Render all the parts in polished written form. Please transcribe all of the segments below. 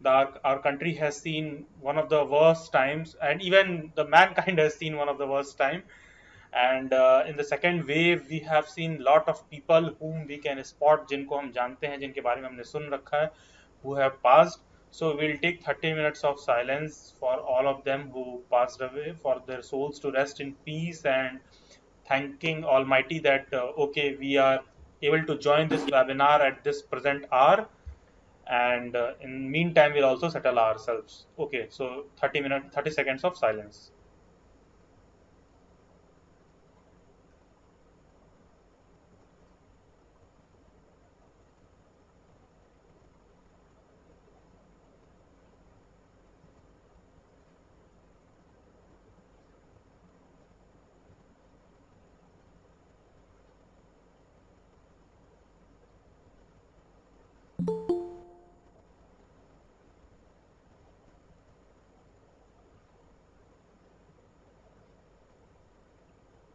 our country has seen one of the worst times, and even the mankind has seen one of the worst time. And in the second wave, we have seen lot of people whom we can spot, जिनको हम जानते हैं, जिनके बारे में हमने सुन रखा है, who have passed. So we'll take 30 minutes of silence for all of them who passed away, for their souls to rest in peace, and thanking Almighty that okay, we are able to join this webinar at this present hour. And in meantime, we'll also settle ourselves. Okay, so 30 seconds of silence.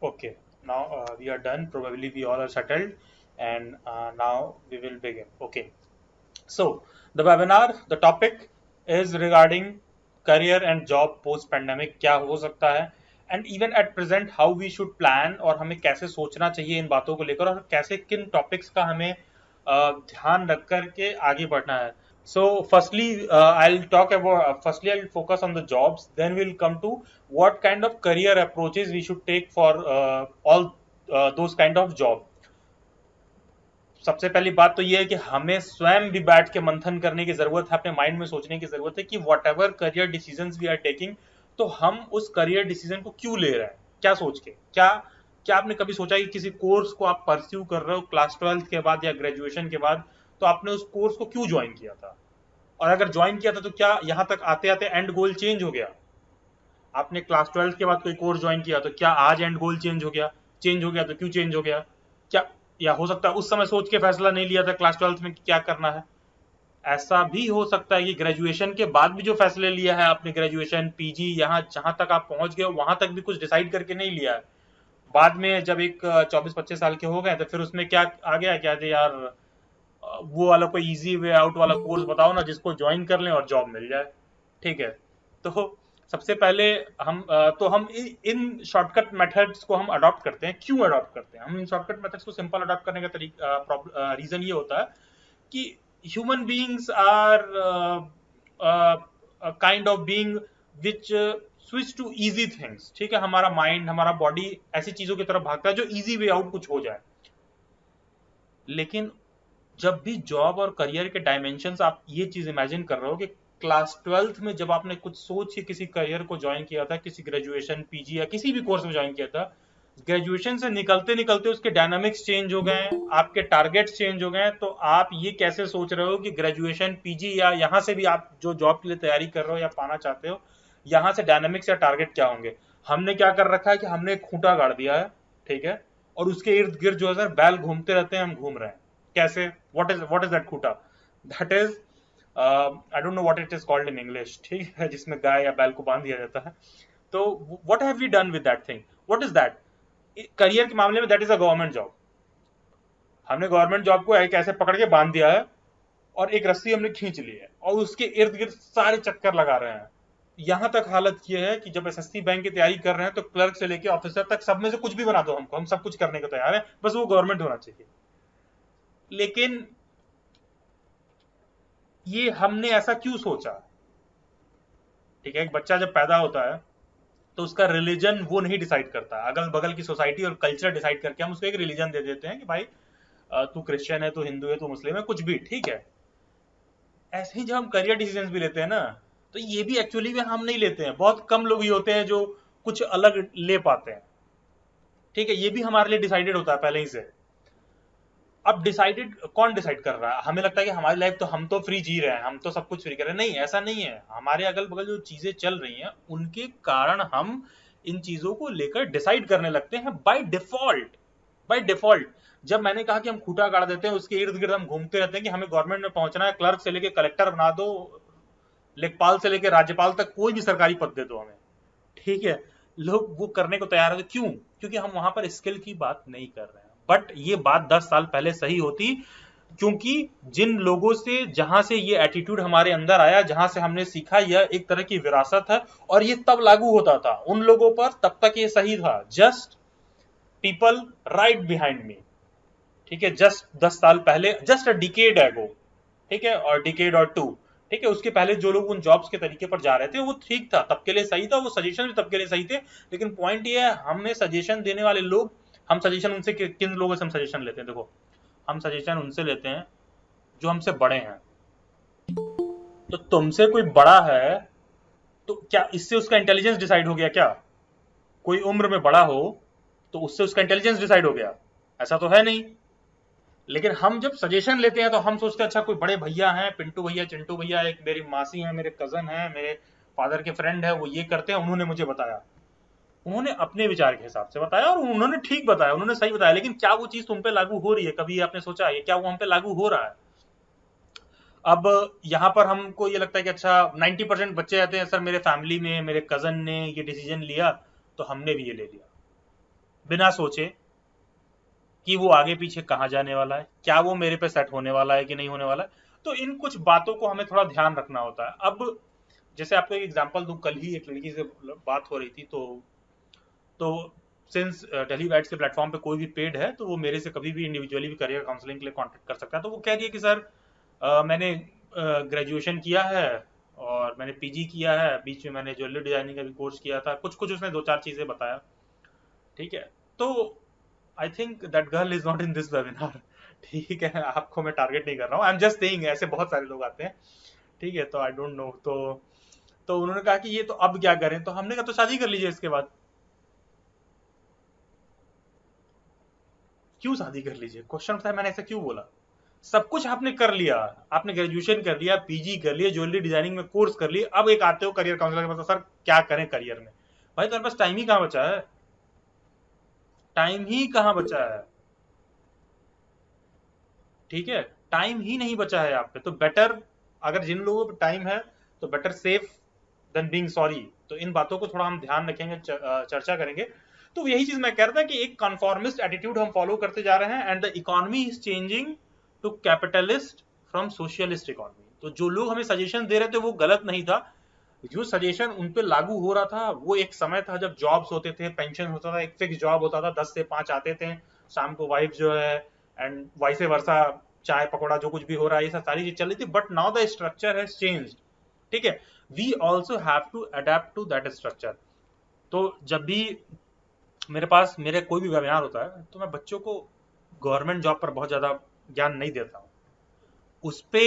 Okay, now we are done. Probably we all are settled, and now we will begin. Okay, so the webinar, the topic is regarding career and job post pandemic. क्या हो सकता है, and even at present how we should plan, और हमें कैसे सोचना चाहिए इन बातों को लेकर, और कैसे किन टॉपिक्स का हमें ध्यान रख करके आगे बढ़ना है. So firstly, I'll talk about. Firstly, I'll focus on the jobs. Then we'll come to what kind of career approaches we should take for all those kind of job. सबसे पहली बात तो ये है कि हमें स्वयं भी बैठ के मंथन करने की जरूरत है, अपने माइंड में सोचने की जरूरत है कि whatever career decisions we are taking, तो हम उस करियर डिसीजन को क्यों ले रहे हैं, क्या सोच के. क्या क्या आपने कभी सोचा कि किसी कोर्स को आप परस्यू कर रहे हो क्लास 12 के बाद या ग्रेजुएशन के बाद, तो आपने उस कोर्स को क्यों ज्वाइन किया था, और अगर ज्वाइन किया था तो क्या यहाँ तक आते आते एंड गोल चेंज हो गया. आपने क्लास 12 के बाद कोई कोर्स ज्वाइन किया तो क्या आज एंड गोल चेंज हो गया, चेंज हो गया तो क्यों चेंज हो गया. क्या, या हो सकता है उस समय सोच के फैसला नहीं लिया था क्लास 12 में कि क्या करना है. ऐसा भी हो सकता है कि ग्रेजुएशन के बाद भी जो फैसले लिया है आपने, ग्रेजुएशन पीजी यहाँ जहां तक आप पहुंच गए वहां तक भी कुछ डिसाइड करके नहीं लिया है. बाद में जब एक 24-25 साल के हो गए तो फिर उसमें क्या आ गया, क्या थे यार, वो वाला कोई इजी वे आउट वाला कोर्स बताओ ना जिसको ज्वाइन कर लें और जॉब मिल जाए. ठीक है, तो सबसे पहले हम इन शॉर्टकट मेथड्स को हम अडॉप्ट करते हैं. क्यों अडॉप्ट करते हैं हम इन शॉर्टकट मेथड्स को? सिंपल अडॉप्ट करने का तरीका, रीजन ये होता है कि human beings are kind of being which switch to easy things. ठीक है, हमारा माइंड, हमारा बॉडी ऐसी चीजों की तरफ भागता है जो इजी वे आउट कुछ हो जाए. लेकिन जब भी जॉब और करियर के डायमेंशंस, आप ये चीज इमेजिन कर रहे हो कि क्लास 12 में जब आपने कुछ सोच के किसी करियर को ज्वाइन किया था, किसी ग्रेजुएशन पीजी या किसी भी कोर्स में ज्वाइन किया था, ग्रेजुएशन से निकलते निकलते उसके डायनामिक्स चेंज हो गए हैं, आपके टारगेट्स चेंज हो गए हैं. तो आप ये कैसे सोच रहे हो कि ग्रेजुएशन पीजी या यहाँ से भी आप जो जॉब के लिए तैयारी कर रहे हो या पाना चाहते हो, यहाँ से डायनामिक्स या टारगेट क्या होंगे. हमने क्या कर रखा है कि हमने एक खूंटा गाड़ दिया है, ठीक है, और उसके इर्द गिर्द जो है सर बैल घूमते रहते हैं, हम घूम रहे हैं. कैसे, व्हाट इज दैट खूंटा? That is, I don't know what it is called in English, ठीक है, जिसमें गाय या बैल को बांध दिया जाता है. तो what have we done with that thing, what is that? Career के मामले में that is a government job. हमने गवर्नमेंट जॉब को एक ऐसे पकड़ के बांध दिया है और एक रस्सी हमने खींच ली है और उसके इर्द गिर्द सारे चक्कर लगा रहे हैं. यहां तक हालत ये है कि जब एसएससी बैंक की तैयारी कर रहे हैं तो क्लर्क से लेके ऑफिसर तक सब में से कुछ भी बना दो हमको, हम सब कुछ करने को तैयार है, बस वो गवर्नमेंट होना चाहिए. लेकिन ये हमने ऐसा क्यों सोचा? ठीक है, एक बच्चा जब पैदा होता है तो उसका रिलीजन वो नहीं डिसाइड करता, अगल बगल की सोसाइटी और कल्चर डिसाइड करके हम उसको एक रिलीजन दे देते हैं कि भाई तू क्रिश्चियन है, तू हिंदू है, तू मुस्लिम है, कुछ भी, ठीक है. ऐसे ही जब हम करियर डिसीजन भी लेते हैं ना, तो ये भी एक्चुअली में हम नहीं लेते हैं. बहुत कम लोग ही होते हैं जो कुछ अलग ले पाते हैं. ठीक है, ये भी हमारे लिए डिसाइडेड होता है पहले ही से. अब डिसाइडेड कौन डिसाइड कर रहा है? हमें लगता है कि हमारी लाइफ तो हम तो फ्री जी रहे हैं, हम तो सब कुछ फ्री कर रहे हैं. नहीं, ऐसा नहीं है. हमारे अगल बगल जो चीजें चल रही हैं उनके कारण हम इन चीजों को लेकर डिसाइड करने लगते हैं बाय डिफॉल्ट. बाय डिफॉल्ट जब मैंने कहा कि हम खूंटा गाड़ देते हैं, उसके इर्द गिर्द हम घूमते रहते हैं कि हमें गवर्नमेंट में पहुंचना है, क्लर्क से लेके कलेक्टर बना दो, लेखपाल से लेके राज्यपाल तक कोई भी सरकारी पद दे दो हमें, ठीक है, लोग वो करने को तैयार है. तो क्यों? क्योंकि हम वहां पर स्किल की बात नहीं कर रहे हैं. बट ये बात 10 साल पहले सही होती क्योंकि जिन लोगों से, जहां से ये एटीट्यूड हमारे अंदर आया, जहां से हमने सीखा, यह एक तरह की विरासत है और ये तब लागू होता था उन लोगों पर, तब तक ये सही था। Just people right behind me, ठीक है, जस्ट 10 साल पहले, जस्ट अ डिकेड एगो, ठीक है, और डिकेड और टू, ठीक है, उसके पहले जो लोग उन जॉब्स के तरीके पर जा रहे थे वो ठीक था, तब के लिए सही था, वो सजेशन भी तब के लिए सही थे। लेकिन पॉइंट ये है, हमें सजेशन देने वाले लोग, हम सजेशन उनसे किन लोगों से हम सजेशन लेते हैं? देखो, हम सजेशन उनसे लेते हैं जो हमसे बड़े हैं। तो तुमसे कोई बड़ा है तो क्या इससे उसका इंटेलिजेंस डिसाइड हो गया क्या? कोई उम्र में बड़ा हो तो उससे उसका इंटेलिजेंस डिसाइड हो गया? ऐसा तो है नहीं। लेकिन हम जब सजेशन लेते हैं तो हम सोचते हैं अच्छा कोई बड़े भैया हैं, पिंटू भैया, चिंटू भैया, एक मेरी मासी है, मेरे कजन है, मेरे फादर के फ्रेंड है, वो ये करते हैं, उन्होंने मुझे बताया, उन्होंने अपने विचार के हिसाब से बताया और उन्होंने ठीक बताया, उन्होंने सही बताया। लेकिन क्या वो चीज तुम पे लागू हो रही है? कभी आपने सोचा है क्या वो हम पे लागू हो रहा है? अब यहाँ पर हमको ये लगता है कि अच्छा 90% बच्चे रहते हैं, सर मेरे फैमिली में मेरे कजन ने ये डिसीजन लिया तो हमने भी ये ले लिया, बिना सोचे कि वो आगे पीछे कहाँ जाने वाला है, क्या वो मेरे पे सेट होने वाला है कि नहीं होने वाला है। तो इन कुछ बातों को हमें थोड़ा ध्यान रखना होता है। अब जैसे आपको एक एग्जांपल दूं, कल ही एक लड़की से बात हो रही थी, तो सिंस डेली वाइट्स के प्लेटफॉर्म पे कोई भी पेड है तो वो मेरे से कभी भी इंडिविजुअली भी करियर काउंसलिंग के लिए कांटेक्ट कर सकता है। तो वो कह रही है कि सर मैंने ग्रेजुएशन किया है और मैंने पीजी किया है, बीच में मैंने ज्वेलरी डिजाइनिंग का भी कोर्स किया था, कुछ कुछ उसने दो चार चीजें बताया, ठीक है। तो I think that girl is not in this webinar, ठीक है, आपको मैं टारगेट नहीं कर रहा हूँ, आई एम जस्ट सेइंग, ऐसे बहुत सारे लोग आते हैं, ठीक है, तो आई डोंट नो। तो उन्होंने कहा कि ये तो अब क्या करें, तो हमने कहा तो शादी कर लीजिए इसके बाद। क्यों शादी कर लीजिए? क्वेश्चन उठता है, मैंने ऐसा क्यों बोला? सब कुछ आपने कर लिया, आपने ग्रेजुएशन कर लिया, पीजी कर लिया, ज्वेलरी डिजाइनिंग में कोर्स कर लिया, अब एक आते हो करियर काउंसलर के पास, सर क्या करें करियर में? भाई तुम्हारे पास टाइम ही कहाँ बचा है, टाइम ही कहाँ बचा है, ठीक है, टाइम ही नहीं बचा है आप पे। तो बेटर, अगर जिन लोगों पे टाइम है तो better safe than being sorry. तो इन बातों को थोड़ा हम ध्यान रखेंगे, चर्चा करेंगे। तो यही चीज मैं कह रहा था कि एक कन्फॉर्मिस्ट एटीट्यूड हम फॉलो करते जा रहे हैं, and the economy is changing to capitalist from socialist economy. तो जो लोग हमें सजेशन दे रहे थे वो गलत नहीं था, जो सजेशन उन पे लागू हो रहा था वो एक समय था जब जॉब्स होते थे, पेंशन होता था, एक फिक्स जॉब होता था, 10 से 5 आते थे, शाम को वाइफ जो है, एंड वाइस वर्सा, चाय पकौड़ा जो कुछ भी हो रहा है, ये सब सारी चीज चल रही थी। But now the structure has changed, ठीक है, we also have to adapt to that structure. तो जब भी मेरे पास मेरे कोई भी वेबिनार होता है तो मैं बच्चों को गवर्नमेंट जॉब पर बहुत ज्यादा ज्ञान नहीं देता हूँ। उस पे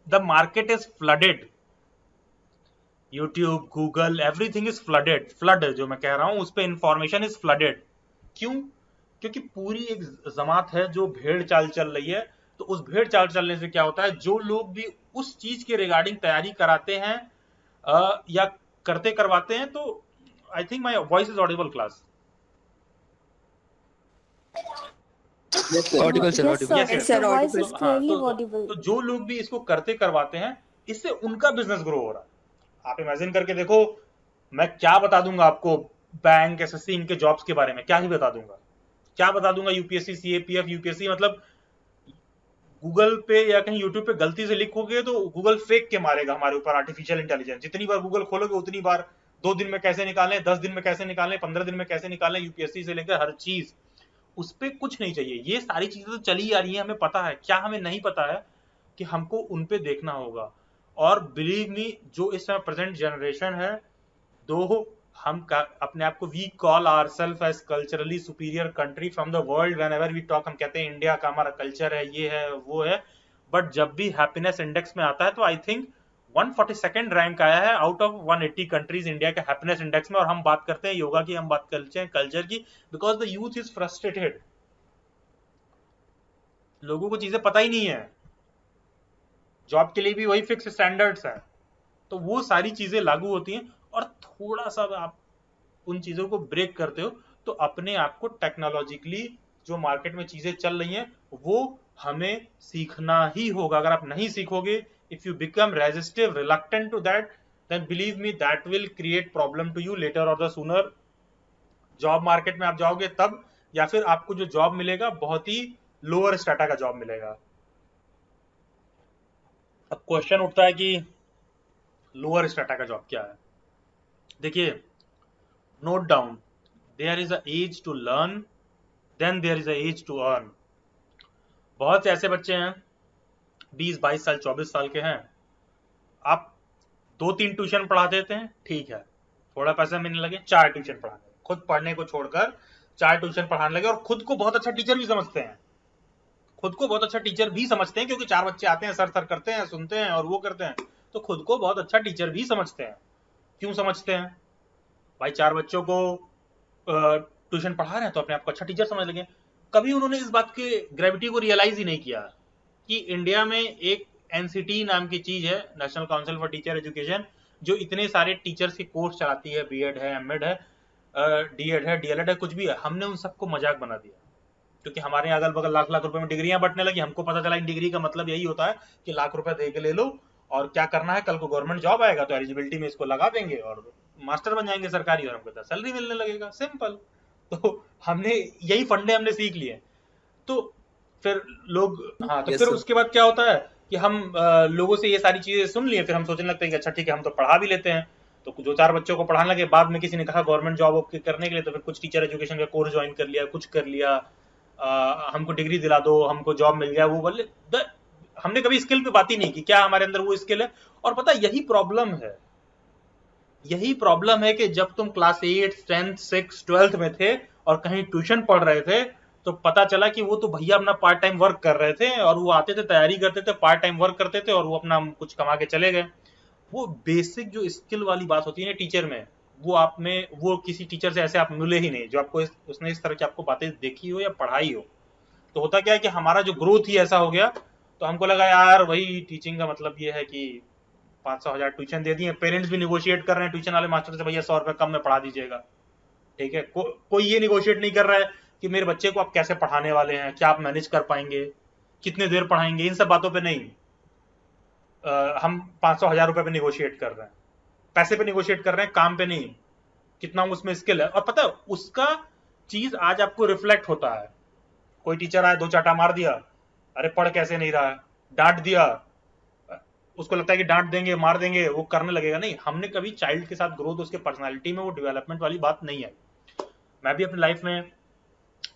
the market is flooded, YouTube, Google, everything is flooded, flood जो मैं कह रहा हूं उस पे इंफॉर्मेशन इज फ्लडेड। क्यों? क्योंकि पूरी एक जमात है जो भेड़ चाल चल रही है। तो उस भेड़ चाल चलने से क्या होता है, जो लोग भी उस चीज के रिगार्डिंग तैयारी कराते हैं या करते करवाते हैं, तो I think my voice is Audible class? Yes, sir. Audible, sir. Yes, Audible. sir. Yes yes. Your voice तो is हाँ, clearly audible. तो जो लोग भी इसको करते करवाते हैं, इससे उनका बिजनेस ग्रो हो रहा है। आप इमेजिन करके देखो, मैं क्या बता दूंगा आपको बैंक, एसएससी, इनके जॉब्स के बारे में, क्या ही बता दूंगा, क्या बता दूंगा, यूपीएससी, सीएपीएफ, यूपीएससी, मतलब गूगल पे या कहीं यूट्यूब पे गलती से लिखोगे तो गूगल फेक के मारेगा हमारे ऊपर आर्टिफिशियल इंटेलिजेंस। जितनी बार गूगल खोलोगे उतनी बार 2 दिन में कैसे निकालें, 10 दिन में कैसे निकालें, 15 दिन में कैसे निकालें, यूपीएससी से लेकर हर चीज, उस पर कुछ नहीं चाहिए। ये सारी चीजें तो चली आ रही है, हमें पता है। क्या हमें नहीं पता है कि हमको उन पे देखना होगा। और बिलीव मी, जो इस समय प्रेजेंट जनरेशन है, दो हम अपने आप को, we call our self as culturally superior country from the world. Whenever we talk, हम कहते हैं इंडिया का हमारा कल्चर है, ये है वो है। बट जब भी हैप्पीनेस इंडेक्स में आता है तो आई थिंक 142nd रैंक आया है आउट ऑफ 180 कंट्रीज इंडिया के हैप्पीनेस इंडेक्स में। और हम बात करते हैं योगा की, हम बात करते हैं कल्चर की, because the youth is frustrated. लोगों को चीजें पता ही नहीं है, जॉब के लिए भी वही फिक्स स्टैंडर्ड्स हैं, तो वो सारी चीजें लागू होती हैं। और थोड़ा सा आप उन चीजों को ब्रेक करते हो तो अपने आप को टेक्नोलॉजिकली, जो मार्केट में चीजें चल रही हैं वो हमें सीखना ही होगा। अगर आप नहीं सीखोगे, if you become resistive, reluctant to that, then believe me that will create problem to you later or the sooner. Job market में आप जाओगे तब, या फिर आपको जो जॉब मिलेगा बहुत ही लोअर स्टाटा का जॉब मिलेगा। अब क्वेश्चन उठता है कि लोअर स्ट्रेटा का जॉब क्या है। देखिए, note down, there is a age to learn, then there is a age to earn. बहुत से ऐसे बच्चे हैं 20-22 साल 24 साल के हैं, आप 2-3 ट्यूशन पढ़ा देते हैं, ठीक है, थोड़ा पैसा मिलने लगे, 4 ट्यूशन पढ़ाने लगे, खुद पढ़ने को छोड़कर 4 ट्यूशन पढ़ाने लगे, और खुद को बहुत अच्छा टीचर भी समझते हैं, खुद को बहुत अच्छा टीचर भी समझते हैं, क्योंकि 4 बच्चे आते हैं, सर सर करते हैं, सुनते हैं और वो करते हैं, तो खुद को बहुत अच्छा टीचर भी समझते हैं। क्यों समझते हैं भाई? 4 बच्चों को ट्यूशन पढ़ा रहे हैं तो अपने आप को अच्छा टीचर समझ लगे। कभी उन्होंने इस बात के ग्रेविटी को रियलाइज ही नहीं किया कि इंडिया में एक एनसीटी नाम की चीज है, national council for teacher education, जो इतने सारे टीचर्स के कोर्स चलाती है, बीएड है, एमएड है, डीएड है, डीएलएड है, कुछ भी है। हमने उन सबको मजाक बना दिया, क्योंकि हमारे अगल बगल लाख लाख रुपए में डिग्रियां बंटने लगी। हमको पता चला इन डिग्री का मतलब यही होता है कि लाख रुपए दे के ले लो, और क्या करना है, कल को गवर्नमेंट जॉब आएगा तो एलिजिबिलिटी में इसको लगा देंगे और मास्टर बन जाएंगे सरकारी, और हमको सैलरी मिलने लगेगा, सिंपल। तो हमने यही फंडे हमने सीख लिए। तो फिर लोग, हाँ, तो यस फिर सर। उसके बाद क्या होता है कि हम लोगों से ये सारी चीजें सुन लिए, फिर हम सोचने लगते हैं कि अच्छा ठीक है, हम तो पढ़ा भी लेते हैं। तो जो 4 बच्चों को पढ़ाने लगे, बाद में किसी ने कहा गवर्नमेंट जॉब करने के लिए, तो फिर कुछ टीचर एजुकेशन का कोर्स ज्वाइन कर लिया, कुछ कर लिया, हमको डिग्री दिला दो, हमको जॉब मिल गया, वो बोले हमने कभी स्किल पे बात ही नहीं की, क्या हमारे अंदर वो स्किल है। और पता है, यही प्रॉब्लम है, यही प्रॉब्लम है कि जब तुम क्लास 8 10th 6 12th में थे और कहीं ट्यूशन पढ़ रहे थे, तो पता चला कि वो तो भैया अपना पार्ट टाइम वर्क कर रहे थे, और वो आते थे, तैयारी करते थे, पार्ट टाइम वर्क करते थे, और वो अपना कुछ कमा के चले गए। वो बेसिक जो स्किल वाली बात होती है ना टीचर में, वो आप में, वो किसी टीचर से ऐसे आप मिले ही नहीं जो आपको उसने इस तरह की आपको बातें देखी हो या पढ़ाई हो। तो होता क्या है कि हमारा जो ग्रोथ ही ऐसा हो गया, तो हमको लगा यार वही टीचिंग का मतलब ये है कि 500,000 ट्यूशन दे दिए, पेरेंट्स भी निगोशिएट कर रहे हैं ट्यूशन वाले मास्टर से, भैया 100 रुपए कम में पढ़ा दीजिएगा, ठीक है। कोई ये निगोशिएट नहीं कर रहा है कि मेरे बच्चे को आप कैसे पढ़ाने वाले हैं, क्या आप मैनेज कर पाएंगे, कितने देर पढ़ाएंगे, इन सब बातों पे नहीं। हम 500,000 रुपए पे निगोशिएट कर रहे हैं, पैसे पे निगोशिएट कर रहे हैं, काम पे नहीं, कितना उसमें स्किल है। और पता है उसका चीज आज आपको रिफ्लेक्ट होता है। कोई टीचर आया, 2 चाटा मार दिया, अरे पढ़ कैसे नहीं रहा है, डांट दिया, उसको लगता है कि डांट देंगे, मार देंगे, वो करने लगेगा। नहीं, हमने कभी चाइल्ड के साथ ग्रोथ, उसके पर्सनालिटी में वो डेवलपमेंट वाली बात नहीं आई। मैं भी अपनी लाइफ में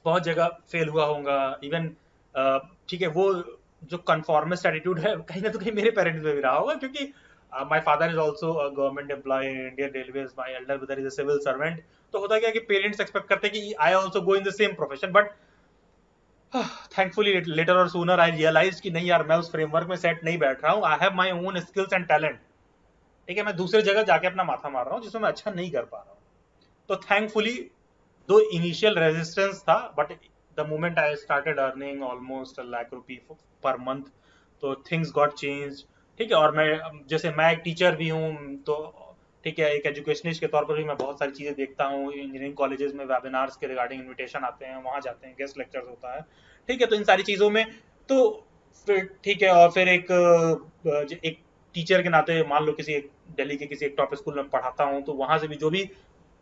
बहुत जगह फेल हुआ होऊंगा, इवन, ठीक है, वो जो कन्फॉर्मिस्ट एटीट्यूड है कहीं ना तो कहीं मेरे पेरेंट्स में भी रहा होगा, क्योंकि my father is also a government employee in Indian railways, my elder brother is a civil servant. तो होता क्या है कि पेरेंट्स एक्सपेक्ट करते हैं कि I also go in the same profession, but thankfully later or sooner I realise कि नहीं यार, मैं उस फ्रेमवर्क में सेट नहीं बैठ रहा हूँ। I have my own skills and talent, ठीक है, मैं दूसरे जगह जाके अपना माथा मार रहा हूँ जिसमें मैं अच्छा नहीं कर पा रहा हूँ। तो थैंकफुली, दो इनिशियल रेजिस्टेंस था, but the moment I started earning almost ₹1,00,000 per month, तो थिंग्स गॉट चेंज, ठीक है। और मैं, जैसे मैं एक टीचर भी हूँ, तो ठीक है, एक एजुकेशनिस्ट के तौर पर भी मैं बहुत सारी चीज़ें देखता हूँ। इंजीनियरिंग कॉलेजेस में वेबिनार्स के रिगार्डिंग इनविटेशन आते हैं, वहाँ जाते हैं, गेस्ट लेक्चर्स होता है, ठीक है। तो इन सारी चीज़ों में, तो फिर ठीक है। और फिर एक टीचर के नाते, मान लो किसी दिल्ली के किसी एक टॉप स्कूल में पढ़ाता हूँ, तो वहाँ से भी जो भी,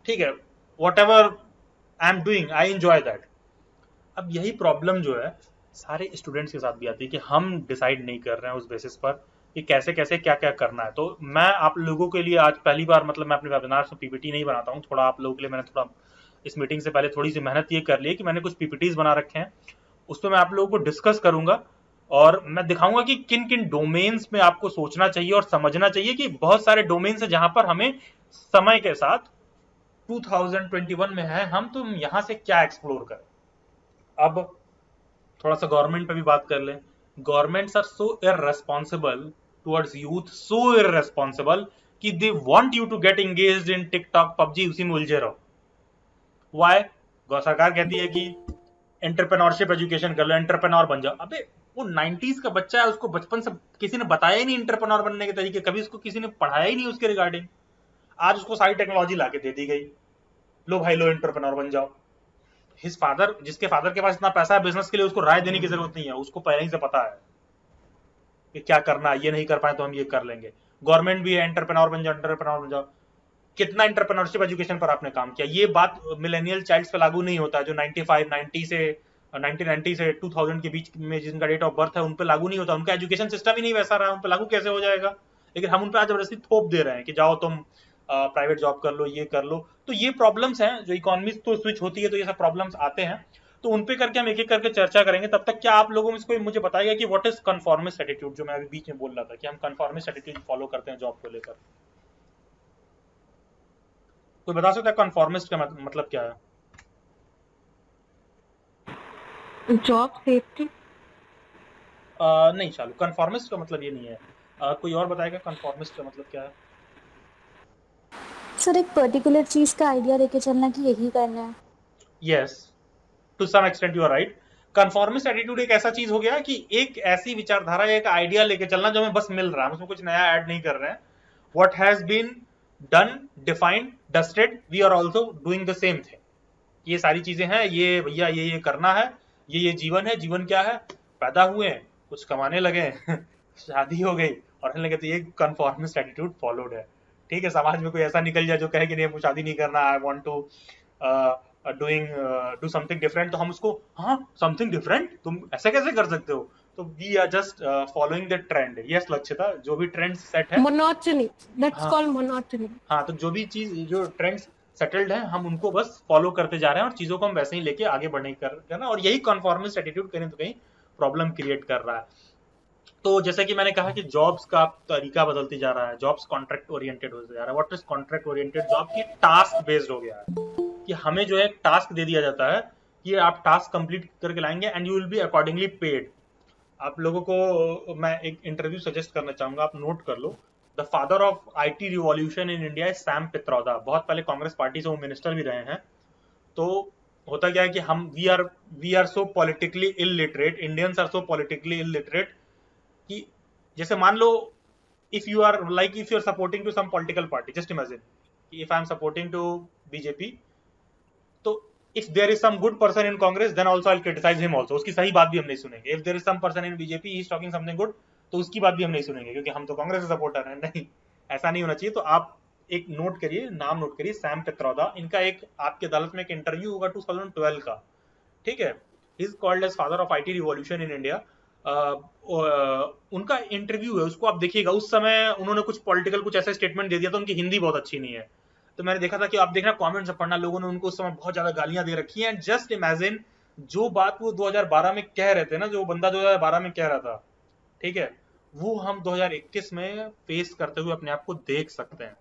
ठीक है, what ever I am doing, I enjoy that. अब यही प्रॉब्लम जो है सारे स्टूडेंट्स के साथ भी आती है कि हम डिसाइड नहीं कर रहे हैं उस बेसिस पर कि कैसे कैसे क्या क्या करना है। तो मैं आप लोगों के लिए आज पहली बार, मतलब मैं अपने वेबिनार में पीपीटी नहीं बनाता हूँ, थोड़ा आप लोगों के लिए मैंने थोड़ा इस मीटिंग से पहले थोड़ी सी मेहनत ये कर ली है कि मैंने कुछ पीपीटीज बना रखे हैं, उस पर मैं आप लोगों को डिस्कस करूंगा, और मैं दिखाऊंगा कि किन किन डोमेन्स में आपको सोचना चाहिए और समझना चाहिए, कि बहुत सारे डोमेन्स है जहां पर हमें समय के साथ 2021 में है, हम तो यहाँ से क्या एक्सप्लोर करें। अब थोड़ा सा गवर्नमेंट पे भी बात कर लें। Governments are so irresponsible towards youth, so irresponsible कि they want you to get engaged in TikTok, PUBG, उसी में उलझे रहो। वाई? सरकार कहती है कि एंटरप्रेन्योरशिप एजुकेशन कर लो, एंटरप्रेन्योर बन जाओ। अबे वो 90s का बच्चा है, उसको बचपन से किसी ने बताया ही नहीं एंटरप्रेन्योर बनने के तरीके, कभी उसको किसी ने पढ़ाया ही नहीं उसके रिगार्डिंग। आज उसको सारी टेक्नोलॉजी लाके दे दी गई, लो भाई लो एंटरप्रेन्योर बन जाओ। हिज फादर, जिसके फादर के पास इतना पैसा है बिजनेस के लिए, उसको राय देने की जरूरत नहीं है, उसको पहले ही से पता है कि क्या करना है, ये नहीं कर पाए तो हम ये कर लेंगे। गवर्नमेंट भी है, एंटरप्रेन्योर बन जाओ, एंटरप्रेन्योर बन जाओ। कितना एंटरप्रेन्योरशिप एजुकेशन पर आपने काम किया? ये बात मिलेनियल चाइल्ड्स पे लागू नहीं होता, जो 95 90 से 1990 से 2000 के बीच में जिनका डेट ऑफ बर्थ है उन पे लागू नहीं होता, उनका एजुकेशन सिस्टम ही नहीं वैसा रहा, उन पे लागू कैसे हो जाएगा? लेकिन हम उन पे आज जबरदस्ती थोप दे रहे हैं कि जाओ तुम प्राइवेट जॉब कर लो, ये कर लो। तो ये प्रॉब्लम्स हैं जो इकोनॉमी तो स्विच होती है तो ये सब प्रॉब्लम्स आते हैं, तो उन पे करके हम एक एक करके चर्चा करेंगे। तब तक क्या आप लोगों में से कोई मुझे बताएगा कि व्हाट इज कन्फॉर्मिस्ट एटीट्यूड, जो मैं अभी बीच में बोल रहा था कि हम कन्फॉर्मिस्ट एटीट्यूड फॉलो करते हैं जॉब को लेकर? कोई बता सकता है कन्फॉर्मिस्ट का मतलब क्या है? Job safety. नहीं चालू, कन्फॉर्मिस्ट का मतलब ये नहीं है। कोई और बताएगा कन्फॉर्मिस्ट का मतलब क्या है? सर एक पर्टिकुलर चीज का आइडिया लेके चलना कि यही करना है। Yes, to some extent you are right. Conformist attitude एक ऐसा चीज हो गया कि एक ऐसी विचारधारा, एक आइडिया लेके चलना जो हमें बस मिल रहा है, उसमें कुछ नया ऐड नहीं कर रहे हैं। What has been done, defined, dusted, we are also doing the same thing. ये सारी चीजें हैं, ये भैया ये करना है, ये जीवन है। जीवन क्या है? पैदा हुए, कुछ कमाने लगे शादी हो गई और रहने लगे, तो ये कन्फॉर्मिस्ट एटीट्यूड फॉलोड है। ठीक है, समाज में कोई ऐसा निकल जाए जो कहे कि नहीं हमको शादी नहीं करना, I want to do something different, तो हम उसको, हाँ समथिंग डिफरेंट, तुम ऐसा कैसे कर सकते हो? तो we are just following the trend. Yes Lakshita, जो भी ट्रेंड सेट है, मोनोटनी, दैट्स हाँ कॉल्ड मोनोटनी। हाँ, तो जो भी चीज, जो ट्रेंड्स सेटल्ड है, हम उनको बस फॉलो करते जा रहे हैं और चीजों को हम वैसे ही लेके आगे बढ़ने करना, और यही कन्फॉर्मिस्ट एटीट्यूड कहीं तो कहीं प्रॉब्लम क्रिएट कर रहा है। तो जैसे कि मैंने कहा कि जॉब्स का तरीका बदलती जा रहा है, जॉब्स कॉन्ट्रैक्ट ओरिएंटेड होते जा रहा है। What is contract oriented job? की टास्क बेस्ड हो गया है, कि हमें जो है टास्क दे दिया जाता है कि आप टास्क कंप्लीट करके लाएंगे and you will be accordingly paid. आप लोगों को मैं एक इंटरव्यू सजेस्ट करना चाहूंगा, आप नोट कर लो। The father of IT revolution in India is Sam Pitroda. बहुत पहले कांग्रेस पार्टी से वो मिनिस्टर भी रहे हैं। तो होता क्या है कि हम we are so politically illiterate, Indians are so politically illiterate, कि जैसे मान लो, if you are like, if you are supporting to some political party, just imagine if I am supporting to BJP, तो if there is some good person in Congress, then also I'll criticize him also, उसकी सही बात भी हम नहीं सुनेंगे। if there is some person in BJP, he is talking something good, तो उसकी बात भी हम नहीं सुनेंगे, क्योंकि हम तो कांग्रेस के सपोर्टर हैं। नहीं, ऐसा नहीं होना चाहिए। तो आप एक नोट करिए, नाम नोट करिए, सैम पित्रोदा। इनका एक आपकी अदालत में एक इंटरव्यू होगा 2012 का, ठीक है। He is called as father of IT revolution in India. उनका इंटरव्यू है, उसको आप देखिएगा। उस समय उन्होंने कुछ पॉलिटिकल कुछ ऐसा स्टेटमेंट दे दिया था, उनकी हिंदी बहुत अच्छी नहीं है, तो मैंने देखा था कि आप देखना कमेंट्स पढ़ना, लोगों ने उनको उस समय बहुत ज्यादा गालियां दे रखी हैं। जस्ट इमेजिन जो बात वो 2012 में कह रहे थे ना, जो बंदा 2012 में कह रहा था, ठीक है, वो हम 2021 में फेस करते हुए अपने आप को देख सकते हैं।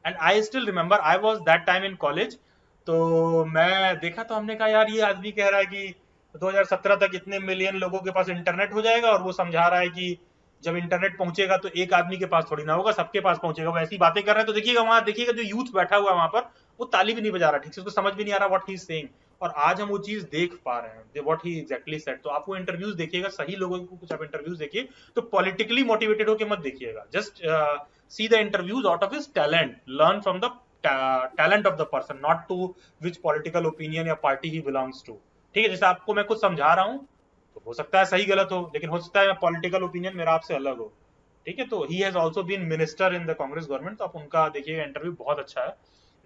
And I still remember, I was that time in college, तो मैं देखा तो हमने कहा यार ये आदमी कह रहा है कि 2017 तक इतने मिलियन लोगों के पास इंटरनेट हो जाएगा, और वो समझा रहा है कि जब इंटरनेट पहुंचेगा तो एक आदमी के पास थोड़ी ना होगा, सबके पास पहुंचेगा। वो ऐसी बातें कर रहे हैं, तो देखिएगा वहां, देखिएगा जो यूथ बैठा हुआ है वहां पर, वो ताली भी नहीं बजा रहा ठीक से, उसको समझ भी नहीं आ रहा व्हाट ही इज सेइंग। और आज हम वो चीज देख पा रहे हैं, व्हाट ही एग्जैक्टली सेड। तो आप वो इंटरव्यूज देखिएगा, सही लोगों को कुछ आप इंटरव्यूज देखिए, तो पॉलिटिकली मोटिवेटेड होकर मत देखिएगा। Just see the interviews out of his talent, learn from the talent of the person, not to which political opinion या पार्टी ही बिलोंग्स टू। ठीक है, जैसे आपको मैं कुछ समझा रहा हूँ, तो हो सकता है सही गलत हो, लेकिन हो सकता है पॉलिटिकल ओपिनियन मेरा आपसे अलग हो। ठीक है, तो he has also been minister in the Congress government, तो आप उनका देखिएगा, इंटरव्यू बहुत अच्छा है।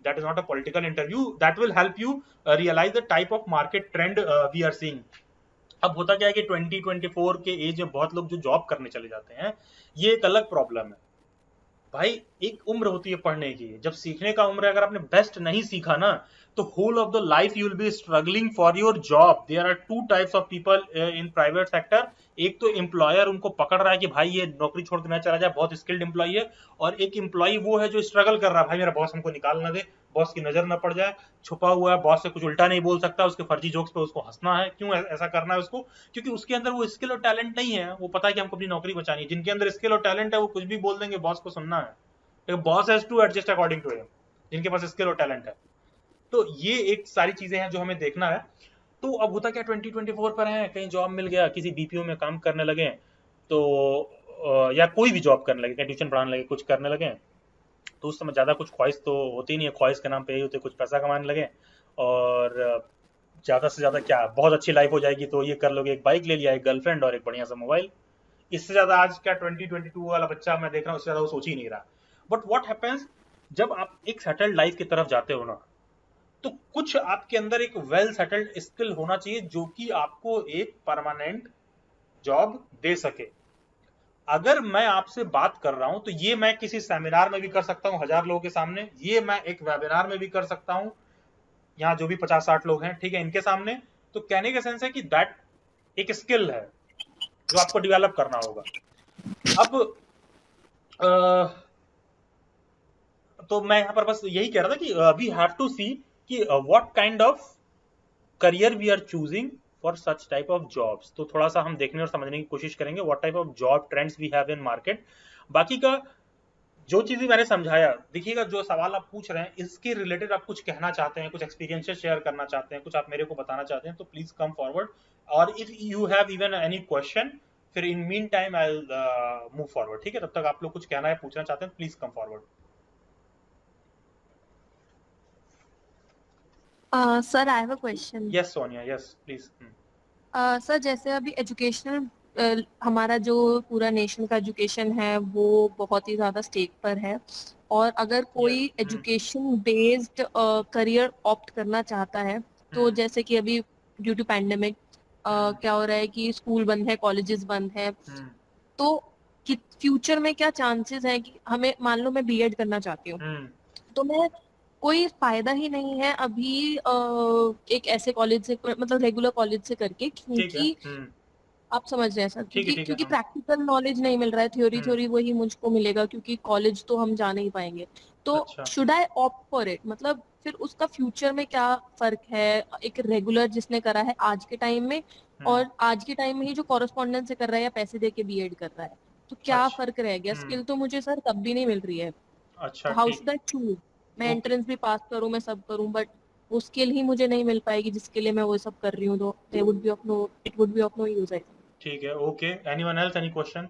That is not a political interview, that will help you realise the type of market trend we are seeing. अब होता क्या है कि 2024 के एज में बहुत लोग जो जॉब करने चले जाते हैं, ये एक अलग प्रॉब्लम है भाई। एक उम्र होती है पढ़ने की, जब सीखने का उम्र है, अगर आपने बेस्ट नहीं सीखा ना, तो whole of the life you will be struggling for your job. There are two types of people in private sector. एक तो एम्प्लॉयर उनको पकड़ रहा है कि भाई ये नौकरी छोड़ देना चला जाए, बहुत स्किल्ड एम्प्लॉई है, और एक एम्प्लॉई वो है जो स्ट्रगल कर रहा है, भाई मेरा बॉस हमको निकाल ना दे, बॉस की नजर ना पड़ जाए, छुपा हुआ है, बॉस से कुछ उल्टा नहीं बोल सकता, उसके फर्जी जोक्स पे उसको हंसना है। क्यों ऐसा करना है उसको? क्योंकि उसके अंदर वो स्किल और टैलेंट नहीं है। वो पता है कि हमको अपनी नौकरी बचानी है। जिनके अंदर स्किल और टैलेंट है वो कुछ भी बोल देंगे, बॉस को सुनना है, boss has to adjust according to him, जिनके पास स्किल और टैलेंट है। तो ये एक सारी चीजें हैं जो हमें देखना है। तो अब होता क्या, 2024 पर है, कहीं जॉब मिल गया, किसी बीपीओ में काम करने लगे, तो या कोई भी जॉब करने लगे, कहीं ट्यूशन पढ़ाने लगे, कुछ करने लगे, तो उस समय ज्यादा कुछ ख्वाहिश तो होती नहीं है, ख्वाहिश के नाम पे यही होते, कुछ पैसा कमाने लगे, और ज्यादा से ज्यादा क्या, बहुत अच्छी लाइफ हो जाएगी तो ये कर लोगे, एक बाइक ले लिया, एक गर्लफ्रेंड और एक बढ़िया सा मोबाइल। इससे ज्यादा आज क्या 2022 वाला बच्चा मैं देख रहा हूँ, उससे ज्यादा वो सोच ही नहीं रहा। बट व्हाट हैपेंस, जब आप एक सेटल्ड लाइफ की तरफ जाते हो ना, तो कुछ आपके अंदर एक वेल सेटल्ड स्किल होना चाहिए जो कि आपको एक परमानेंट जॉब दे सके। अगर मैं आपसे बात कर रहा हूं तो ये मैं किसी सेमिनार में भी कर सकता हूं 1000 लोगों के सामने, ये मैं एक वेबिनार में भी कर सकता हूं, यहाँ जो भी 50-60 लोग हैं, ठीक है, इनके सामने। तो कहने का सेंस है कि दैट एक स्किल है जो आपको डेवलप करना होगा। अब तो मैं यहाँ पर बस यही कह रहा था कि वी हैव टू सी कि what kind of career we are choosing for such type of jobs. तो थोड़ा सा हम देखने और समझने की कोशिश करेंगे what type of job trends we have in market. बाकी का जो चीजें मैंने समझाया, देखिएगा जो सवाल आप पूछ रहे हैं इसके रिलेटेड आप कुछ कहना चाहते हैं, कुछ एक्सपीरियंसेस शेयर करना चाहते हैं, कुछ आप मेरे को बताना चाहते हैं, तो प्लीज कम फॉरवर्ड। और if you have even any question, फिर in mean time I will move forward, ठीक है। तब तक आप लोग कुछ कहना है, पूछना चाहते हैं, please come forward. Sir I have a question. Yes Sonia, yes please. Sir जैसे अभी एजुकेशनल हमारा जो पूरा नेशन का एजुकेशन है वो बहुत ही ज़्यादा स्टेक पर है, और अगर कोई एजुकेशन बेस्ड करियर ऑप्ट करना चाहता है तो जैसे कि अभी ड्यू टू पैंडेमिक क्या हो रहा है कि स्कूल बंद है, कॉलेजेस बंद है, तो फ्यूचर में क्या चांसेस है कि हमें, मान लो मैं बीएड करना चाहती हूँ, तो मैं कोई फायदा ही नहीं है अभी एक ऐसे कॉलेज से, मतलब रेगुलर कॉलेज से करके, ठीक है, क्योंकि आप समझ रहे हैं सर, ठीक है, क्योंकि ठीक है, क्योंकि हाँ। प्रैक्टिकल नॉलेज नहीं मिल रहा है, थ्योरी हम्म, थ्योरी वही मुझको मिलेगा, क्योंकि कॉलेज तो हम जा नहीं पाएंगे। तो अच्छा। Should I opt for it, मतलब फिर उसका फ्यूचर में क्या फर्क है एक रेगुलर जिसने करा है आज के टाइम में, हम्म, और आज के टाइम में ही जो कॉरेस्पॉन्डेंस से कर रहा है या पैसे दे के बीएड कर रहा है, तो क्या अच्छा। फर्क रह गया? स्किल तो मुझे सर तब भी नहीं मिल रही है, अच्छा, तो हाउ ठीक। Should I choose? मैं ओके, एंट्रेंस भी पास करूं, मैं सब करूं, बट वो स्किल ही मुझे नहीं मिल पाएगी जिसके लिए मैं वो सब कर रही हूँ, तो they would be of no, it would be of no use I ठीक है, okay. Anyone else, any question?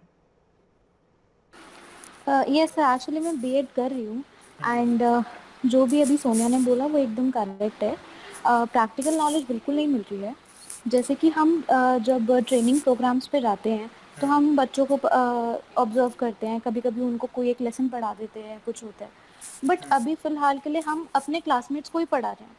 Yes sir, actually मैं बीएड कर रही हूँ, एंड जो भी अभी सोनिया ने बोला वो एकदम करेक्ट है। प्रैक्टिकल नॉलेज बिल्कुल नहीं मिल रही है। जैसे कि हम जब ट्रेनिंग प्रोग्राम्स पे जाते हैं तो हम बच्चों को ऑब्जर्व करते हैं, कभी कभी उनको कोई एक लेसन पढ़ा देते हैं, कुछ होता है, बट अभी फ़िलहाल के लिए हम अपने क्लासमेट्स को ही पढ़ा रहे हैं।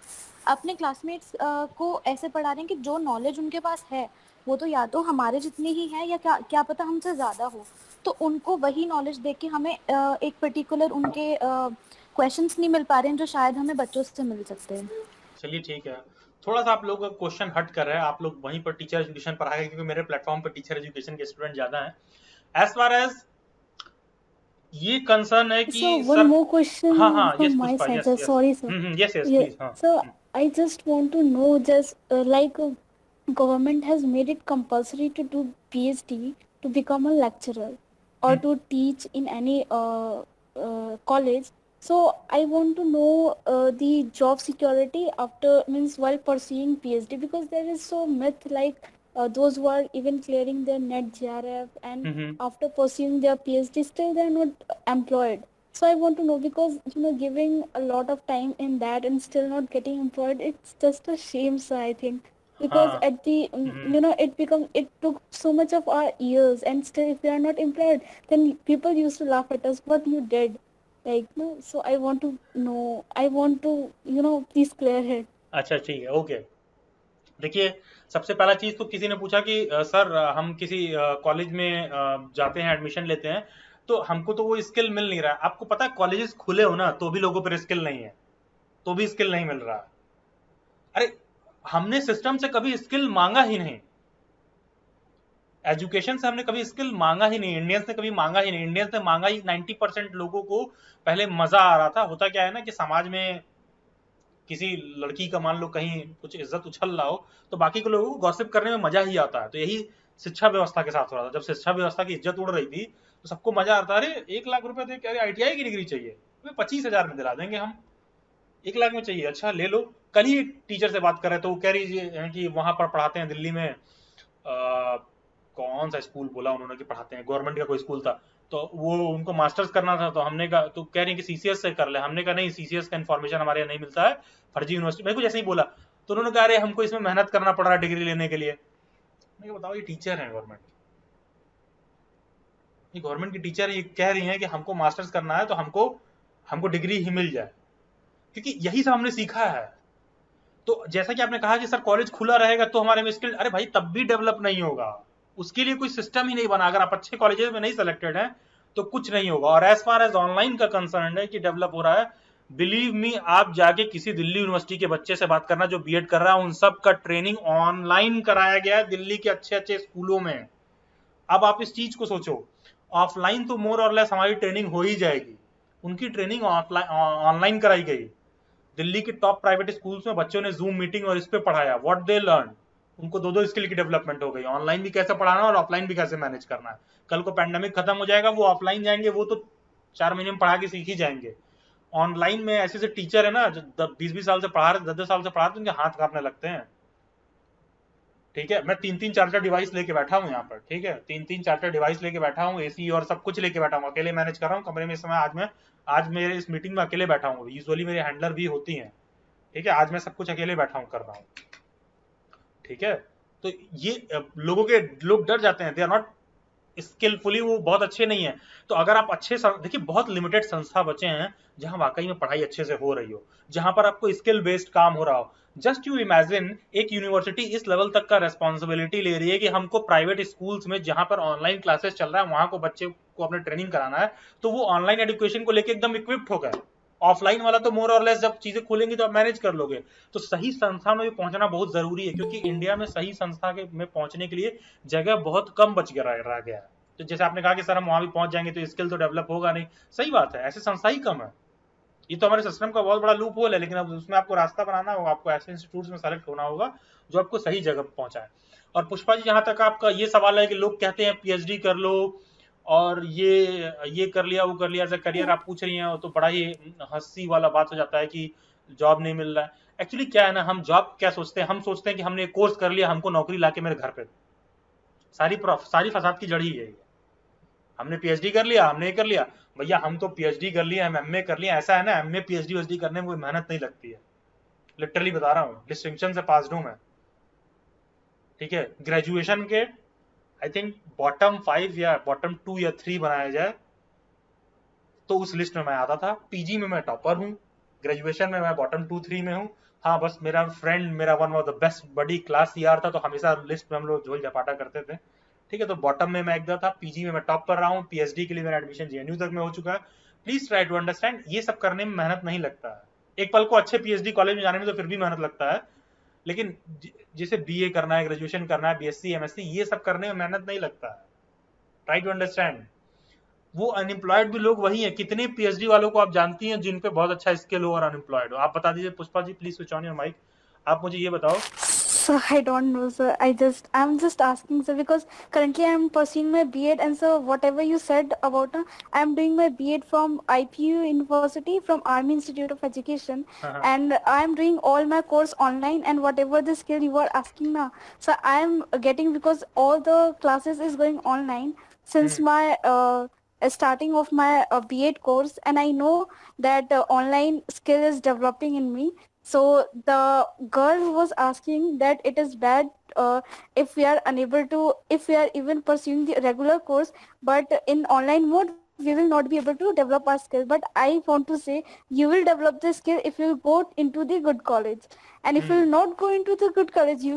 अपने क्लासमेट्स को ऐसे पढ़ा रहे हैं कि जो नॉलेज उनके पास है वो तो या तो हमारे जितनी ही है या क्या क्या पता हमसे ज़्यादा हो, तो उनको वही नॉलेज देके कि हमें एक पर्टिकुलर उनके क्वेश्चंस नहीं मिल पा रहे हैं जो शायद हमें बच्चों से मिल सकते हैं। चलिए ठीक है। थोड़ा सा आप लोग का क्वेश्चन हट कर रहे हैं, आप लोग वहीं पर टीचर एजुकेशन पर आ गए, क्योंकि मेरे प्लेटफॉर्म पर टीचर एजुकेशन के स्टूडेंट ज्यादा हैं। एज फार एज ये कंसर्न है कि So one सर। more हाँ question हाँ, yes from my Pushpa, side, yes sir. Yes. Sorry, sir. Yes yes Yeah. Please, हाँ। So I just want to know, just government has made it compulsory to do PhD to become a lecturer or to teach in any college. So I want to know the job security after, means while pursuing PhD, because there is so myth like those who are even clearing their NET GRF and hmm, after pursuing their PhD still they are not employed. So I want to know, because giving a lot of time in that and still not getting employed, it's just a shame, sir, I think, because हाँ। at the hmm, it took so much of our years, and still if we are not employed, then people used to laugh at us what you did, like, no. So I want to know, I want to please clear it. अच्छा ठीक है, okay. देखिए, सबसे पहला चीज तो किसी ने पूछा कि सर हम किसी कॉलेज में जाते हैं, एडमिशन लेते हैं, तो हमको तो वो स्किल मिल नहीं रहा है। आपको पता है कॉलेजेस खुले हो ना तो भी लोगों पर स्किल नहीं है, तो भी स्किल नहीं मिल रहा है। अरे, हमने सिस्टम से कभी स्किल मांगा ही नहीं, एजुकेशन से हमने कभी स्किल मांगा ही नहीं, इंडियंस ने कभी मांगा ही नहीं। इंडियंस ने मांगा ही 90% लोगों को पहले मजा आ रहा था। होता क्या है ना कि समाज में किसी लड़की का मान लो कहीं कुछ इज्जत उछल रहा हो तो बाकी के लोगों को गॉसिप करने में मजा ही आता है। तो यही शिक्षा व्यवस्था के साथ हो रहा था। जब शिक्षा व्यवस्था की इज्जत उड़ रही थी तो सबको मजा आता, अरे 1 लाख रुपए दे के, अरे आईटीआई की डिग्री चाहिए, 25,000 में दिला देंगे हम। 1 लाख में चाहिए, अच्छा ले लो। कल ही एक टीचर से बात कर रहे थे, वो कह रही है कि वहां पर पढ़ाते हैं दिल्ली में, कौन सा स्कूल बोला उन्होंने कि पढ़ाते हैं, गवर्नमेंट का कोई स्कूल था, तो वो उनको मास्टर्स करना था। तो हमने कहा, तो कह रही कि सीसीएस से कर ले। हमने कहा नहीं, सीसीएस का इन्फॉर्मेशन हमारे यहाँ नहीं मिलता है, फर्जी यूनिवर्सिटी, मेरे को जैसे ही बोला। तो उन्होंने कहा अरे हमको इसमें मेहनत करना पड़ रहा है डिग्री लेने के लिए। मैं बताओ, ये टीचर है गवर्नमेंट, ये गवर्नमेंट की टीचर ये कह रही है कि हमको मास्टर्स करना है तो हमको हमको डिग्री ही मिल जाए, क्योंकि यही सब हमने सीखा है। तो जैसा कि आपने कहा कि सर कॉलेज खुला रहेगा तो हमारे में स्किल, अरे भाई तब भी डेवलप नहीं होगा, उसके लिए कोई सिस्टम ही नहीं बना। अगर आप अच्छे कॉलेजेस में नहीं सिलेक्टेड हैं तो कुछ नहीं होगा। और एज फार एज ऑनलाइन का कंसर्न है कि डेवलप हो रहा है, बिलीव मी, आप जाके किसी दिल्ली यूनिवर्सिटी के बच्चे से बात करना जो बीएड कर रहा है, उन सब का ट्रेनिंग ऑनलाइन कराया गया है दिल्ली के अच्छे अच्छे स्कूलों में। अब आप इस चीज को सोचो, ऑफलाइन तो मोर और लेस हमारी ट्रेनिंग हो ही जाएगी, उनकी ट्रेनिंग ऑनलाइन कराई गई। दिल्ली के टॉप प्राइवेट स्कूल्स में बच्चों ने जूम मीटिंग और इस पे पढ़ाया, व्हाट दे लर्न, उनको दो दो स्किल की डेवलपमेंट हो गई, ऑनलाइन भी कैसे पढ़ाना और ऑफलाइन भी कैसे मैनेज करना है। कल को पैंडेमिक खत्म हो जाएगा, वो ऑफलाइन जाएंगे, वो तो 4 महीने में पढ़ा के सीख ही जाएंगे। ऑनलाइन में ऐसे टीचर है ना जो 20-20 साल से पढ़ा रहे, 10-10 साल से पढ़ा रहे, उनके हाथ कांपने लगते हैं। ठीक है, मैं 3-3 4-4 डिवाइस लेके बैठा हूँ यहाँ पर, ठीक है, 3-3 4-4 डिवाइस लेके बैठा हूँ, एसी और सब कुछ लेके बैठा हूँ, अकेले मैनेज कर रहा हूँ कमरे में इस समय। आज मेरे इस मीटिंग में अकेले बैठा हूँ, यूजुअली मेरे हैंडलर भी होती हैं, ठीक है, आज मैं सब कुछ अकेले बैठा हूँ कर रहा हूँ। ठीक है, तो ये लोग डर जाते हैं, दे आर नॉट स्किलफुली, वो बहुत अच्छे नहीं है। तो अगर आप देखिए बहुत लिमिटेड संस्था बचे हैं जहां वाकई में पढ़ाई अच्छे से हो रही हो, जहां पर आपको स्किल बेस्ड काम हो रहा हो। जस्ट यू इमेजिन, एक यूनिवर्सिटी इस लेवल तक का रेस्पॉन्सिबिलिटी ले रही है कि हमको प्राइवेट स्कूल्स में जहां पर ऑनलाइन क्लासेस चल रहा है वहां को बच्चे को अपने ट्रेनिंग कराना है, तो वो ऑनलाइन एजुकेशन को लेकर एकदम इक्विप्ड हो गए। ऑफलाइन वाला तो मोर और लेस जब चीजें खुलेंगी तो आप मैनेज कर लोगे। तो सही संस्था में भी पहुंचना बहुत जरूरी है, क्योंकि इंडिया में सही संस्था में पहुंचने के लिए जगह बहुत कम बच रह गया है। तो जैसे आपने कहा कि सर हम वहां भी पहुंच जाएंगे तो स्किल तो डेवलप होगा नहीं, सही बात है, ऐसे संस्था ही कम है। ये तो हमारे सिस्टम का बहुत बड़ा लूप होल है, लेकिन अब उसमें आपको रास्ता बनाना होगा, आपको ऐसे इंस्टीट्यूट में सेलेक्ट होना होगा जो आपको सही जगह पर पहुंचाए। और पुष्पा जी, जहां तक आपका ये सवाल है कि लोग कहते हैं पीएचडी कर लो और ये कर लिया वो कर लिया, एज करियर आप पूछ रही हैं, तो बड़ा ही हंसी वाला बात हो जाता है कि जॉब नहीं मिल रहा है। एक्चुअली क्या है ना, हम जॉब क्या सोचते हैं, हम सोचते हैं कि हमने एक कोर्स कर लिया, हमको नौकरी लाके मेरे घर पे। सारी फसाद की जड़ ही है। हमने पीएचडी कर लिया, हमने ये कर लिया, भैया हम तो पीएचडी कर लिया, हम एमए कर लिया। ऐसा है ना, एमए पीएचडी वीएचडी करने में कोई मेहनत नहीं लगती है, लिटरली बता रहा हूँ, डिस्टिंक्शन से पास हूं मैं। ठीक है, ग्रेजुएशन के आई थिंक बॉटम 5 या बॉटम 2 या 3 बनाया जाए तो उस लिस्ट में मैं आता था। पीजी में मैं टॉपर हूँ, ग्रेजुएशन में मैं बॉटम 2-3 में हूँ। हाँ, बस मेरा फ्रेंड, मेरा one of the best buddy class यार था, तो हमेशा लिस्ट में हम लोग झोल झपाटा करते थे। ठीक है, तो बॉटम में मैं एकदम था, पीजी में मैं टॉप कर रहा हूँ, पीएचडी के लिए मेरा एडमिशन जेएनयू तक में हो चुका है। प्लीज ट्राई टू अंडरस्टैंड, ये सब करने में मेहनत नहीं लगता है। एक पल को अच्छे पीएचडी कॉलेज में जाने में तो फिर भी मेहनत लगता है, लेकिन जिसे बीए करना है, ग्रेजुएशन करना है, बीएससी एमएससी, ये सब करने में मेहनत नहीं लगता है। Try to understand. वो अनएम्प्लॉयड भी लोग वही हैं। कितने पीएचडी वालों को आप जानती हैं जिन पे बहुत अच्छा स्किल हो और अनएम्प्लॉयड हो? आप बता दीजिए। Pushpa ji please switch on your mic, आप मुझे ये बताओ। So I don't know, sir. I'm just asking, sir, because currently I'm pursuing my B.Ed, and so whatever you said about, I'm doing my B.Ed from IPU University, from Army Institute of Education, हाँ, and I'm doing all my course online. And whatever the skill you are asking now, so I'm getting, because all the classes is going online since my starting of my B.Ed course, and I know that online skill is developing in me. So the girl who was asking that it is bad if we are unable to, if we are even pursuing the regular course, but in online mode we will not be able to develop our skill. But I want to say, you will develop the skill if you go into the good college, and if you will not go into the good college,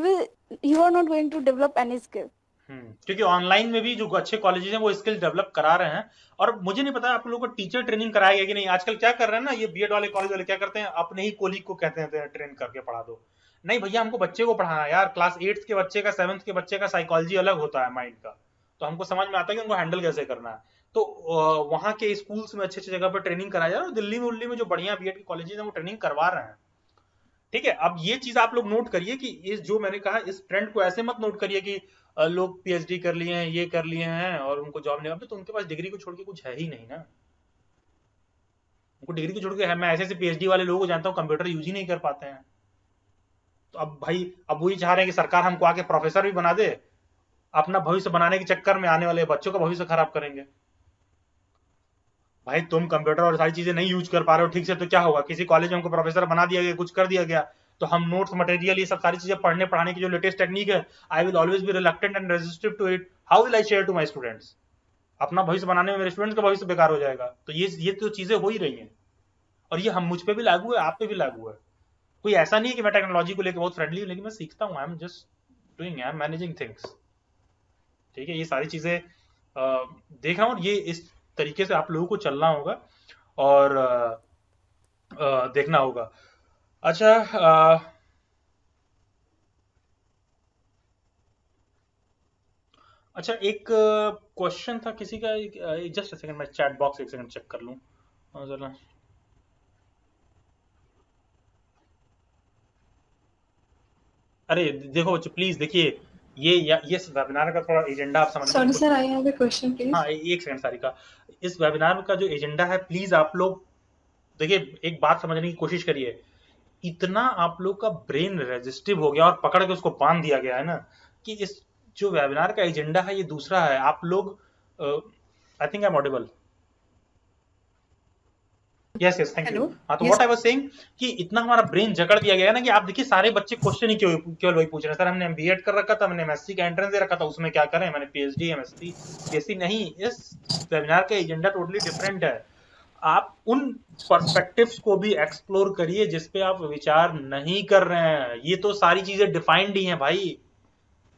you are not going to develop any skill. क्योंकि online में भी जो अच्छे colleges हैं वो skill develop करा रहे हैं। और मुझे नहीं पता आप लोगों को टीचर ट्रेनिंग कराया गया कि नहीं। आजकल क्या कर रहे हैं ना, ये बीएड वाले कॉलेज वाले क्या करते हैं, अपने ही कोलीग को कहते हैं ट्रेन करके पढ़ा दो। नहीं भैया, हमको बच्चे को पढ़ाना है यार। क्लास 8 के बच्चे का, 7th के बच्चे का साइकोलॉजी अलग होता है माइंड का, तो हमको समझ में आता है कि उनको हैंडल कैसे करना है। तो वहाँ के स्कूल्स में अच्छे अच्छे जगह पर ट्रेनिंग कराया जा रहा है, और दिल्ली में उल्ली में जो बढ़िया बीएड के कॉलेजेस हैं वो ट्रेनिंग करवा रहे हैं। ठीक है, अब ये चीज आप लोग नोट करिए कि इस जो मैंने कहा, इस ट्रेंड को ऐसे मत नोट करिए कि लोग पीएचडी कर लिए हैं, ये कर लिए हैं और उनको जॉब नहीं। अब तो उनके पास डिग्री को छोड़ के कुछ है ही नहीं ना। उनको डिग्री को छोड़ के है, मैं ऐसे पीएचडी वाले लोगों को जानता हूँ कंप्यूटर यूज ही नहीं कर पाते हैं। तो अब भाई, अब वही चाह रहे हैं कि सरकार हमको आके प्रोफेसर भी बना दे, अपना भविष्य बनाने के चक्कर में आने वाले बच्चों का भविष्य खराब करेंगे। भाई तुम कंप्यूटर और सारी चीजें नहीं यूज कर पा रहे हो ठीक से, तो क्या होगा? किसी कॉलेज में हमको प्रोफेसर बना दिया गया, कुछ कर दिया गया, तो हम नोट्स, मटेरियल, ये सब सारी चीजें पढ़ने पढ़ाने की जो लेटेस्ट टेक्निक है, I will always be reluctant and resistive to it. How will I share to my students? अपना भविष्य बनाने में मेरे स्टूडेंट्स का भविष्य बेकार हो जाएगा। तो ये तो चीजें हो ही रही हैं, और ये हम मुझ पे भी लागू है, आप पे भी लागू है। कोई ऐसा नहीं है कि मैं टेक्नोलॉजी को लेकर बहुत फ्रेंडली हूँ, लेकिन मैं सीखता हूँ, I am just doing, I am managing things. ठीक है, ये सारी चीजें देख रहा हूँ, ये इस तरीके से आप लोगों को चलना होगा और देखना होगा। अच्छा, अच्छा, एक क्वेश्चन था किसी का, जस्ट सेकंड, मैं चैट बॉक्स एक सेकंड चेक कर लूँ जरा। अरे देखो बच्चों, प्लीज देखिए, ये वेबिनार का थोड़ा एजेंडा आप समझने Sorry, की sir, I have a question, please. हाँ, एक सेकंड सारिका, इस वेबिनार का जो एजेंडा है, प्लीज आप लोग देखिए, एक बात समझने की कोशिश करिए। इतना आप लोग का ब्रेन रेजिस्टिव हो गया और पकड़ के उसको बांध दिया गया है ना, कि इस जो वेबिनार का एजेंडा है ये दूसरा है। आप लोग, I think I am Audible, yes yes, thank you. Hello. हाँ, तो Yes. What I was saying कि इतना हमारा ब्रेन जकड़ दिया गया है ना, कि आप देखिए सारे बच्चे क्वेश्चन ही केवल वही पूछ रहे हैं, सर हमने बीएड कर रखा था, हमने एमएससी का एंट्रेंस दे रखा था, उसमें क्या करें, मैंने पीएचडी एमएससी पीएचडी नहीं। इस वेबिनार का एजेंडा टोटली डिफरेंट है। आप उन पर्सपेक्टिव्स को भी एक्सप्लोर करिए जिस पे आप विचार नहीं कर रहे हैं। ये तो सारी चीजें डिफाइंड ही हैं भाई।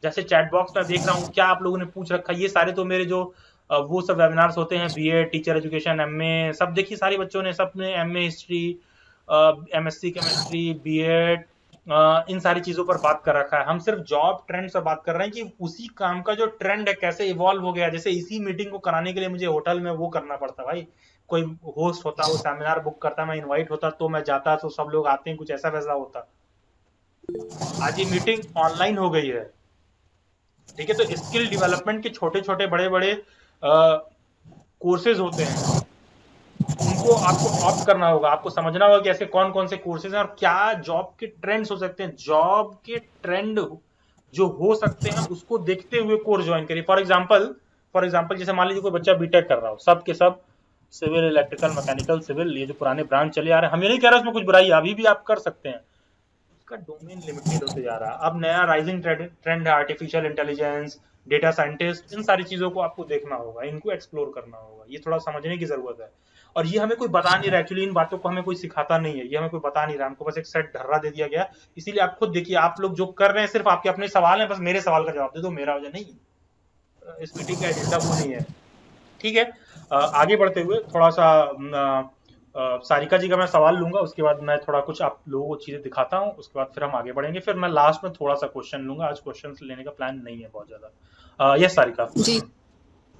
जैसे चैट बॉक्स में देख रहा हूँ क्या आप लोगों ने पूछ रखा है, ये सारे तो मेरे जो वो सब वेबिनार्स होते हैं, बीएड, टीचर एजुकेशन, एमए, सब देखिए सारे बच्चों ने, सबने MA history, MSc chemistry, BEd, इन सारी चीजों पर बात कर रखा है। हम सिर्फ जॉब ट्रेंड पर बात कर रहे हैं कि उसी काम का जो ट्रेंड है कैसे इवॉल्व हो गया। जैसे इसी मीटिंग को कराने के लिए मुझे होटल में वो करना पड़ता भाई, कोई होस्ट होता, वो सेमिनार बुक करता, मैं इनवाइट होता तो मैं जाता, तो सब लोग आते हैं, कुछ ऐसा वैसा होता। आज ये मीटिंग ऑनलाइन हो गई है। ठीक है, तो स्किल डेवलपमेंट के छोटे छोटे बड़े बड़े कोर्सेज होते हैं, उनको आपको ऑप्ट करना होगा। आपको समझना होगा कि ऐसे कौन कौन से कोर्सेज हैं और क्या जॉब के ट्रेंड्स हो सकते हैं। जॉब के ट्रेंड जो हो सकते हैं उसको देखते हुए कोर्स ज्वाइन करिए। फॉर एग्जाम्पल जैसे मान लीजिए कोई बच्चा बीटेक कर रहा हो, सब के सब सिविल, इलेक्ट्रिकल, मैकेनिकल, सिविल, ये जो पुराने ब्रांच चले आ रहे हैं, हम ये नहीं कह रहे उसमें कुछ बुराई है, अभी भी आप कर सकते हैं। उसका डोमेन लिमिटेड होते जा रहा है। अब नया राइजिंग ट्रेंड है आर्टिफिशियल इंटेलिजेंस, डेटा साइंटिस्ट, इन सारी चीजों को आपको देखना होगा, इनको एक्सप्लोर करना होगा। ये थोड़ा समझने की जरूरत है। और ये हमें कोई बता नहीं रहा, एक्चुअली इन बातों को हमें कोई सिखाता नहीं है, ये हमें कोई बता नहीं रहा, हमको बस एक सेट ढर्रा दे दिया गया। इसीलिए आप खुद देखिए, आप लोग जो कर रहे हैं सिर्फ आपके अपने सवाल हैं, बस मेरे सवाल का जवाब दे दो, मेरा वजह नहीं। इस मीटिंग का एजेंडा वो नहीं है। ठीक है, आगे बढ़ते हुए थोड़ा सा सारिका जी का मैं सवाल लूंगा, उसके बाद मैं थोड़ा कुछ आप लोगों को चीजें दिखाता हूँ, उसके बाद फिर हम आगे बढ़ेंगे। फिर मैं लास्ट में थोड़ा सा क्वेश्चन लूंगा, आज क्वेश्चन लेने का प्लान नहीं है बहुत ज्यादा। यस सारिका। जी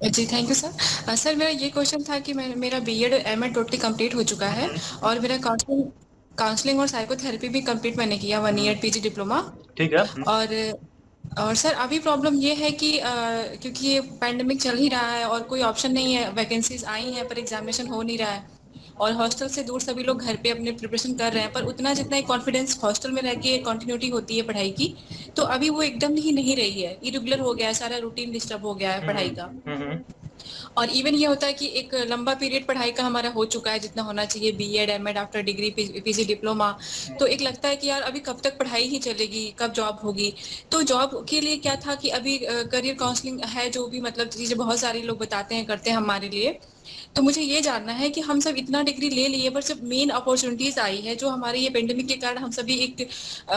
जी, थैंक यू सर। सर मेरा ये क्वेश्चन था कि मेरा बीएड एमएड टोटली कंप्लीट हो चुका है और मेरा काउंसलिंग और साइकोथेरेपी भी कंप्लीट मैंने किया 1 ईयर पीजी डिप्लोमा। ठीक है। और सर अभी प्रॉब्लम ये है कि क्योंकि ये पैंडेमिक चल ही रहा है और कोई ऑप्शन नहीं है, वैकेंसीज आई हैं पर एग्जामिनेशन हो नहीं रहा है और हॉस्टल से दूर सभी लोग घर पे अपने प्रिपरेशन कर रहे हैं, पर उतना जितना एक कॉन्फिडेंस हॉस्टल में रह के कंटिन्यूटी होती है पढ़ाई की, तो अभी वो एकदम ही नहीं रही है, इरेगुलर हो गया है, सारा रूटीन डिस्टर्ब हो गया है पढ़ाई का। और इवन ये होता है कि एक लंबा पीरियड पढ़ाई का हमारा हो चुका है जितना होना चाहिए, BEd MEd after degree PG diploma, तो एक लगता है कि यार अभी कब तक पढ़ाई ही चलेगी, कब जॉब होगी। तो जॉब के लिए क्या था कि अभी करियर काउंसलिंग है, जो भी मतलब चीजें बहुत सारे लोग बताते हैं करते हैं हमारे लिए। तो मुझे ये जानना है कि हम सब इतना डिग्री ले लिए पर जब मेन अपॉर्चुनिटीज आई है, जो हमारे ये पेंडेमिक के कारण हम सभी एक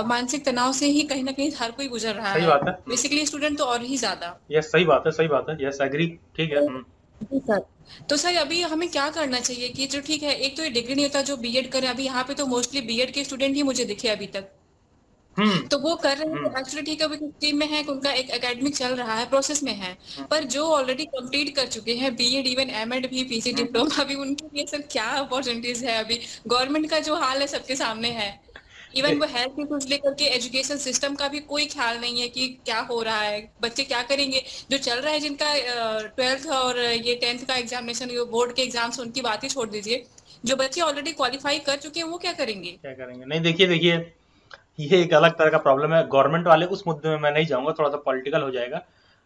मानसिक तनाव से ही कहीं ना कहीं हर कोई गुजर रहा सही है, बात है। बेसिकली स्टूडेंट तो और ही ज्यादा। यस, सही बात है, सही बात है, यस एग्री। ठीक है। जी सर। तो सर अभी हमें क्या करना चाहिए कि जो ठीक है, एक तो ये डिग्री नहीं होता जो बीएड करे, अभी यहाँ पे तो मोस्टली बीएड के स्टूडेंट ही मुझे दिखे अभी तक, तो वो कर रहे हैं एक्चुअली ठीक है, अभी टीम में है, उनका एक एकेडमिक चल रहा है, प्रोसेस में है, पर जो ऑलरेडी कंप्लीट कर चुके हैं बीएड इवन एमएड भी पीजी डिप्लोमा भी, उनके लिए सर क्या अपॉर्चुनिटीज है अभी? गवर्नमेंट का जो हाल है सबके सामने है, इवन वो हेल्थ के कुछ लेकर के एजुकेशन सिस्टम का भी कोई ख्याल नहीं है कि क्या हो रहा है, बच्चे क्या करेंगे। जो चल रहा है जिनका 12th और ये 10th का एग्जामिनेशन, बोर्ड के एग्जाम्स, उनकी बात ही छोड़ दीजिए, जो बच्चे ऑलरेडी क्वालिफाई कर चुके हैं वो क्या करेंगे? नहीं, देखिए ये एक अलग तरह का प्रॉब्लम है। गवर्नमेंट वाले उस मुद्दे में मैं नहीं जाऊंगा, थोड़ा सा पॉलिटिकल हो जाएगा।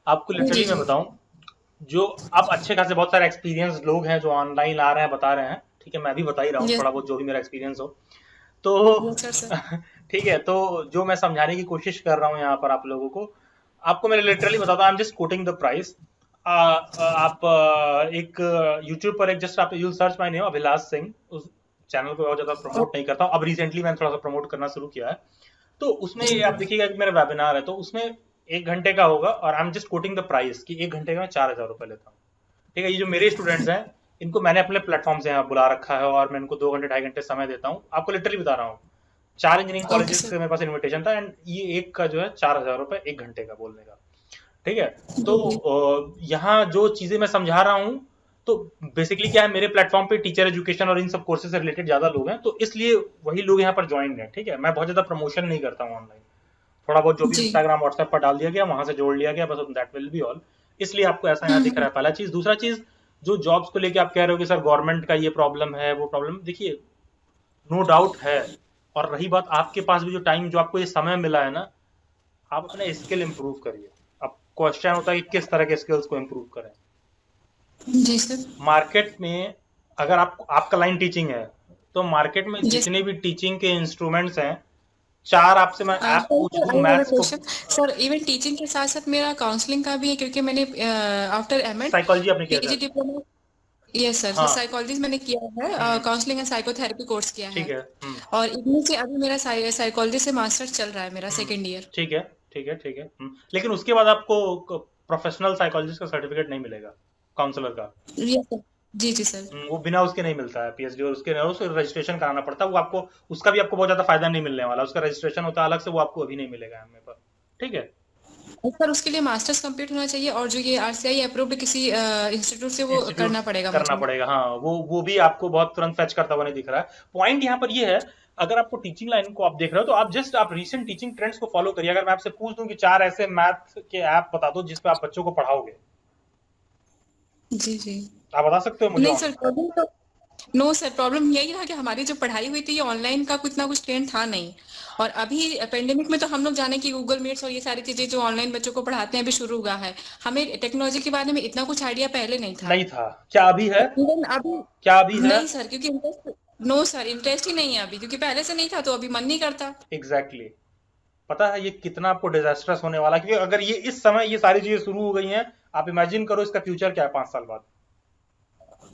आपको लिटरली मैं बताऊं, जो अब अच्छे खासे बहुत सारे एक्सपीरियंस लोग हैं जो ऑनलाइन आ रहे हैं, बता रहे हैं, ठीक है, मैं भी बता ही रहा हूँ थोड़ा बहुत जो भी मेरा एक्सपीरियंस हो, तो ठीक है। तो जो मैं समझाने की कोशिश कर रहा हूँ यहाँ पर आप लोगों को, आपको मैं लिटरली बताता हूँ, I am just coating the price. आप एक यूट्यूब पर एक जस्ट आप you search my name Abhilash Singh, channel को बहुत ज्यादा प्रमोट नहीं करता हूँ, अब रिसेंटली मैंने थोड़ा सा प्रमोट करना शुरू किया है। तो उसमें आप देखिएगा कि मेरा वेबिनार है, तो उसमें 1 घंटे का होगा और I am just coating the price कि 1 घंटे का मैं 4,000 रुपये लेता हूँ। ठीक है, ये जो मेरे स्टूडेंट्स हैं इनको मैंने अपने प्लेटफॉर्म से यहाँ बुला रखा है और मैं इनको 2 घंटे 2.5 घंटे समय देता हूँ। आपको लिटरली बता रहा हूँ, 4 इंजीनियरिंग ओके कॉलेजेस सर। से मेरे पास इन्विटेशन था एंड ये एक का जो है 4,000 रुपये 1 घंटे का बोलने का। ठीक है, तो यहाँ जो चीजें मैं समझा रहा हूँ, तो बेसिकली क्या है, मेरे प्लेटफॉर्म पे टीचर एजुकेशन और इन सब कोर्सेज से रिलेटेड ज्यादा लोग हैं, तो इसलिए वही लोग यहाँ पर ज्वाइन हैं। ठीक है, मैं बहुत ज्यादा प्रमोशन नहीं करता हूँ ऑनलाइन, थोड़ा बहुत जो भी जी इंस्टाग्राम व्हाट्सएप पर डाल दिया गया वहां से जोड़ लिया गया, बस दैट विल बी ऑल। इसलिए आपको ऐसा यहाँ दिख रहा है, पहला चीज। दूसरा चीज, जो जॉब्स को लेके आप कह रहे हो कि सर गवर्नमेंट का ये प्रॉब्लम है वो प्रॉब्लम, देखिए नो डाउट है। और रही बात आपके पास भी जो टाइम, जो आपको ये समय मिला है ना, आप अपने स्किल इंप्रूव करिए। अब क्वेश्चन होता है कि किस तरह के स्किल्स को इंप्रूव करें। जी सर। मार्केट में अगर आपका लाइन टीचिंग है, तो मार्केट में जी जितने भी टीचिंग के इंस्ट्रूमेंट्स हैं, 4 आपसे मैं ऐप पूछ दूं मैथ्स को। सर इवन टीचिंग के साथ साथ मेरा काउंसलिंग का भी है, क्योंकि मैंने आफ्टर एमएड साइकोलॉजी आपने किया पीजी था? डिप्लोमा, यस सर, हाँ साइकोलॉजी मैंने किया है, काउंसलिंग एंड साइकोथेरेपी कोर्स किया ठीक है। है। और इग्नू से अभी मेरा साइकोलॉजी से मास्टर्स चल रहा है, मेरा सेकेंड ईयर। ठीक है ठीक है ठीक है। लेकिन उसके बाद आपको प्रोफेशनल साइकोलॉजिस्ट का सर्टिफिकेट नहीं मिलेगा, काउंसलर का। Yes sir. जी जी सर। वो बिना उसके नहीं मिलता है, पीएचडी और उसके रजिस्ट्रेशन कराना पड़ता है। वो आपको, उसका भी आपको बहुत ज्यादा फायदा नहीं मिलने वाला, उसका रजिस्ट्रेशन होता है अलग से, वो आपको अभी नहीं मिलेगा एमए पर। ठीक है, सर उसके लिए मास्टर्स कंप्लीट होना चाहिए, और जो ये आरसीआई अप्रूव्ड किसी इंस्टीट्यूट से वो इंस्टीट्यूट करना पड़ेगा करना मुझे। पड़ेगा। हाँ, वो भी आपको बहुत तुरंत फैच करता हुआ नहीं दिख रहा है। पॉइंट यहाँ पर ये है, अगर आपको टीचिंग लाइन को आप देख रहे हो, तो आप जस्ट आप रीसेंट टीचिंग ट्रेंड्स को फॉलो करिए। अगर मैं आपसे पूछ दूं कि 4 ऐसे मैथ के ऐप बता दो जिसपे आप बच्चों को पढ़ाओगे, जी जी। आप बता सकते हो मुझे? नहीं सर, प्रॉब्लम तो नो सर, प्रॉब्लम यही था कि हमारी जो पढ़ाई हुई थी ये ऑनलाइन का कुछ ना कुछ ट्रेंड था नहीं। और अभी पेंडेमिक में तो हम लोग जाने कि गूगल मीट्स और ये सारी चीजें जो ऑनलाइन बच्चों को पढ़ाते हैं अभी शुरू हुआ है। हमें टेक्नोलॉजी के बारे में इतना कुछ आइडिया पहले नहीं था। नहीं था, क्या अभी है? इवन अभी क्या अभी है? नहीं सर, क्योंकि इंटरेस्ट, नो सर, इंटरेस्ट ही नहीं है अभी, क्योंकि पहले से नहीं था तो अभी मन नहीं करता। एग्जैक्टली पता है ये कितना आपको डिजास्टरस होने वाला है, क्योंकि अगर ये इस समय ये सारी चीजें शुरू हो गई हैं, आप इमेजिन करो इसका फ्यूचर क्या है 5 साल बाद।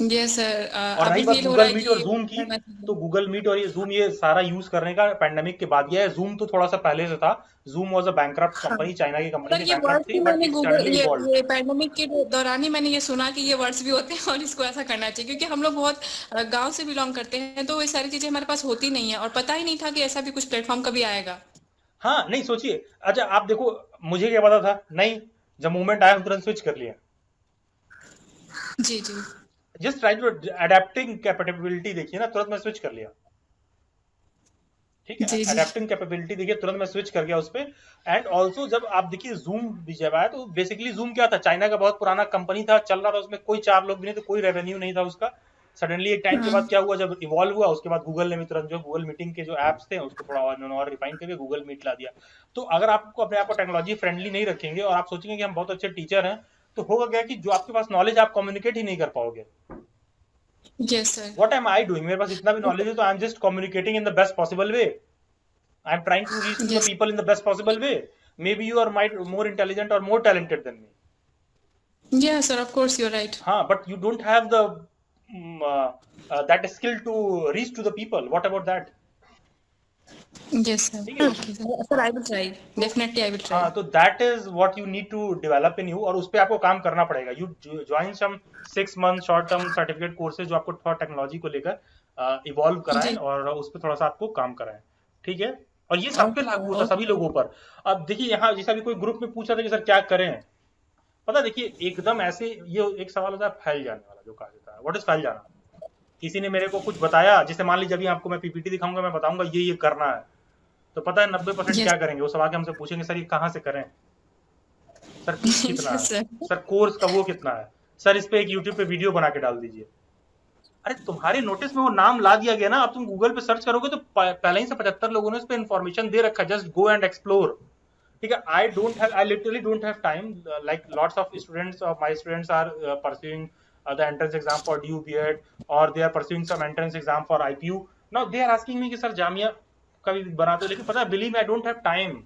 Yes sir. और रही अभी बात फील हो रहा गूगल है मीट कि और जूम की, करना चाहिए। तो गूगल मीट और ये जूम, ये सारा यूज करने का पैंडेमिक के बाद गया है। जूम तो थोड़ा सा पहले से था। Zoom was a bankrupt company, China की कंपनी सर थी, ये वर्ड्स बैंकरप्ट थी, भी बट मैंने इट गूगल, सडनली इवॉल्व्ड। ये पैंडेमिक के दौरान ही मैंने ये सुना कि ये वर्ड्स भी होते हैं और इसको ऐसा करना चाहिए, क्योंकि हम लोग बहुत गांव से बिलोंग करते हैं, तो ये सारी चीजें हमारे पास होती नहीं है और पता ही नहीं था कि ऐसा भी कुछ प्लेटफॉर्म कभी आएगा। हाँ नहीं सोचिए, अच्छा आप देखो, मुझे क्या पता था? नहीं, जब मूवमेंट आया हम तुरंत स्विच कर लिया। जी जी। Just try to adapting capability देखिए ना, तुरंत मैं स्विच कर लिया। ठीक है, जी जी। अडेप्टिंग कैपेबिलिटी देखिए, तुरंत मैं स्विच कर गया उस पे। एंड ऑल्सो जब आप देखिए जूम भी जब आया, तो बेसिकली जूम क्या था, चाइना का बहुत पुराना कंपनी था, चल रहा था, उसमें कोई 4 लोग भी नहीं, तो कोई रेवेन्यू नहीं था उसका। सडनली एक टाइम के बाद क्या हुआ, जब इवॉल्व हुआ, उसके बाद गूगल ने भी तुरंत जो गूगल मीटिंग के जो एप्स थे उसको थोड़ा और रिफाइन करके गूगल मीट ला दिया। तो अगर आपको अपने आप को टेक्नोलॉजी फ्रेंडली नहीं रखेंगे और आप सोचेंगे कि हम बहुत अच्छे टीचर हैं, तो होगा क्या कि जो आपके पास नॉलेज, आप कम्युनिकेट ही नहीं कर पाओगे। Yes sir. What am I doing, मेरे पास इतना भी नॉलेज है तो I am just communicating in the best possible way. I am trying to reach to the yes. people in the best possible way. Maybe you are more intelligent or more talented than me. Yes sir, of course you are right. हाँ, but you don't have the that skill to reach to the people. What about that? Yes sir. ठीक है। Okay sir, I will try, definitely I will try. हाँ, तो that is what you need to develop in you, और उस पे आपको काम करना पड़ेगा। You join some 6 month short term certificate courses जो आपको थोड़ा टेक्नोलॉजी को लेकर इवॉल्व कराएं जी। और उस पर थोड़ा सा आपको काम कराएं। ठीक है, और ये सब पे लागू होता है, सभी लोगों पर। अब देखिए यहाँ जैसा भी कोई ग्रुप में पूछा था कि सर क्या करें, पता देखिए एकदम ऐसे, ये एक सवाल होता है फैल जाने वाला, जो कहा जाता है व्हाट इज फैल जाना। किसी ने मेरे को कुछ बताया, जैसे मान लीजिए अभी आपको मैं पीपीटी दिखाऊंगा, मैं बताऊंगा ये करना है, तो पता है 90% Yes. क्या करेंगे, वो सब आके हमसे पूछेंगे सर ये कहाँ से करें, सर फीस कितना है, Yes, sir. सर कोर्स का वो कितना है, सर इस पे एक यूट्यूब पे वीडियो बना के डाल दीजिए। अरे तुम्हारे नोटिस में वो नाम ला दिया गया ना, अब तुम गूगल पे सर्च करोगे तो पहले ही से 75 लोगों ने उस पे इन्फॉर्मेशन दे रखा है, जस्ट गो एंड एक्सप्लोर। ठीक है, I literally don't have time, like lots of students of my students are pursuing the entrance exam for DU B.Ed, or they are pursuing some entrance exam for IPU. Now they are asking me कि sir Jamia का भी बना दो, लेकिन पता है believe me I don't have time,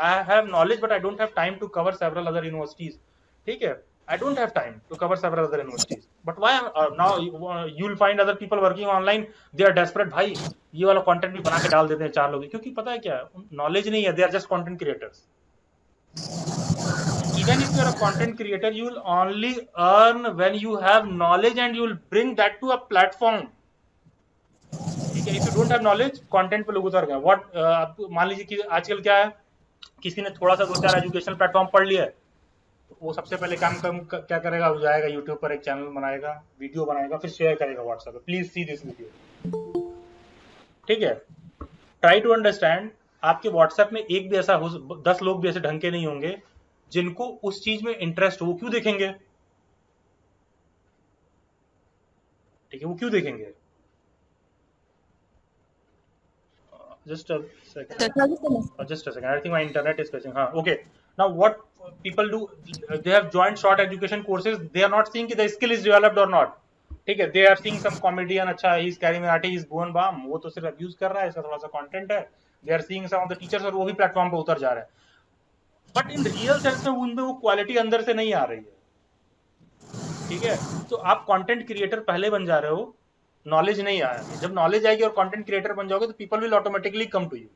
I have knowledge but I don't have time to cover several other universities। ठीक है, I don't have time to cover several other universities. But why now you'll find other people working online, they are desperate, भाई ये वाला content भी बना के डाल देते हैं 4 लोग, क्योंकि पता है क्या, नॉलेज नहीं है, they are just content creators. Even if you are a content creator, you will only earn when you have knowledge and you will bring that to a platform. ठीक है, if you don't have knowledge, content पे लोग उतर गए. What आप मान लीजिए कि आजकल क्या है, किसी ने थोड़ा सा 2-4 एजुकेशनल प्लेटफॉर्म पढ़ लिया है, वो सबसे पहले काम क्या करेगा, वो जाएगा यूट्यूब पर एक चैनल बनाएगा, वीडियो बनाएगा, फिर शेयर करेगा व्हाट्सएप पे, प्लीज सी दिस वीडियो. ठीक है, ट्राई टू अंडरस्टैंड. आपके व्हाट्सएप में एक भी ऐसा 10 लोग भी ऐसे ढंग के नहीं होंगे जिनको उस चीज में इंटरेस्ट हो. वो क्यों देखेंगे? ठीक है, वो क्यों देखेंगे? Just a second. Just a second. I think my internet is crashing. Okay. Now what people do? They have joined short education courses. They are not seeing कि the skill is developed or not. ठीक है. They are seeing some comedian. अच्छा, he is charismatic, he is born bam. वो तो सिर्फ abuse कर रहा है. इसका थोड़ा सा content है. They are seeing some of the teachers और वो भी platform पे उतर जा रहे हैं. But in real sense में उनमें वो quality अंदर से नहीं आ रही है. ठीक है. तो आप content creator पहले बन जा रहे हो. नॉलेज नहीं आया. जब नॉलेज आएगी और कंटेंट क्रिएटर बन जाओगे तो people will automatically come to you.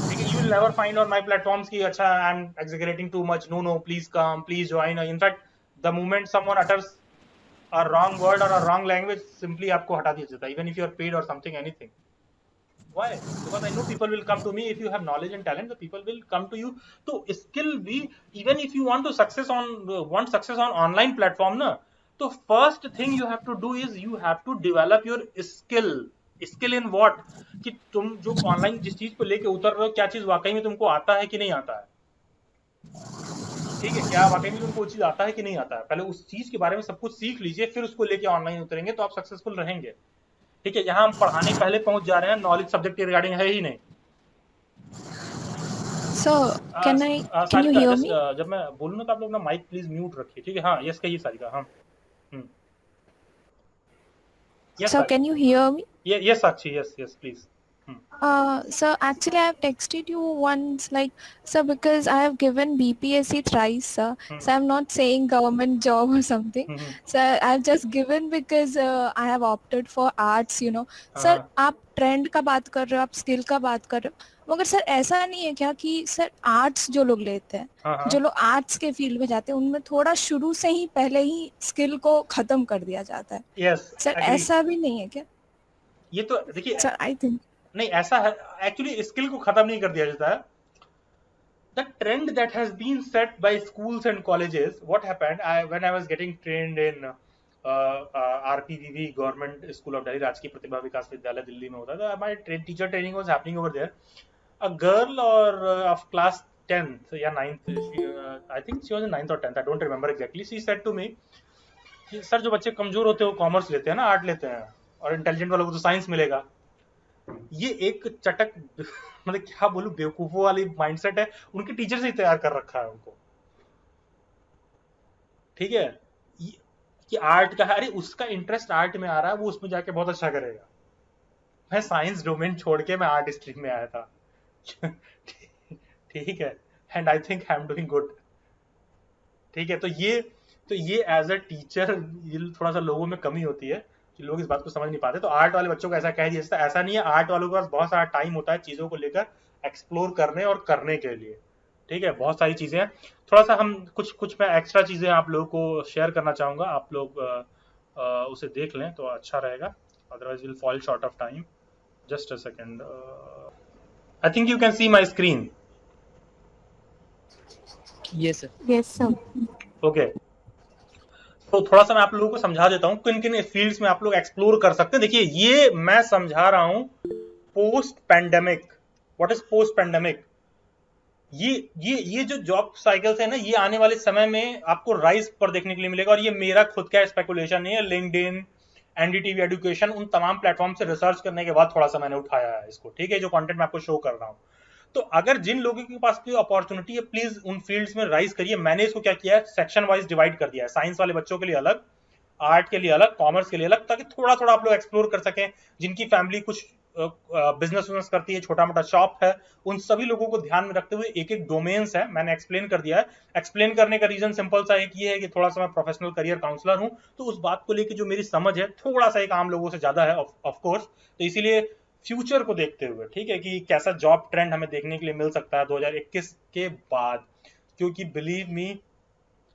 ठीक है, you will never find on my platforms कि अच्छा I am exaggerating too much, no no please come, please join. In fact the moment someone utters a wrong word और a wrong language, simply आपको हटा दिया जाता है, even if you are paid और something anything. Why? Because I know people will come to me. If you have knowledge and talent, the people will come to you. तो skill भी, even if you want success on online platform ना, तो first thing you have to do is you have to develop your skill. Skill in what? कि तुम जो online जिस चीज को लेके उतर रहे हो, क्या चीज वाकई में तुमको आता है कि नहीं आता है. ठीक है, क्या वाकई में तुमको वो चीज आता है कि नहीं आता है. पहले उस चीज के बारे में सब कुछ सीख लीजिए, फिर उसको लेके ऑनलाइन उतरेंगे तो आप सक्सेसफुल रहेंगे. ठीक है, यहाँ हम पढ़ाने पहले पहुंच जा रहे हैं, नॉलेज सब्जेक्ट के रिगार्डिंग है ही नहीं. So, can you hear me? जब मैं बोलूँ ना तो आप लोग ना माइक प्लीज म्यूट रखिए. ठीक है, हाँ यस कहिए सारिका. हाँ Yes, so can you hear me? Yes Sakshi, yes please. So actually I have texted you once, like, sir, because I have given BPSC thrice, sir. So I'm not saying government job or something. So I've just given because I have opted for arts, you know. Sir, आप trend का बात कर रहे हो, आप skill का बात कर रहे हो, मगर सर ऐसा नहीं है क्या कि सर आर्ट्स जो लोग लेते हैं, जो लोग आर्ट्स के फील्ड में जाते हैं, उनमें थोड़ा शुरू से ही पहले ही स्किल को खत्म कर दिया जाता है? Yes, सर ऐसा भी नहीं है क्या? ये तो देखिए सर आई थिंक नहीं ऐसा है. एक्चुअली स्किल को खत्म नहीं कर दिया जाता है. The trend that has been set by schools and colleges, what happened, when I was getting trained in RPVV, Government School of Delhi, राजकीय प्रतिभा विकास विद्यालय दिल्ली में होता था. My teacher training was happening over there. A girl of class 10th या 9th, I think she was in 9th or 10th, I don't remember exactly. She said to me, sir जो बच्चे कमजोर होते हैं वो कॉमर्स लेते हैं ना, आर्ट लेते हैं, और इंटेलिजेंट वालों को तो साइंस मिलेगा. ये एक चटक मतलब क्या बोलूं, बेवकूफों वाली माइंडसेट है. उनके टीचर से ही तैयार कर रखा है उनको. ठीक है, कि आर्ट का है, अरे उसका इंटरेस्ट आर्ट में आ रहा है, वो उसमें जाके बहुत अच्छा करेगा. मैं साइंस डोमेन छोड़ के मैं आर्ट स्ट्रीम में आया था. ठीक है, and I think I am doing good. ठीक है, तो ये एज अ टीचर थोड़ा सा लोगों में कमी होती है कि लोग इस बात को समझ नहीं पाते. तो आर्ट वाले बच्चों को ऐसा कह दिया, ऐसा नहीं है. आर्ट वालों के पास बहुत सारा टाइम होता है चीजों को लेकर एक्सप्लोर करने और करने के लिए. ठीक है, बहुत सारी चीजें हैं. थोड़ा सा हम कुछ मैं एक्स्ट्रा चीजें आप लोगों को शेयर करना चाहूंगा, आप लोग उसे देख लें तो अच्छा रहेगा, otherwise will fall short of time. Just a second. I think you can see my screen. Yes sir. Okay, तो थोड़ा सा मैं आप लोगों को समझा देता हूँ किन किन फील्ड्स में आप लोग एक्सप्लोर कर सकते हैं. देखिए, ये मैं समझा रहा हूँ post pandemic. What is post pandemic? ये जो जॉब साइकिल्स है ना, ये आने वाले समय में आपको राइज पर देखने के लिए मिलेगा. और ये मेरा खुद का स्पेकुलेशन नहीं है, लिंक्डइन, एनडीटीवी एजुकेशन, उन तमाम प्लेटफॉर्म से रिसर्च करने के बाद थोड़ा सा मैंने उठाया है इसको. ठीक है, जो कंटेंट मैं आपको शो कर रहा हूँ. तो अगर जिन लोगों के पास कोई अपॉर्चुनिटी है, प्लीज उन फील्ड्स में राइज करिए. मैंने इसको क्या किया है, सेक्शन वाइज डिवाइड कर दिया है. साइंस वाले बच्चों के लिए अलग, आर्ट के लिए अलग, कॉमर्स के लिए अलग, ताकि थोड़ा थोड़ा आप लोग एक्सप्लोर कर सकें. जिनकी फैमिली कुछ बिजनेस करती है, छोटा मोटा शॉप है, उन सभी लोगों को ध्यान में रखते हुए एक एक डोमेन्स है, मैंने एक्सप्लेन कर दिया है। एक्सप्लेन करने का रीजन सिंपल सा एक ये है कि थोड़ा सा मैं प्रोफेशनल करियर काउंसलर हूं, तो उस बात को लेकर जो मेरी समझ है थोड़ा सा एक आम लोगों से ज्यादा है ऑफ कोर्स, तो इसीलिए फ्यूचर को देखते हुए, ठीक है, कि कैसा जॉब ट्रेंड हमें देखने के लिए मिल सकता है 2021 के बाद। क्योंकि बिलीव मी,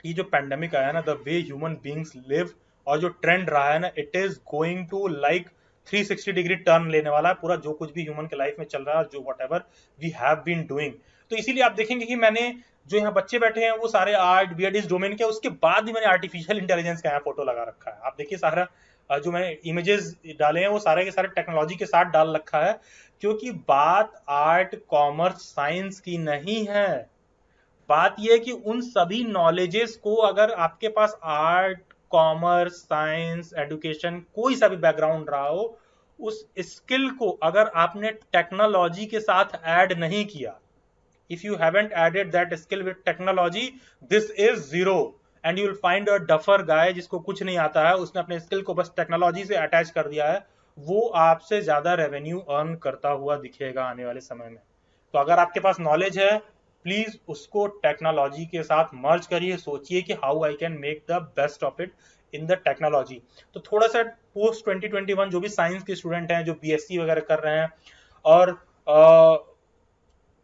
ये जो पैंडेमिक आया ना, the way human beings live और जो ट्रेंड रहा है ना, it is going to like 360 degree turn लेने वाला है पूरा, जो कुछ भी ह्यूमन के लाइफ में चल रहा है, जो whatever we have been doing. तो इसीलिए आप देखेंगे कि मैंने जो यहाँ बच्चे बैठे हैं वो सारे आर्ट बी एड इस डोमेन के, उसके बाद भी मैंने आर्टिफिशियल इंटेलिजेंस का यहाँ फोटो लगा रखा है। आप देखिए सारा जो मैंने इमेजेस डाले हैं वो सारे के सारे टेक्नोलॉजी के साथ डाल रखा है, क्योंकि बात आर्ट कॉमर्स साइंस की नहीं है। बात यह है कि उन सभी नॉलेजेस को अगर आपके पास आर्ट कॉमर्स साइंस एजुकेशन कोई सा भी बैकग्राउंड रहा हो, उस स्किल को अगर आपने टेक्नोलॉजी के साथ ऐड नहीं किया, if you haven't added that skill with technology, this is zero and you will find a duffer guy जिसको कुछ नहीं आता है, उसने अपने स्किल को बस टेक्नोलॉजी से अटैच कर दिया है, वो आपसे ज्यादा रेवेन्यू अर्न करता हुआ दिखेगा आने वाले समय में। तो अगर आपके पास नॉलेज है, प्लीज उसको टेक्नोलॉजी के साथ मर्ज करिए, सोचिए कि how I can make the best of it in the technology. तो थोड़ा सा पोस्ट 2021 जो भी साइंस के स्टूडेंट हैं, जो बीएससी वगैरह कर रहे हैं, और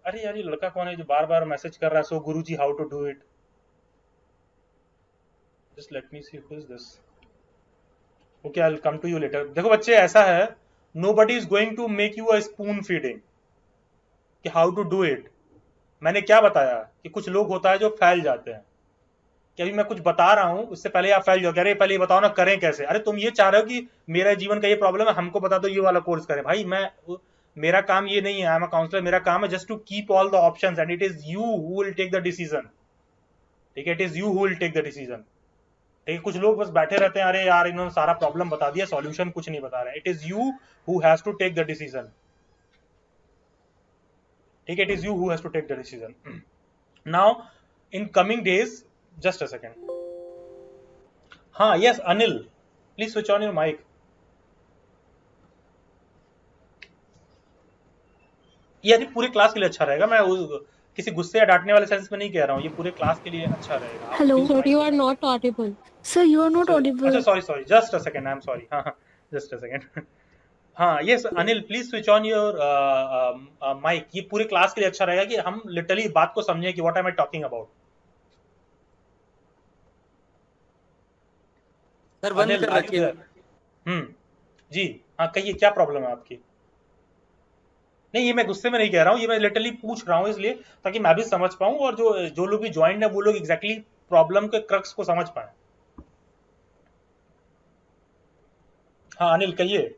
अरे यार ये लड़का कौन है जो बार बार मैसेज कर रहा है, so Guruji how to do it, just let me see who is this, okay I will come to you later. देखो बच्चे, ऐसा है, nobody is going to make you a spoon feeding कि हाउ टू डू इट। मैंने क्या बताया कि कुछ लोग होता है जो फैल जाते हैं, कि अभी मैं कुछ बता रहा हूं उससे पहले आप फैल जाओ, अरे पहले ये बताओ ना करें कैसे, अरे तुम ये चाह रहे हो कि मेरा जीवन का ये प्रॉब्लम है, हमको बता दो ये वाला कोर्स करें। भाई मेरा काम ये नहीं है, आई एम अ काउंसलर, मेरा काम है just to keep all the options and it is you who will take the decision. ठीक है, it is you who will take the decision. ठीक है, कुछ लोग बस बैठे रहते हैं, अरे यार इन्होंने सारा प्रॉब्लम बता दिया, सॉल्यूशन कुछ नहीं बता रहे। It is you who has to take the decision. ठीक है, it is you who has to take the decision. Now in coming days, just a second, हाँ yes Anil, please switch on your mic. ये यदि पूरे class के लिए अच्छा रहेगा, मैं किसी गुस्से या डांटने वाले सेंस में नहीं कह रहा हूँ, ये पूरे क्लास के लिए अच्छा रहेगा। Hello. Sir, you are not audible. Sir, you are not अच्छा audible. Sorry, just a second, I am sorry, हाँ जस्ट अ सेकेंड। हाँ yes Anil, please switch on your mic, ये पूरे क्लास के लिए अच्छा रहेगा कि हम लिटरली बात को समझें कि what am I talking about. Sir बंद कर रखिए। जी हाँ, कहिए क्या प्रॉब्लम है आपकी। नहीं, ये मैं गुस्से में नहीं कह रहा हूँ, ये मैं लिटरली पूछ रहा हूँ इसलिए ताकि मैं भी समझ पाऊँ और जो लोग भी ज्वाइन है वो लोग एग्जैक्टली प्रॉब्लम के क्रक्स को समझ पाए। हाँ अनिल कहिए।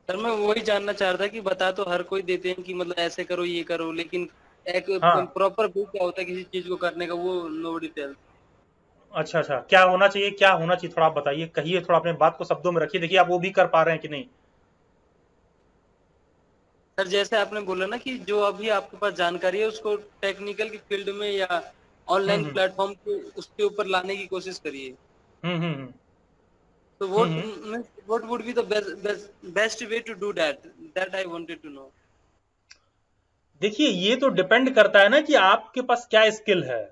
सर मैं वही जानना चाह रहा था कि बता तो हर कोई देते हैं कि मतलब ऐसे करो ये करो, लेकिन एक हाँ। प्रॉपर वे क्या होता है किसी चीज को करने का, वो नोबडी टेल्स। अच्छा, क्या होना चाहिए, क्या होना चाहिए, थोड़ा आप बताइए, कहिए, थोड़ा अपने बात को शब्दों में रखिए, देखिए आप वो भी कर पा रहे हैं कि नहीं। सर जैसे आपने बोला ना कि जो अभी आपके पास जानकारी है उसको टेक्निकल की फील्ड में या ऑनलाइन प्लेटफॉर्म के उसके ऊपर लाने की कोशिश करिए। तो what would be the best way to do that I wanted to know। देखिए ये तो डिपेंड करता है ना कि आपके पास क्या स्किल है।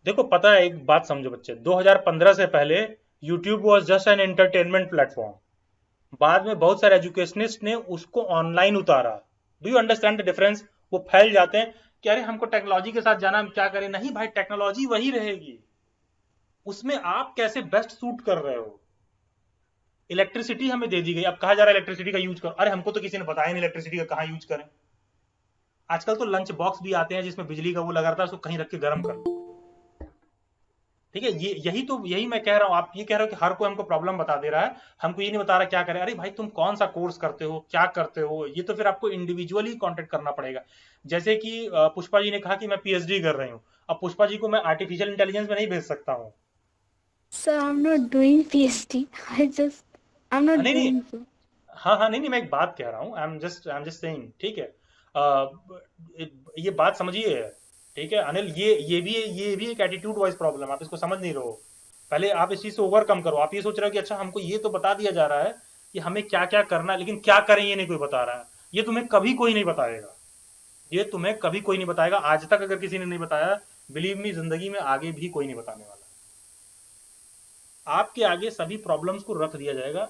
देखो पता है, एक बात समझो बच्चे, 2015 से पहले YouTube was just an entertainment platform. बाद में बहुत सारे एजुकेशनिस्ट ने उसको ऑनलाइन उतारा। Do you understand the difference. वो फैल जाते हैं कि अरे हमको टेक्नोलॉजी के साथ जाना, हम क्या करें। नहीं भाई, टेक्नोलॉजी वही रहेगी, उसमें आप कैसे बेस्ट सूट कर रहे हो। इलेक्ट्रिसिटी हमें दे दी गई, अब कहा जा रहा है इलेक्ट्रिसिटी का यूज करो। अरे हमको तो किसी ने बताया नहीं इलेक्ट्रिसिटी का कहाँ यूज करें। आजकल तो लंच बॉक्स भी आते हैं जिसमें बिजली का वो लगा रहता है, उसको कहीं रख के गर्म कर लो। ठीक है, यही मैं कह रहा हूं। आप ये कह रहे हो कि हर कोई हमको प्रॉब्लम बता दे रहा है, हमको ये नहीं बता रहा क्या करें। अरे भाई तुम कौन सा कोर्स करते हो, क्या करते हो, ये तो फिर आपको इंडिविजुअली कांटेक्ट करना पड़ेगा। जैसे कि पुष्पा जी ने कहा कि मैं पीएचडी कर रही हूँ, अब पुष्पा जी को मैं आर्टिफिशियल इंटेलिजेंस में नहीं भेज सकता हूँ। Sir, I'm not doing PhD. I'm not doing so. हाँ नहीं, मैं एक बात कह रहा हूँ, आई एम जस्ट सेइंग। ठीक है, ये बात समझिए। ठीक है अनिल, ये भी एक एटीट्यूड वाइज प्रॉब्लम, आप इसको समझ नहीं रहे हो। पहले आप इस चीज से ओवरकम करो। आप ये सोच रहे हो कि अच्छा हमको ये तो बता दिया जा रहा है कि हमें क्या क्या करना है, लेकिन क्या करें ये नहीं कोई बता रहा है। ये तुम्हें कभी कोई नहीं बताएगा, ये तुम्हें कभी कोई नहीं बताएगा। आज तक अगर किसी ने नहीं बताया, बिलीव मी, जिंदगी में आगे भी कोई नहीं बताने वाला। आपके आगे सभी प्रॉब्लम्स को रख दिया जाएगा,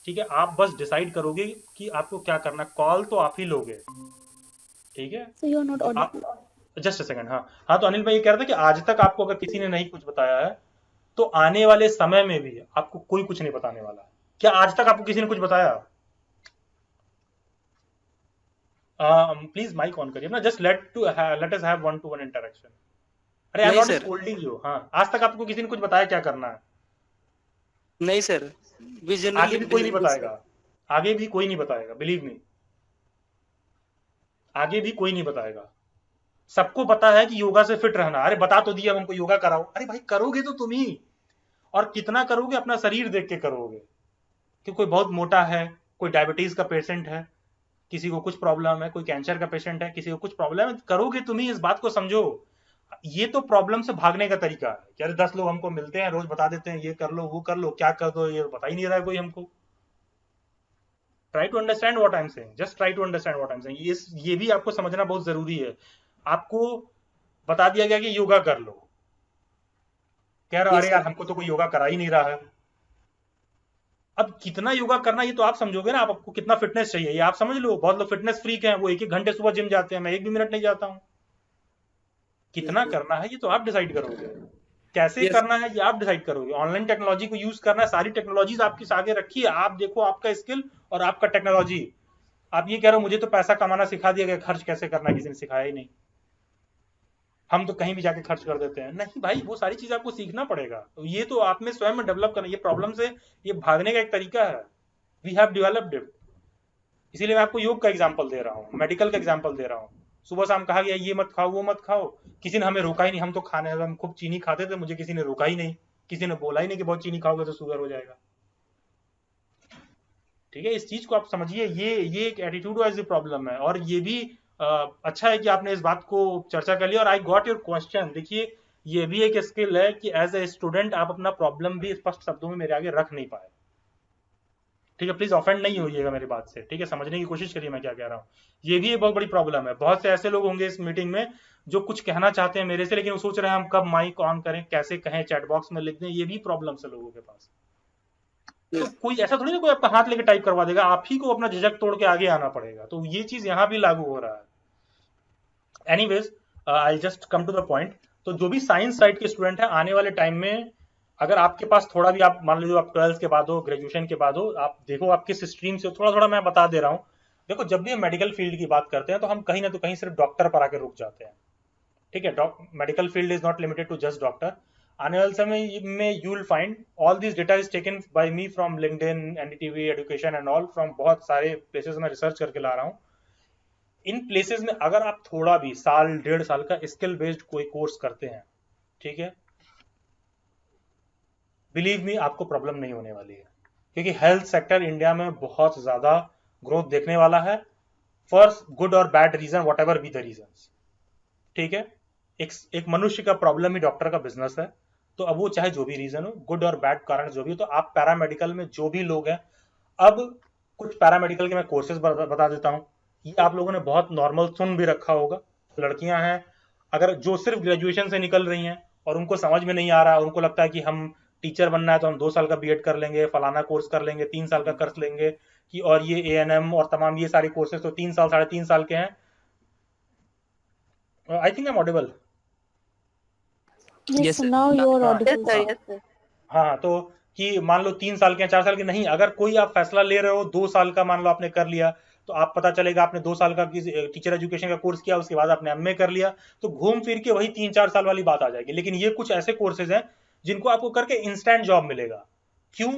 ठीक है। आप बस डिसाइड करोगे कि आपको क्या करना। कॉल तो आप ही लोगे, ठीक है। So you're not तो आप, audible. जस्ट अ सेकंड, हाँ हाँ, तो अनिल भाई ये कह रहे थे कि आज तक आपको अगर किसी ने नहीं कुछ बताया है, तो आने वाले समय में भी आपको कोई कुछ नहीं बताने वाला है। क्या आज तक आपको किसी ने कुछ बताया? प्लीज माइक ऑन करिए ना, just let us have one two one interaction. अरे आई एम नहीं नॉट सर, स्कोल्डिंग यू। हाँ, आज तक आपको किसी ने कुछ बताया क्या करना है? नहीं सर, वी आगे जनरली भी कोई नहीं बिलीव सर। बताएगा, आगे भी कोई नहीं बताएगा, बिलीव मी, आगे भी कोई नहीं बताएगा। सबको पता है कि योगा से फिट रहना। अरे बता तो दिया हमको, योगा कराओ। अरे भाई करोगे तो तुम ही, और कितना करोगे अपना शरीर देख के करोगे। कि कोई बहुत मोटा है, कोई डायबिटीज का पेशेंट है, किसी को कुछ प्रॉब्लम है, कोई कैंसर का पेशेंट है, किसी को कुछ प्रॉब्लम है, करोगे तुम ही। इस बात को समझो। ये तो प्रॉब्लम से भागने का तरीका है कि अरे 10 लोग हमको मिलते हैं रोज, बता देते हैं ये कर लो वो कर लो, क्या कर दो ये बता ही नहीं रहा है कोई हमको। Try to understand what I am saying, just try to understand what I am saying. ये भी आपको समझना बहुत जरूरी है। आपको बता दिया गया कि योगा कर लो, कह रहा यस अरे यार सर। हमको तो कोई योगा करा ही नहीं रहा है। अब कितना योगा करना ये तो आप समझोगे ना, आपको कितना फिटनेस चाहिए ये आप समझ लो। बहुत लोग फिटनेस फ्रीक हैं, वो एक एक घंटे सुबह जिम जाते हैं, मैं एक भी मिनट नहीं जाता हूं। कितना करना है ये तो आप डिसाइड करोगे, कैसे यस करना है ये आप डिसाइड करोगे। ऑनलाइन टेक्नोलॉजी को यूज करना है, सारी टेक्नोलॉजीज आपके आगे रखी है, आप देखो आपका स्किल और आपका टेक्नोलॉजी। आप ये कह रहे हो मुझे तो पैसा कमाना सिखा दिया गया, खर्च कैसे करना है किसी ने सिखाया ही नहीं, हम तो कहीं भी जाके खर्च कर देते हैं। नहीं भाई, वो सारी चीज आपको सीखना पड़ेगा। तो ये तो आप में स्वयं में डेवलप करना। ये प्रॉब्लम से ये भागने का एक तरीका है, वी हैव डेवलप्ड इट। इसीलिए मैं आपको योग का एग्जाम्पल दे रहा हूँ, मेडिकल का एग्जाम्पल दे रहा हूँ। सुबह शाम कहा गया ये मत खाओ वो मत खाओ, किसी ने हमें रोका ही नहीं। हम तो खाने, हम खूब चीनी खाते थे, मुझे किसी ने रोका ही नहीं, किसी ने बोला ही नहीं कि बहुत चीनी खाओगे तो शुगर हो जाएगा। ठीक है, इस चीज को आप समझिए। ये एक एटीट्यूड वाइज प्रॉब्लम है। और ये भी अच्छा है कि आपने इस बात को चर्चा कर लिया। और आई गॉट योर क्वेश्चन। देखिए, ये भी एक स्किल है कि एज ए स्टूडेंट आप अपना प्रॉब्लम भी स्पष्ट शब्दों में मेरे आगे रख नहीं पाए। ठीक है, प्लीज ऑफेंड नहीं होइएगा मेरी बात से, ठीक है, समझने की कोशिश करिए मैं क्या कह रहा हूँ। ये भी एक बहुत बड़ी प्रॉब्लम है। बहुत से ऐसे लोग होंगे इस मीटिंग में जो कुछ कहना चाहते हैं मेरे से, लेकिन वो सोच रहे हैं हम कब माइक ऑन करें, कैसे कहें, चैट बॉक्स में लिख दें। ये भी प्रॉब्लम है लोगों के पास। तो कोई ऐसा थोड़ी ना कोई आपका हाथ लेके टाइप करवा देगा, आप ही को अपना झिझक तोड़ के आगे आना पड़ेगा। तो ये चीज यहाँ भी लागू हो रहा है। Anyways, I just come to the point. तो जो भी साइंस साइड के स्टूडेंट है, आने वाले टाइम में अगर आपके पास थोड़ा भी, आप मान लीजिए आप 12th के बाद हो, ग्रेजुएशन के बाद हो, आप देखो आप किस स्ट्रीम से हो, थोड़ा थोड़ा मैं बता दे रहा हूँ। देखो, जब भी हम मेडिकल फील्ड की बात करते हैं तो हम कहीं ना तो कहीं सिर्फ डॉक्टर पर आकर रुक जाते हैं। ठीक है, medical field is not limited to just doctor. आने वाले समय में you will find all this data is taken by me from LinkedIn, NDTV, education and all, from बहुत सारे प्लेसेस में रिसर्च करके ला रहा हूँ। इन प्लेसेस में अगर आप थोड़ा भी साल 1.5 साल का स्किल बेस्ड कोई कोर्स करते हैं, ठीक है, बिलीव मी आपको प्रॉब्लम नहीं होने वाली है। क्योंकि हेल्थ सेक्टर इंडिया में बहुत ज्यादा ग्रोथ देखने वाला है, for good or bad reason, whatever be the reason. ठीक है, एक मनुष्य का प्रॉब्लम ही डॉक्टर का बिजनेस है। तो अब वो चाहे जो भी रीजन हो, गुड और बैड कारण जो भी हो, तो आप पैरामेडिकल में जो भी लोग हैं, अब कुछ पैरामेडिकल के मैं कोर्सेज बता देता हूँ। ये आप लोगों ने बहुत नॉर्मल सुन भी रखा होगा। लड़कियां हैं अगर जो सिर्फ ग्रेजुएशन से निकल रही हैं और उनको समझ में नहीं आ रहा, उनको लगता है कि हम टीचर बनना है तो हम 2 साल का बीएड कर लेंगे, फलाना कोर्स कर लेंगे, 3 साल का कर लेंगे, कि और ये एएनएम और तमाम ये सारे कोर्सेज तो 3 साल 3.5 साल के हैं। I think I am Audible. Yes, yes so sir. now you are हाँ audible. Sir, sir. Yes sir. हाँ, तो कि मान लो 3 साल के 4 साल के नहीं, अगर कोई आप फैसला ले रहे हो 2 साल का, मान लो आपने कर लिया, तो आप पता चलेगा आपने 2 साल का टीचर एजुकेशन का कोर्स किया, उसके बाद आपने एमए कर लिया, तो घूम फिर के वही 3-4 साल वाली बात आ जाएगी। लेकिन ये कुछ ऐसे कोर्सेज हैं जिनको आपको करके इंस्टेंट जॉब मिलेगा। क्यों?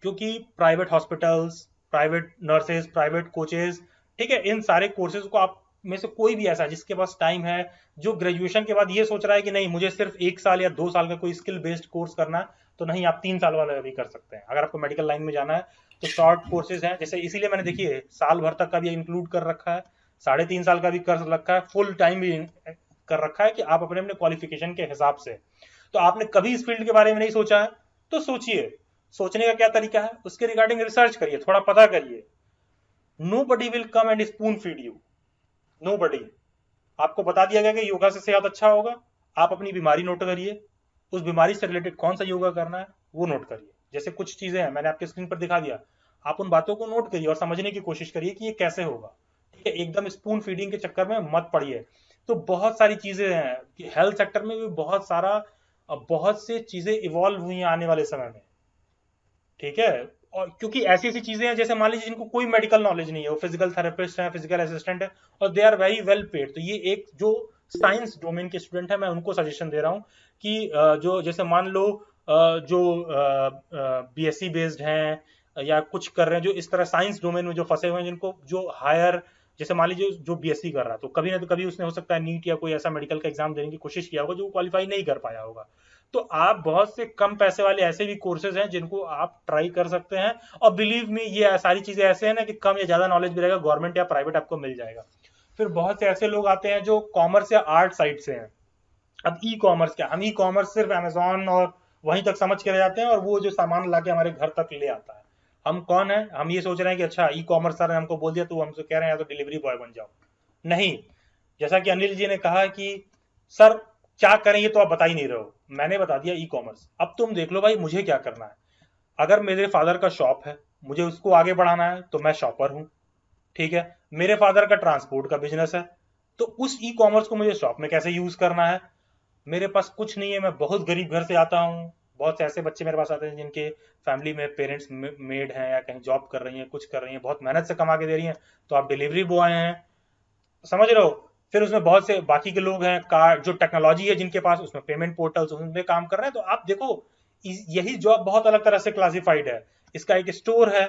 क्योंकि private hospitals, private nurses, private coaches, ठीक है, इन सारे कोर्सेज को आप में से कोई भी ऐसा जिसके पास टाइम है, जो ग्रेजुएशन के बाद ये सोच रहा है कि नहीं मुझे सिर्फ 1 साल या 2 साल का कोई स्किल बेस्ड कोर्स करना है, तो नहीं, आप 3 साल वाला भी कर सकते हैं। अगर आपको मेडिकल लाइन में जाना है तो शॉर्ट कोर्सेज हैं, जैसे इसीलिए मैंने देखिए साल भर तक का भी इंक्लूड कर रखा है, 3.5 साल का भी कर रखा है, फुल टाइम भी कर रखा है, कि आप अपने अपने क्वालिफिकेशन के हिसाब से। तो आपने कभी इस फील्ड के बारे में नहीं सोचा है तो सोचिए, सोचने का क्या तरीका है, उसके रिगार्डिंग रिसर्च करिए, थोड़ा पता करिए। Nobody will come and spoon feed you, nobody. आपको बता दिया गया कि योगा से सेहत अच्छा होगा, आप अपनी बीमारी नोट करिए, उस बीमारी से रिलेटेड कौन सा योगा करना है वो नोट करिए। जैसे कुछ चीजें हैं मैंने आपके स्क्रीन पर दिखा दिया, आप उन बातों को नोट करिए और समझने की कोशिश करिए कि ये कैसे होगा। ठीक है, एकदम स्पून फीडिंग के चक्कर में मत पड़िए। तो बहुत सारी चीजें हैं कि हेल्थ सेक्टर में भी बहुत से चीजें इवॉल्व हुई हैं आने वाले समय में। ठीक है, और क्योंकि ऐसी ऐसी चीजें हैं जैसे मान लीजिए जिनको कोई मेडिकल नॉलेज नहीं है, वो फिजिकल थेरेपिस्ट हैं, फिजिकल असिस्टेंट है, और they are very well paid. तो ये एक जो साइंस डोमेन के स्टूडेंट है मैं उनको सजेशन दे रहा हूँ कि जो जैसे मान लो जो बीएससी बेस्ड हैं या कुछ कर रहे हैं जो इस तरह साइंस डोमेन में जो फंसे हुए हैं, जिनको जो हायर, जैसे मान लीजिए जो बीएससी कर रहा है तो कभी ना तो कभी उसने हो सकता है नीट या कोई ऐसा मेडिकल का एग्जाम देने की कोशिश किया होगा जो क्वालिफाई नहीं कर पाया होगा। तो आप बहुत से कम पैसे वाले ऐसे भी कोर्सेज हैं जिनको आप ट्राई कर सकते हैं, और बिलीव मी ये सारी चीजें ऐसे हैं ना कि कम या ज्यादा नॉलेज मिलेगा, गवर्नमेंट या प्राइवेट आपको मिल जाएगा। फिर बहुत से ऐसे लोग आते हैं जो कॉमर्स या आर्ट साइड से हैं। अब ई कॉमर्स क्या, हम ई कॉमर्स सिर्फ अमेजोन और वहीं तक समझ के रह जाते हैं, और वो जो सामान ला के हमारे घर तक ले आता है। हम कौन है, हम ये सोच रहे हैं कि अच्छा ई कॉमर्स सर ने हमको बोल दिया तो वो हमसे कह रहे हैं या तो डिलीवरी बॉय बन जाओ। नहीं, जैसा कि अनिल जी ने कहा कि सर क्या करें ये तो आप बता ही नहीं रहे हो, मैंने बता दिया ई कॉमर्स। अब तुम देख लो भाई मुझे क्या करना है। अगर मेरे फादर का शॉप है, मुझे उसको आगे बढ़ाना है तो मैं शॉपर हूँ। ठीक है, मेरे फादर का ट्रांसपोर्ट का बिजनेस है, तो उस ई कॉमर्स को मुझे शॉप में कैसे यूज करना है। मेरे पास कुछ नहीं है, मैं बहुत गरीब घर से आता हूँ, बहुत से ऐसे बच्चे मेरे पास आते हैं जिनके फैमिली में पेरेंट्स मेड हैं या कहीं जॉब कर रही हैं, कुछ कर रही हैं, बहुत मेहनत से कमा के दे रही हैं, तो आप डिलीवरी बॉय हैं, समझ रहे हो। फिर उसमें बहुत से बाकी के लोग हैं कार जो टेक्नोलॉजी है जिनके पास, उसमें पेमेंट पोर्टल्स उनमें काम कर रहे हैं। तो आप देखो यही जॉब बहुत अलग तरह से क्लासिफाइड है। इसका एक स्टोर है,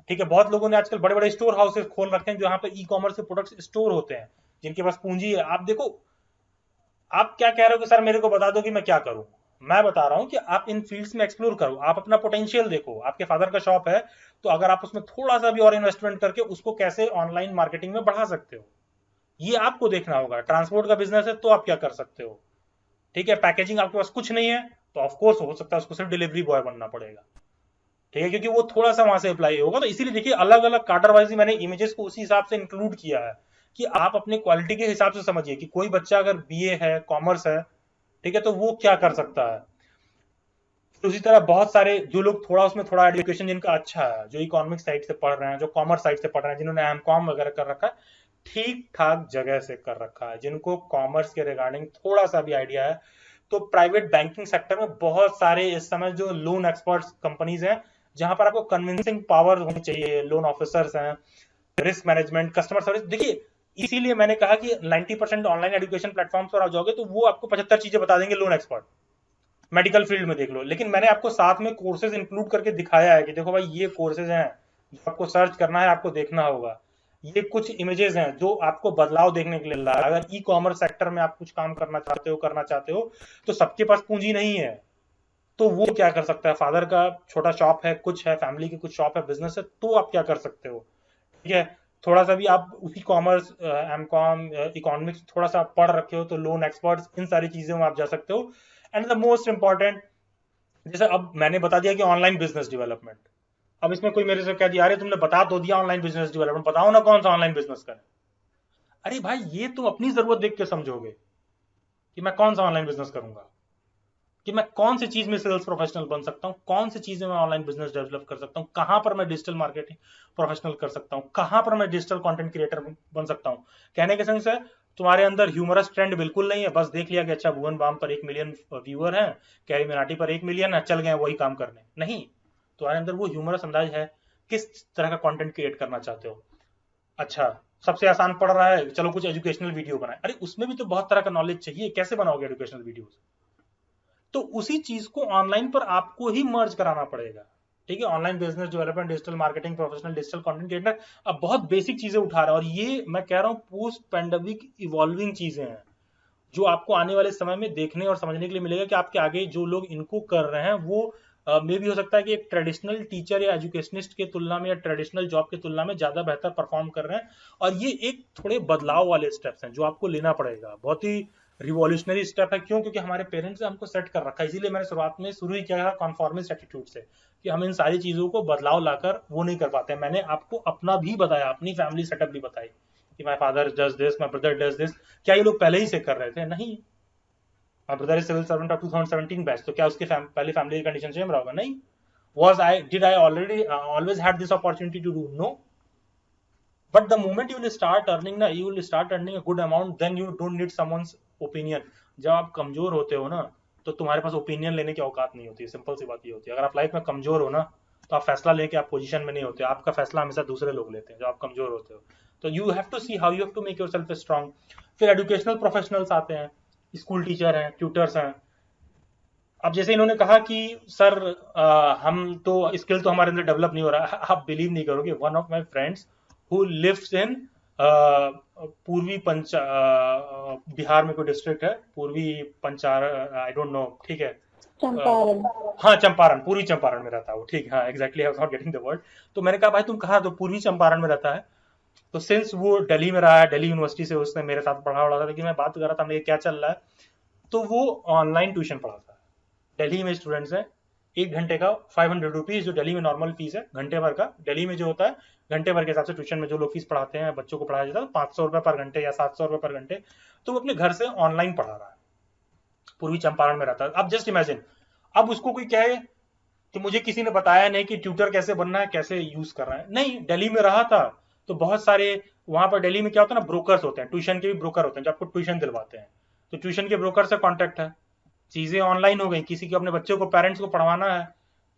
ठीक है, बहुत लोगों ने आजकल बड़े बड़े स्टोर हाउसेस खोल रखे हैं जहां पे ई कॉमर्स के प्रोडक्ट्स स्टोर होते हैं, जिनके पास पूंजी है। आप देखो, आप क्या कह रहे हो कि सर मेरे को बता दो कि मैं क्या करूं। मैं बता रहा हूं कि आप इन फील्ड्स में एक्सप्लोर करो, आप अपना पोटेंशियल देखो। आपके फादर का शॉप है तो अगर आप उसमें थोड़ा सा भी और इन्वेस्टमेंट करके उसको कैसे ऑनलाइन मार्केटिंग में बढ़ा सकते हो, ये आपको देखना होगा। ट्रांसपोर्ट का बिजनेस है तो आप क्या कर सकते हो। ठीक है, पैकेजिंग आपके पास कुछ नहीं है तो ऑफकोर्स हो सकता है उसको सिर्फ डिलीवरी बॉय बनना पड़ेगा। ठीक है, क्योंकि वो थोड़ा सा वहां से अप्लाई होगा। तो इसीलिए देखिए अलग अलग कार्टर वाइज मैंने इमेजेस को उसी हिसाब से इंक्लूड किया है कि आप अपने क्वालिटी के हिसाब से समझिए कि कोई बच्चा अगर बीए है, कॉमर्स है, ठीक है, तो वो क्या कर सकता है। उसी तरह बहुत सारे जो लोग थोड़ा एजुकेशन जिनका अच्छा है, जो इकोनॉमिक साइड से पढ़ रहे हैं, जो कॉमर्स साइड से पढ़ रहे हैं, जिन्होंने एमकॉम वगैरह कर रखा है, ठीक ठाक जगह से कर रखा है, जिनको कॉमर्स के रिगार्डिंग थोड़ा सा भी आइडिया है, तो प्राइवेट बैंकिंग सेक्टर में बहुत सारे इस समय जो लोन एक्सपर्ट्स कंपनीज हैं जहां पर आपको कन्विंसिंग पावर होनी चाहिए, लोन ऑफिसर्स हैं, रिस्क मैनेजमेंट, कस्टमर सर्विस। देखिए इसीलिए मैंने कहा कि 90% ऑनलाइन एजुकेशन प्लेटफॉर्म्स पर आप जाओगे तो वो आपको 75 चीजें बता देंगे लोन एक्सपर्ट। मेडिकल फील्ड में देख लो, लेकिन मैंने आपको साथ में कोर्सेज इंक्लूड करके दिखाया है कि देखो भाई ये कोर्सेज हैं जो आपको सर्च करना है, आपको देखना होगा। ये कुछ इमेजेस हैं जो आपको बदलाव देखने के लिए ला। अगर ई कॉमर्स सेक्टर में आप कुछ काम करना चाहते हो तो सबके पास पूंजी नहीं है, तो वो क्या कर सकता है। फादर का छोटा शॉप है, कुछ है, फैमिली की कुछ शॉप है, बिजनेस है, तो आप क्या कर सकते हो। ठीक है, थोड़ा सा भी आप उसी कॉमर्स, एमकॉम, इकोनॉमिक्स थोड़ा सा पढ़ रखे हो तो लोन एक्सपर्ट्स, इन सारी चीजों में आप जा सकते हो। एंड द मोस्ट इंपॉर्टेंट, जैसे अब मैंने बता दिया कि ऑनलाइन बिजनेस डेवलपमेंट, अब इसमें कोई मेरे से कह दिया अरे तुमने बता तो दिया ऑनलाइन बिजनेस डेवलपमेंट, बताओ ना कौन सा ऑनलाइन बिजनेस करें। अरे भाई ये तुम अपनी जरूरत देख के समझोगे कि मैं कौन सा ऑनलाइन बिजनेस करूंगा, कि मैं कौन सी चीज में सेल्स प्रोफेशनल बन सकता हूं, कौन सी चीजें मैं ऑनलाइन बिजनेस डेवलप कर सकता हूं, कहां पर मैं डिजिटल मार्केटिंग प्रोफेशनल कर सकता हूं, कहां पर मैं डिजिटल कंटेंट क्रिएटर बन सकता हूं। कहने के सेंस है तुम्हारे अंदर ह्यूमरस ट्रेंड बिल्कुल नहीं है, बस देख लिया कि अच्छा भुवन बाम पर 1 मिलियन व्यूअर है, कैरी मिनाटी पर 1 मिलियन है, चल गए वही काम करने। नहीं, तुम्हारे अंदर वो ह्यूमरस अंदाज है, किस तरह का कंटेंट क्रिएट करना चाहते हो। अच्छा सबसे आसान पड़ रहा है, चलो कुछ एजुकेशनल वीडियो बनाए। अरे उसमें भी तो बहुत तरह का नॉलेज चाहिए, कैसे बनाओगे एजुकेशनल वीडियोस। तो उसी चीज को ऑनलाइन पर आपको ही मर्ज कराना पड़ेगा। ठीक है, online business development, digital marketing professional, digital content creator, अब बहुत बेसिक चीजें उठा रहा है। और ये मैं कह रहा हूँ पोस्ट पैंडेमिक इवॉल्विंग चीजें हैं जो आपको आने वाले समय में देखने और समझने के लिए मिलेगा कि आपके आगे जो लोग इनको कर रहे हैं वो मे भी हो सकता है कि एक ट्रेडिशनल टीचर या एजुकेशनिस्ट के तुलना में या ट्रेडिशनल जॉब की तुलना में ज्यादा बेहतर परफॉर्म कर रहे हैं। और ये एक थोड़े बदलाव वाले स्टेप्स हैं जो आपको लेना पड़ेगा। बहुत ही रिवॉल्यूशनरी स्टेप है। क्यों? क्योंकि हमारे पेरेंट्स ने हमको सेट कर रखा है। इसीलिए मैंने शुरुआत में शुरू ही किया था कॉन्फॉर्मिस्ट एटीट्यूड से, कि हम इन सारी चीज़ों को बदलाव लाकर वो नहीं कर पाते। मैंने आपको अपना भी बताया, अपनी फैमिली सेटअप भी बताई कि my father does this, my brother does this. क्या ये लोग पहले ही से कर रहे थे? नहीं। My brother is civil servant of 2017 batch, तो क्या उसके पहले फैमिली कंडीशन सेम रहा होगा? नहीं। Did I already always had this opportunity to do? No. But the moment you will start earning you will start earning a good amount, then you don't need someone's opinion. जब आप कमजोर होते हो ना, तो तुम्हारे पास ओपिनियन लेने की औकात नहीं होती है। सिंपल सी बात ये होती है। अगर आप लाइफ में कमजोर हो ना, तो आप फैसला लेके आप पोजीशन में नहीं होते। आपका फैसला हमेशा दूसरे लोग लेते हैं जब आप कमजोर होते हो। तो you have to see how you have to make yourself strong. फिर एजुकेशनल प्रोफेशनल्स आते हैं, स्कूल टीचर हैं, ट्यूटर्स हैं। अब जैसे इन्होंने कहा कि सर हम तो स्किल तो हमारे अंदर डेवलप नहीं हो रहा है। आप बिलीव नहीं करोगे, one of my friends who lives in पूर्वी बिहार में कोई डिस्ट्रिक्ट है, पूर्वी पंचार, आई डोंट नो, ठीक है, चंपारण। हाँ चंपारण, पूर्वी चंपारण में रहता है वो, ठीक, हाँ exactly, I was not getting the word. तो मैंने कहा भाई तुम कहाँ? तो पूर्वी चंपारण में रहता है। तो सिंस वो दिल्ली में रहा है, दिल्ली यूनिवर्सिटी से उसने मेरे साथ पढ़ा था, लेकिन मैं बात कर रहा था हमने क्या चल रहा है, तो वो ऑनलाइन ट्यूशन पढ़ाता है। दिल्ली में स्टूडेंट्स हैं, 1 घंटे का 500 रुपीज, जो दिल्ली में नॉर्मल फीस है घंटे भर का। दिल्ली में जो होता है घंटे भर के हिसाब से ट्यूशन में जो लोग फीस पढ़ाते हैं, बच्चों को पढ़ाया जाता है 500 रुपए पर घंटे या 700 रुपए पर घंटे। तो वो अपने घर से ऑनलाइन पढ़ा रहा है, पूर्वी चंपारण में रहता है। अब जस्ट इमेजिन, अब उसको कोई कहे कि मुझे किसी ने बताया नहीं कि ट्यूटर कैसे बनना है, कैसे यूज करना है। नहीं, दिल्ली में रहा था तो बहुत सारे वहां पर दिल्ली में क्या होता है ना, ब्रोकर्स होते हैं, ट्यूशन के भी ब्रोकर होते हैं जो आपको ट्यूशन दिलवाते हैं। तो ट्यूशन के ब्रोकर से कॉन्टेक्ट है, चीजें ऑनलाइन हो गई। किसी को अपने बच्चों को, पेरेंट्स को पढ़वाना है,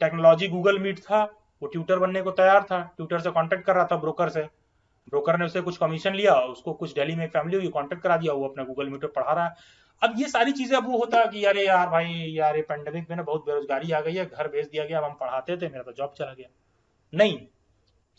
टेक्नोलॉजी गूगल मीट था, वो ट्यूटर बनने को तैयार था, ट्यूटर से कांटेक्ट कर रहा था ब्रोकर से। ब्रोकर ने उससे कुछ कमीशन लिया, उसको कुछ दिल्ली में एक फैमिली हुई, कांटेक्ट करा दिया, वो अपना गूगल मीट पे पढ़ा रहा है। अब ये सारी चीजें, अब वो होता है कि अरे यार भाई यार ये पेंडेमिक में ना बहुत बेरोजगारी आ गई है, घर भेज दिया गया, अब हम पढ़ाते थे, मेरा तो जॉब चला गया। नहीं,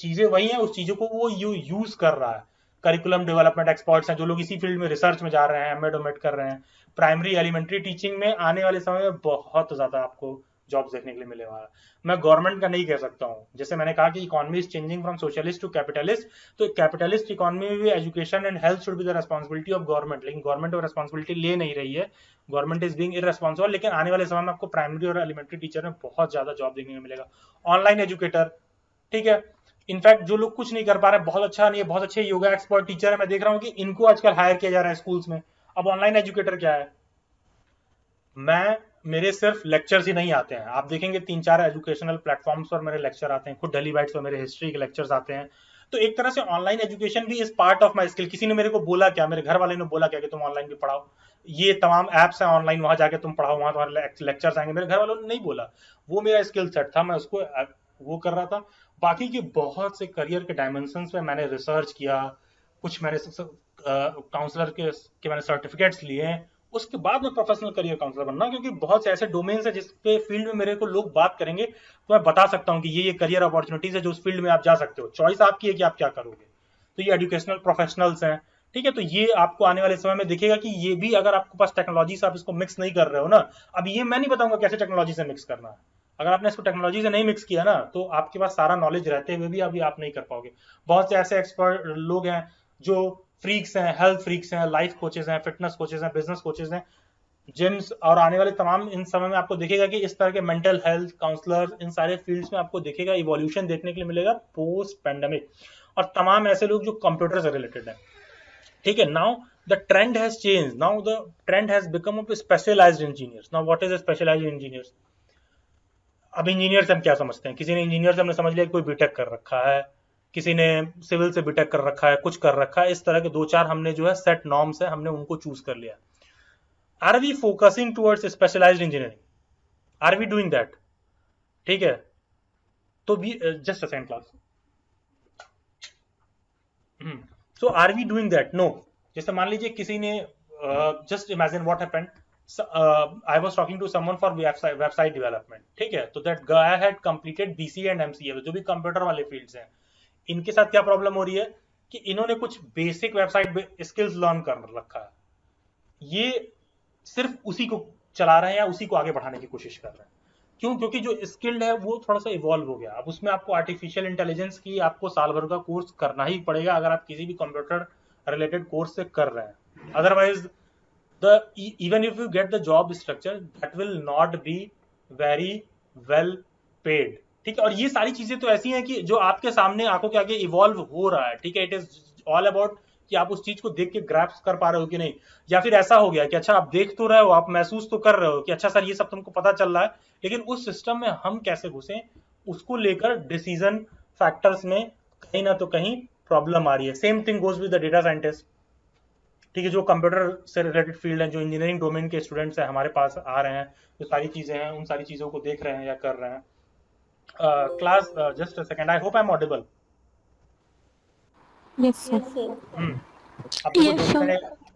चीजें वही हैं, उस चीजों को वो यूज कर रहा है। करिकुलम डेवलपमेंट एक्सपर्ट्स हैं जो लोग इसी फील्ड में रिसर्च में जा रहे हैं, एमएड ओमेड कर रहे हैं। प्राइमरी एलिमेंट्री टीचिंग में आने वाले समय में बहुत ज्यादा आपको जॉब्स देखने के लिए मिले वाला। मैं गवर्नमेंट का नहीं कह सकता हूँ, जैसे मैंने कहा कि economy is changing from socialist to capitalist, तो कैपिटलिस्ट इकोनॉमी में भी education and health should be the responsibility of government, लेकिन गवर्नमेंट वो रेस्पॉन्सिबिलिटी ले नहीं रही है, गवर्नमेंट इज बीइंग इररेस्पॉन्सिबल। लेकिन आने वाले समय में आपको प्राइमरी और एलिमेंट्री टीचर में बहुत ज्यादा जॉब देखने को मिलेगा। ऑनलाइन एजुकेटर, ठीक है, इनफैक्ट जो लोग कुछ नहीं कर पा रहे, बहुत अच्छा नहीं है, बहुत अच्छे योगा एक्सपर्ट टीचर है, मैं देख रहा हूँ कि इनको आजकल हायर किया जा रहा है स्कूल्स में। अब ऑनलाइन एजुकेटर क्या है, मेरे सिर्फ लेक्चर्स ही नहीं आते हैं, आप देखेंगे 3-4 एजुकेशनल प्लेटफॉर्म्स पर मेरे लेक्चर आते हैं, खुद डेली बाइट्स पर मेरे हिस्ट्री के लेक्चर्स आते हैं। तो एक तरह से ऑनलाइन एजुकेशन भी is part of my skill. किसी ने मेरे को बोला क्या, मेरे घर वाले ने बोला क्या कि तुम ऑनलाइन भी पढ़ाओ, ये तमाम एप्स हैं ऑनलाइन, वहां जाके तुम पढ़ाओ, वहां तुम्हारे लेक्चर्स आएंगे। मेरे घर वालों ने नहीं बोला, वो मेरा स्किल सेट था, मैं उसको वो कर रहा था। बाकी के बहुत से करियर के डायमेंशंस पे मैंने रिसर्च किया, कुछ मैंने काउंसलर के मैंने सर्टिफिकेट्स लिए, उसके बाद में प्रोफेशनल करियर काउंसलर बनना। क्योंकि बहुत से ऐसे डोमेन्स है जिसके फील्ड में मेरे को लोग बात करेंगे, तो मैं बता सकता हूँ कि ये करियर अपॉर्चुनिटीज है जो उस फील्ड में आप जा सकते हो, चॉइस आपकी है कि आप क्या करोगे। तो ये एजुकेशनल प्रोफेशनल्स हैं, ठीक है। तो ये आपको आने वाले समय में दिखेगा कि ये भी, अगर आपके पास टेक्नोलॉजी से आप इसको मिक्स नहीं कर रहे हो ना, अब ये मैं नहीं बताऊंगा कैसे टेक्नोलॉजी से मिक्स करना है। अगर आपने इसको टेक्नोलॉजी से नहीं मिक्स किया ना, तो आपके पास सारा नॉलेज रहते हुए भी अभी आप नहीं कर पाओगे। बहुत से ऐसे एक्सपर्ट लोग हैं जो फ्रीक्स हैं, हेल्थ फ्रीक्स हैं, लाइफ कोचेस हैं, फिटनेस कोचेस हैं, बिजनेस कोचेस हैं, जिम्स, और आने वाले तमाम इन समय में आपको दिखेगा कि इस तरह के मेंटल हेल्थ काउंसलर, इन सारे फील्ड्स में आपको दिखेगा इवोल्यूशन देखने के लिए मिलेगा पोस्ट पैंडेमिक। और तमाम ऐसे लोग जो कंप्यूटर से रिलेटेड है, ठीक है। Now the trend has change, now the trend has become of specialised engineers. Now what is specialised engineers? अब इंजीनियर से हम क्या समझते हैं? किसी ने इंजीनियर से हमने समझ लिया कोई बीटेक कर रखा है, किसी ने सिविल से बीटेक कर रखा है, कुछ कर रखा है, इस तरह के 2-4 हमने जो है सेट नॉर्म्स है, हमने उनको चूज कर लिया। Are we focusing towards specialised engineering? Are we doing that? ठीक है, तो भी just a second class. So are we doing that? No. जैसे मान लीजिए किसी ने, just imagine what happened, I was talking to someone for website development, ठीक है। तो that guy had completed BCA and MCA, जो भी कंप्यूटर वाले फील्ड्स हैं। इनके साथ क्या प्रॉब्लम हो रही है कि इन्होंने कुछ बेसिक वेबसाइट स्किल्स लर्न कर रखा है, ये सिर्फ उसी को चला रहे हैं या उसी को आगे बढ़ाने की कोशिश कर रहे हैं। क्यों? क्योंकि जो स्किल्ड है वो थोड़ा सा इवॉल्व हो गया। अब उसमें आपको आर्टिफिशियल इंटेलिजेंस की आपको साल भर का कोर्स करना ही पड़ेगा अगर आप किसी भी कंप्यूटर रिलेटेड कोर्स से कर रहे हैं। Otherwise even if you get the job structure, that will not be very well paid. ठीक है, और ये सारी चीजें तो ऐसी हैं कि जो आपके सामने आंखों के आगे इवॉल्व हो रहा है, ठीक है, इट इज ऑल अबाउट कि आप उस चीज को देख के ग्रैप्स कर पा रहे हो कि नहीं, या फिर ऐसा हो गया कि अच्छा आप देख तो रहे हो, आप महसूस तो कर रहे हो कि अच्छा सर ये सब तुमको पता चल रहा है, लेकिन उस सिस्टम में हम कैसे घुसे, उसको लेकर डिसीजन फैक्टर्स में कहीं ना तो कहीं प्रॉब्लम आ रही है. Same thing goes with the data scientist. ठीक है, जो कंप्यूटर से रिलेटेड फील्ड है, जो इंजीनियरिंग डोमेन के स्टूडेंट्स हैं हमारे पास आ रहे हैं, जो सारी चीजें हैं उन सारी चीजों को देख रहे हैं या कर रहे हैं. Class, just a second, I hope I am Audible. Yes Yes, sir. sir. आप देखो, यस जो भी सर. मैंने,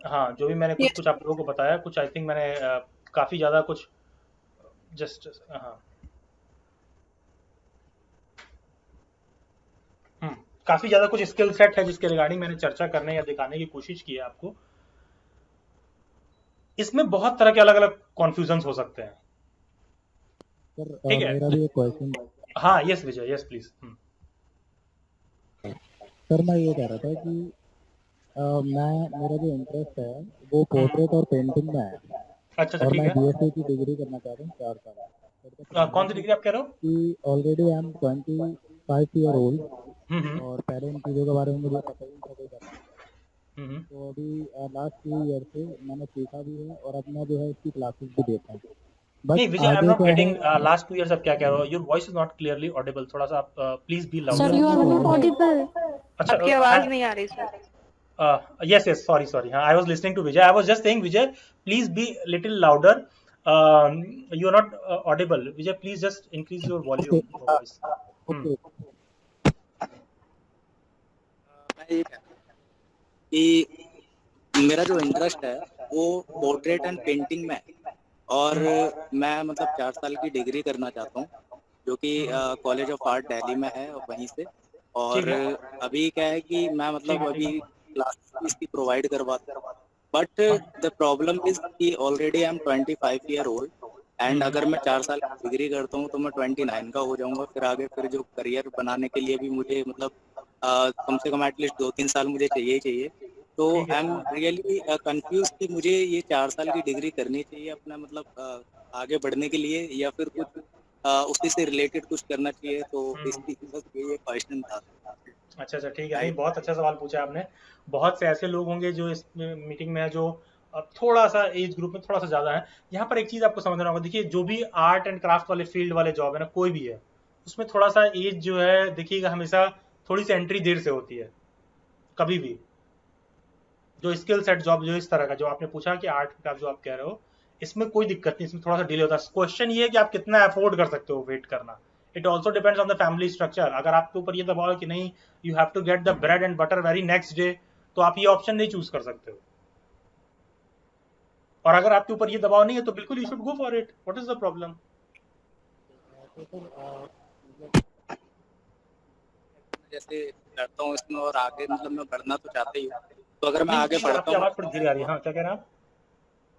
हाँ, जो भी मैंने कुछ कुछ आप लोगों को बताया, कुछ आई थिंक मैंने काफी ज्यादा कुछ, जस्ट, हाँ, काफी ज्यादा कुछ स्किल सेट है जिसके रिगार्डिंग मैंने चर्चा करने या दिखाने की कोशिश की है आपको. इसमें बहुत तरह के अलग अलग कॉन्फ्यूजन हो सकते हैं. सर ठीक है, मेरा भी एक क्वेश्चन. हाँ, yes Vijay, yes please. Sir मैं ये कह रहा था कि मेरा जो इंटरेस्ट है वो पोर्ट्रेट और पेंटिंग में है, अच्छा अच्छा, और ठीक मैं है. बीएससी की डिग्री करना चाहता हूँ 4 साल. बट द प्रॉब्लम कौन सी इज डिग्री आप कह रहे हो? कि already I am 25 year old, hmm और पहले इन चीज़ों के बारे में मुझे पता ही नहीं था कोई करना. हम्म. तो अभी लास्ट 2 ईयर से मैंने सीखा भी है, और अब मैं जो है इसकी क्लासेस भी देता हूँ. नहीं बट विजय, आई एम आगे नॉट क्या है. Getting last 2 years. आप क्या कह रहे हो? Your voice is not clearly audible. थोड़ा सा आप please be sir louder. You are Not audible. अच्छा, आपकी आवाज नहीं आ रही सर. yes, yes, sorry, sorry. I was listening to Vijay. I was just saying, Vijay, please be little louder. You are not audible. Vijay, please just increase your okay volume of voice. Okay. मैं ये कह रहा हूँ कि मेरा जो interest है वो पोर्ट्रेट एंड पेंटिंग में है, और मैं मतलब 4 साल की डिग्री करना चाहता हूँ, जो कि कॉलेज ऑफ आर्ट दिल्ली में है, और वहीं से. और ठीक है, अभी क्या है कि मैं ठीक मतलब है, ठीक अभी है. क्लासेस इसकी प्रोवाइड करवाता हूँ. बट हाँ. द प्रॉब्लम इज कि already I am 25 year old, and अगर मैं 4 साल की डिग्री करता हूँ तो मैं 29 का हो जाऊंगा. फिर आगे फिर जो करियर बनाने के लिए भी मुझे मतलब कम से कम एटलीस्ट 2-3 साल मुझे चाहिए ही चाहिए. तो ठीक है, आई एम रियली कंफ्यूज कि मुझे ये 4 साल की डिग्री करनी चाहिए अपना मतलब आगे बढ़ने के लिए, या फिर कुछ उसी से रिलेटेड कुछ करना चाहिए. तो इसकी बस ये क्वेश्चन था. अच्छा अच्छा, ठीक है. नहीं, राइट. बहुत अच्छा सवाल पूछा आपने. बहुत से ऐसे लोग होंगे जो इस मीटिंग में है, जो थोड़ा सा एज ग्रुप में थोड़ा सा ज्यादा है. यहाँ पर एक चीज आपको समझना होगा. देखिए, जो भी आर्ट एंड क्राफ्ट वाले फील्ड वाले जॉब है ना, कोई भी है, उसमें थोड़ा सा एज जो है, देखिएगा, हमेशा थोड़ी सी एंट्री देर से होती है, कभी भी. जो स्किल सेट जॉब जो इस तरह का जो आपने पूछा कि आर्ट का जो आप कह रहे हो, इसमें कोई दिक्कत नहीं, इसमें थोड़ा सा डिले होता है. क्वेश्चन ये है कि आप कितना अफोर्ड कर सकते हो वेट करना. It also depends on the family structure. अगर आपके ऊपर ये दबाव है कि नहीं, you have to get the bread and butter very next day, तो आप ये ऑप्शन नहीं चूज कर सकते हो. और अगर आपके ऊपर ये दबाव नहीं है, तो बिल्कुल you should go for it. What is the problem? जैसे करता हूँ इसमें, और आगे मतलब मैं बढ़ना तो चाहता ही हूँ. तो अगर मैं नहीं, आगे प्लीज, बढ़ता आपकी हूँ, आवाज थोड़ी धीरे आ रही है. हाँ, क्या कह रहे हैं आप?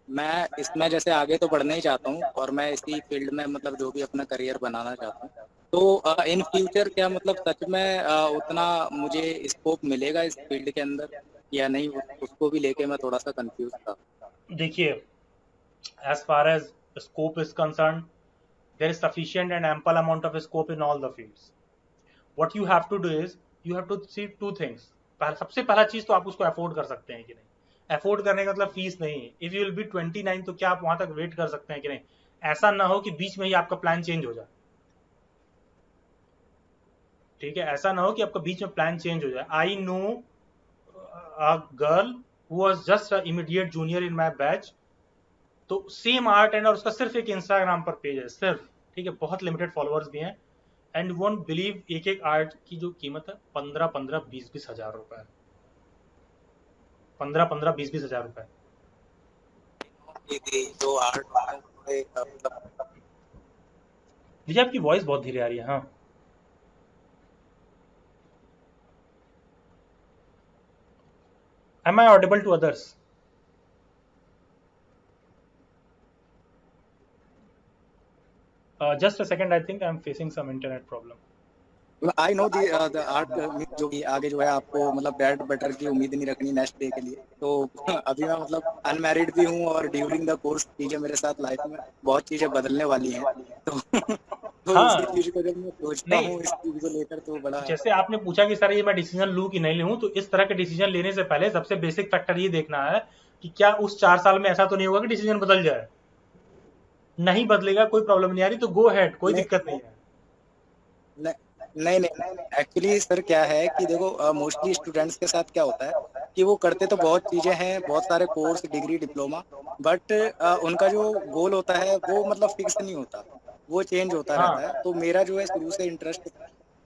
मैं इसमें जैसे आगे तो बढ़ना ही चाहता हूँ, और मैं इसी फील्ड में मतलब जो भी अपना करियर बनाना चाहता हूँ. तो इन फ्यूचर क्या मतलब सच में उतना मुझे स्कोप मिलेगा इस फील्ड के अंदर या नहीं, उसको भी लेके मैं थोड़ा सा कंफ्यूज था. देखिए, as far as scope is concerned, there is sufficient and ample amount of scope in all the fields. What you have to do is, you have to see two things. सबसे पहला चीज तो आप उसको afford कर सकते हैं कि नहीं. अफोर्ड करने का मतलब फीस नहीं. इफ यू विल बी 29, तो क्या आप वहां तक वेट कर सकते हैं कि नहीं? ऐसा ना हो कि बीच में ही आपका प्लान चेंज हो जाए. ठीक है, ऐसा ना हो कि आपका बीच में प्लान चेंज हो जाए. I know a girl who was just a immediate junior in my batch. तो सेम आर्ट एंड, और उसका सिर्फ एक इंस्टाग्राम पर पेज है सिर्फ. ठीक है, बहुत लिमिटेड फॉलोअर्स भी हैं. एंड वोंट बिलीव, एक एक आर्ट की जो कीमत है 15-20 हजार रुपए. 15-20 हजार रुपए. जो आर्ट मतलब विजय, आपकी वॉइस बहुत धीरे आ रही है. हाँ, am I audible to others? Just a second, I think I'm facing some internet problem. I know the the art, जो कि आगे जो है आपको मतलब ब्रेड बटर की उम्मीद नहीं रखनी नेक्स्ट डे के लिए। तो अभी मैं मतलब अनमैरिड भी हूँ और ड्यूरिंग द कोर्स चीजें मेरे साथ लाइफ में बहुत चीजें बदलने वाली हैं। तो तो हाँ इसी चीज को जब मैं सोचता नहीं, हूँ इस चीज को लेकर तो बड़ा जैसे आपने पूछा कि सर ये मैं डिसीजन लूं कि नहीं लूं, तो इस तरह के डिसीजन लेने से पहले सबसे बेसिक फैक्टर ये देखना है कि क्या उस 4 साल में ऐसा तो नहीं होगा कि डिसीजन बदल जाए। नहीं बदलेगा, कोई प्रॉब्लम नहीं आ रही तो गो हेड, कोई नहीं दिक्कत नहीं है। नहीं नहीं एक्चुअली सर क्या है कि देखो मोस्टली स्टूडेंट्स के साथ क्या होता है कि वो करते तो बहुत चीजें हैं, बहुत सारे कोर्स, डिग्री, डिप्लोमा, बट उनका जो गोल होता है वो मतलब फिक्स नहीं होता, वो चेंज होता हाँ रहता है। तो मेरा जो है शुरू से इंटरेस्ट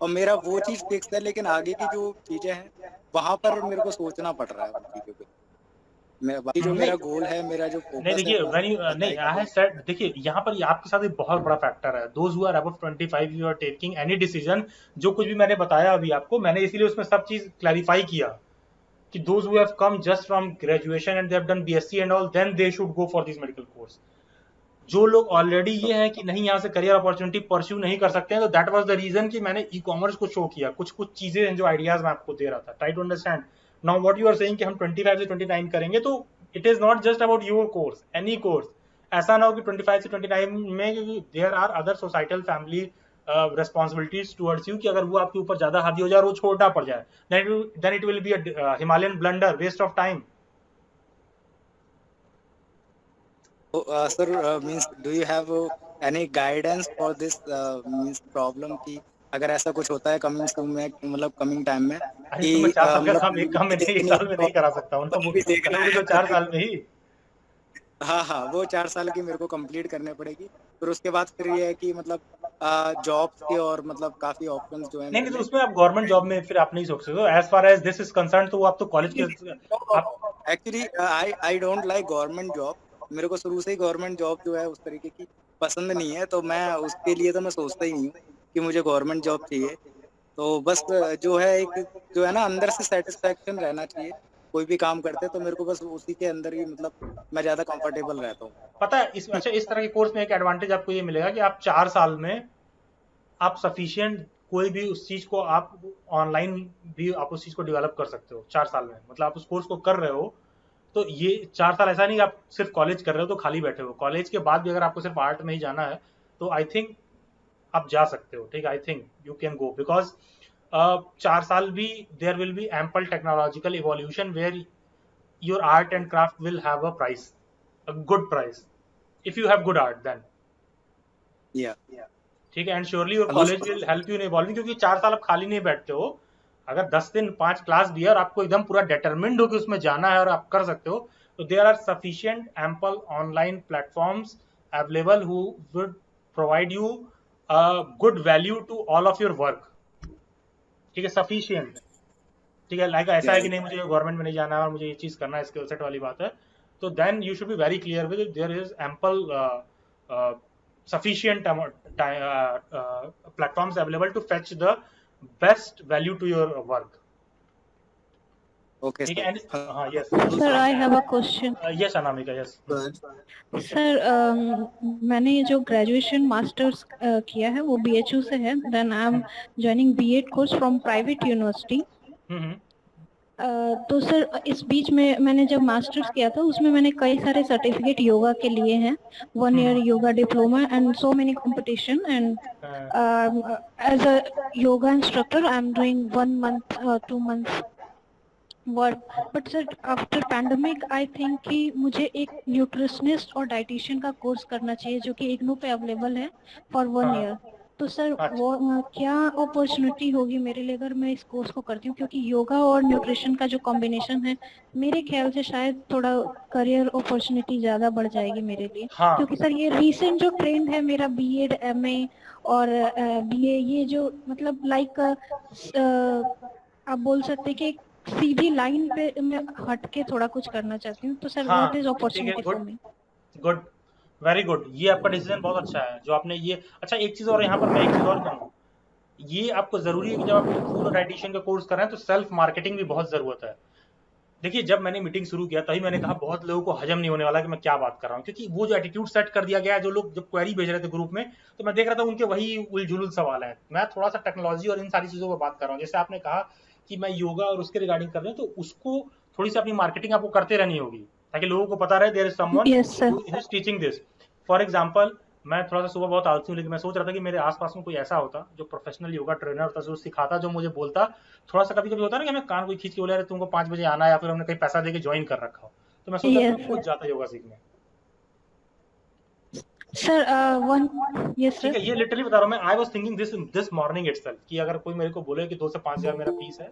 और मेरा वो चीज फिक्स है, लेकिन आगे की जो चीजें हैं वहां पर मेरे को सोचना पड़ रहा है उन चीजों पे। बाकी जो मेरा नहीं गोल है, मेरा जो नहीं, फोकस है देखिए वो व्हेन यू नहीं पढ़ाई आई का। हैव सेड, देखिए यहाँ पर आपके साथ एक बहुत बड़ा फैक्टर है, those who are above 25 you are taking any decision. जो कुछ भी मैंने बताया अभी आपको, मैंने इसीलिए उसमें सब चीज क्लैरिफाई किया कि those who have come just from graduation and they have done BSc and all, then they should go for this medical course. जो लोग ऑलरेडी ये है कि नहीं यहाँ से करियर अपॉर्चुनिटी परस्यू नहीं कर सकते हैं, तो दैट वाज द रीजन कि मैंने ई कॉमर्स को शो किया। कुछ कुछ चीजें हैं जो आइडियाज मैं आपको दे रहा था, try to understand now what you are saying कि हम 25 से 29 करेंगे। तो it is not just about your course, any course. ऐसा ना हो कि 25 से 29 में there are other societal family responsibilities towards you, कि अगर वो आपके ऊपर ज्यादा हावी हो जाए और वो छोड़ना पड़ जाए, then it will be a Himalayan blunder, waste of time. तो sir means do you have any guidance for this means problem कि अगर ऐसा कुछ होता है कमिंग सून में, मतलब कमिंग टाइम में, अरे कि तो मैं 4 साल का काम एक काम मतलब मैंने एक देखनी साल में है नहीं करा सकता हूँ ना, और भी देखना वो भी है तो 4 साल में ही। हाँ हाँ, वो 4 साल की मेरे को कंप्लीट करने पड़ेगी। फिर उसके बाद फिर ये है कि मतलब जॉब्स के और मतलब काफी ऑप्शंस जो है नहीं मेरे नहीं, तो लिए। उसमें आप गवर्नमेंट जॉब में फिर आप नहीं सोच सकते हो। As far as this is concern, तो वो आप तो कॉलेज के आप actually I don't like government job. मेरे को शुरू से ही गवर्नमेंट जॉब जो है उस तरीके की पसंद नहीं है, तो मैं उसके लिए तो मैं सोचता ही नहीं हूँ कि मुझे गवर्नमेंट जॉब चाहिए। तो बस जो है एक जो है ना अंदर से सेटिस्फेक्शन रहना चाहिए, कोई भी काम करते तो मेरे को बस उसी के अंदर ही मतलब मैं ज्यादा कंफर्टेबल रहता हूँ। पता है इस अच्छा इस तरह के कोर्स में एक एडवांटेज आपको ये मिलेगा कि आप 4 साल में आप सफिशिएंट कोई भी उस चीज को आप ऑनलाइन भी आप उस चीज को डेवलप कर सकते हो 4 साल में। मतलब आप उस कोर्स को कर रहे हो तो ये 4 साल ऐसा नहीं कि आप सिर्फ कॉलेज कर रहे हो तो खाली बैठे हो। कॉलेज के बाद भी अगर आपको सिर्फ आर्ट में ही जाना है तो आई थिंक आप जा सकते हो। ठीक है, I think you can go because 4 साल भी there will be ample technological evolution where your art and craft will have a price, a good price, if you have good art then. या ठीक है, and surely your hello college will help you in evolving, क्योंकि 4 साल आप खाली नहीं बैठते हो। अगर 10 दिन 5 क्लास भी है और आपको एकदम पूरा डिटरमिन्ड हो कि उसमें जाना है और आप कर सकते हो, तो there are sufficient ample online platforms available who would provide you good value to all of your work. ठीक है, सफिशिएंट। ठीक है, लाइक ऐसा है कि नहीं मुझे गवर्नमेंट में नहीं जाना है और मुझे ये चीज करना है, स्किल सेट वाली बात है, तो then you should be very clear with it, there is ample sufficient platforms available to fetch the best value to your work. Okay ठीक है, and सर। हाँ yes, Sir, I have a question. yes Anamika, yes. Sir मैंने ये जो graduation masters किया है वो BHU से है, then I am joining B.Ed course from private university. तो सर इस बीच में मैंने जब मास्टर्स किया था उसमें मैंने कई सारे सर्टिफिकेट योगा के लिए हैं, 1 year yoga diploma and so many competition, and as a yoga instructor I am doing 1 month 2 months work. But sir after pandemic I think कि मुझे एक न्यूट्रिशनिस्ट और डाइटिशियन का कोर्स करना चाहिए जो कि इग्नू पे अवेलेबल है फॉर 1 year। तो सर वो क्या अपॉर्चुनिटी होगी मेरे लिए अगर मैं इस कोर्स को करती हूँ, क्योंकि योगा और न्यूट्रिशन का जो कॉम्बिनेशन है मेरे ख्याल से शायद थोड़ा करियर अपॉर्चुनिटी ज़्यादा बढ़ जाएगी मेरे लिए। हाँ क्योंकि सर ये रिसेंट जो ट्रेंड है मेरा B.Ed MA और BA, ये जो मतलब लाइक आप बोल सकते कि सीधी लाइन पे मैं हट के थोड़ा कुछ करना चाहती हूँ। तो सर व्हाट इज हाँ, ठीक है, opportunity for good me? Good, very good. ये आपका डिसीजन बहुत अच्छा है जो आपने ये। अच्छा एक चीज और यहाँ पर मैं एक चीज और कहूँ, ये आपको जरूरी है कि जब आप फूड और डाइटिशियन का कोर्स कर रहे हैं तो सेल्फ मार्केटिंग भी बहुत जरूरत है। देखिए जब मैंने मीटिंग शुरू किया तभी मैंने कहा बहुत लोगों को हजम नहीं होने वाला कि मैं क्या बात कर रहा हूँ, क्योंकि वो जो एटीट्यूड सेट कर दिया गया है, जो लोग जब क्वेरी भेज रहे थे ग्रुप में तो मैं देख रहा था उनके वही उलझुल सवाल है। मैं थोड़ा सा टेक्नोलॉजी और इन सारी चीज़ों पर बात कर रहा हूँ। जैसे आपने कहा कि मैं योगा और उसके रिगार्डिंग कर रहा हूँ, तो उसको थोड़ी सी अपनी मार्केटिंग आपको करते रहनी होगी ताकि लोगों को पता रहे there is someone Yes, sir. Who is teaching this. For example मैं थोड़ा सा सुबह बहुत आलसी हूँ, लेकिन मैं सोच रहा था कि मेरे आसपास में कोई ऐसा होता जो प्रोफेशनल योगा ट्रेनर होता, जो सिखाता, जो मुझे बोलता। थोड़ा सा कभी कभी होता है ना कि हमें कान कोई खींच के बोले, तुमको 5 बजे आना है, या फिर हमने कहीं पैसा दे के ज्वाइन कर रखा हो, तो मैं सोचा Yes, मैं खुद जाता योगा सीखने। sir. Yes, ठीक sir. है, ये लिटरली बता रहा हूँ मैं। I was thinking this morning itself कि अगर कोई मेरे को बोले कि 2 से 5 हज़ार मेरा फीस है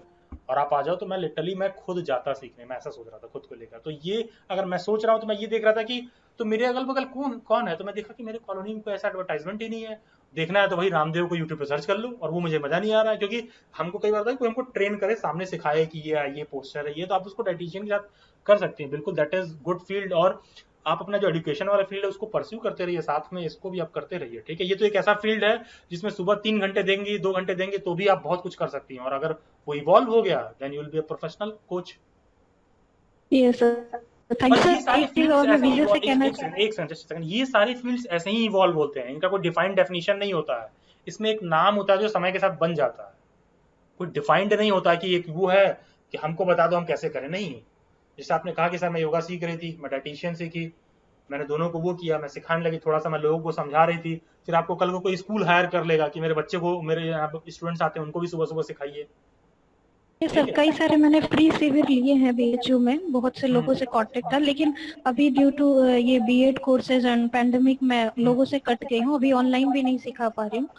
और आप आ जाओ, तो मैं लिटरली मैं खुद जाता सीखने। मैं ऐसा सोच रहा था खुद को लेकर। तो ये अगर मैं सोच रहा हूँ तो मैं ये देख रहा था कि तो मेरे अगल बगल कौन कौन है, तो मैं देखा कि मेरे कॉलोनी में कोई ऐसा एडवर्टाइजमेंट ही नहीं है। देखना है तो वही रामदेव को यूट्यूब पे सर्च कर लो, और वो मुझे मजा नहीं आ रहा है, क्योंकि हमको कई बार होता है कोई हमको ट्रेन करे, सामने सिखाए कि ये पोस्टर है, ये तो आप उसको डाइटिशियन के साथ कर सकते हैं बिल्कुल, दैट इज गुड फील्ड। और आप अपना जो एजुकेशन वाला फील्ड है उसको परस्यू करते रहिए, साथ में इसको भी आप करते रहिए। ठीक है, ये तो एक ऐसा फील्ड है जिसमें सुबह 3 घंटे देंगे, 2 घंटे देंगे, तो भी आप बहुत कुछ कर सकती हैं। और अगर वो इवॉल्व हो गया then you will be a professional coach. Yes, sir. Thank और you, ये sir. सारे एक चीज फील्ड्स और मैं ऐसे ही विजय से कहना एक सेकंड जस्ट सेकंड, ये सारे फील्ड्स ऐसे ही इवॉल्व होते हैं, इनका कोई डिफाइंड डेफिनेशन नहीं होता है। इसमें एक नाम होता है जो समय के साथ बन जाता है, कोई डिफाइंड नहीं होता है कि एक वो है कि हमको बता दो हम कैसे करें, नहीं। जैसे आपने कहा कि सर मैं योगा सीख रही थी, मैं डाइटिशियन सीखी, मैंने दोनों को वो किया, मैं सिखाने लगी, थोड़ा सा मैं लोगों को समझा रही थी। फिर आपको कल को कोई स्कूल हायर कर लेगा कि मेरे बच्चे को, मेरे यहाँ पे स्टूडेंट्स आते हैं उनको भी सुबह सुबह सिखाइए। ये सर कई सारे मैंने फ्री शिविर लिए हैं बीएचयू में, बहुत से लोगों से कांटेक्ट था, लेकिन अभी ड्यू टू ये बीएड कोर्सेज एंड पैंडेमिक में लोगों से कट गई हूँ, अभी ऑनलाइन भी नहीं सिखा पा रही हूँ।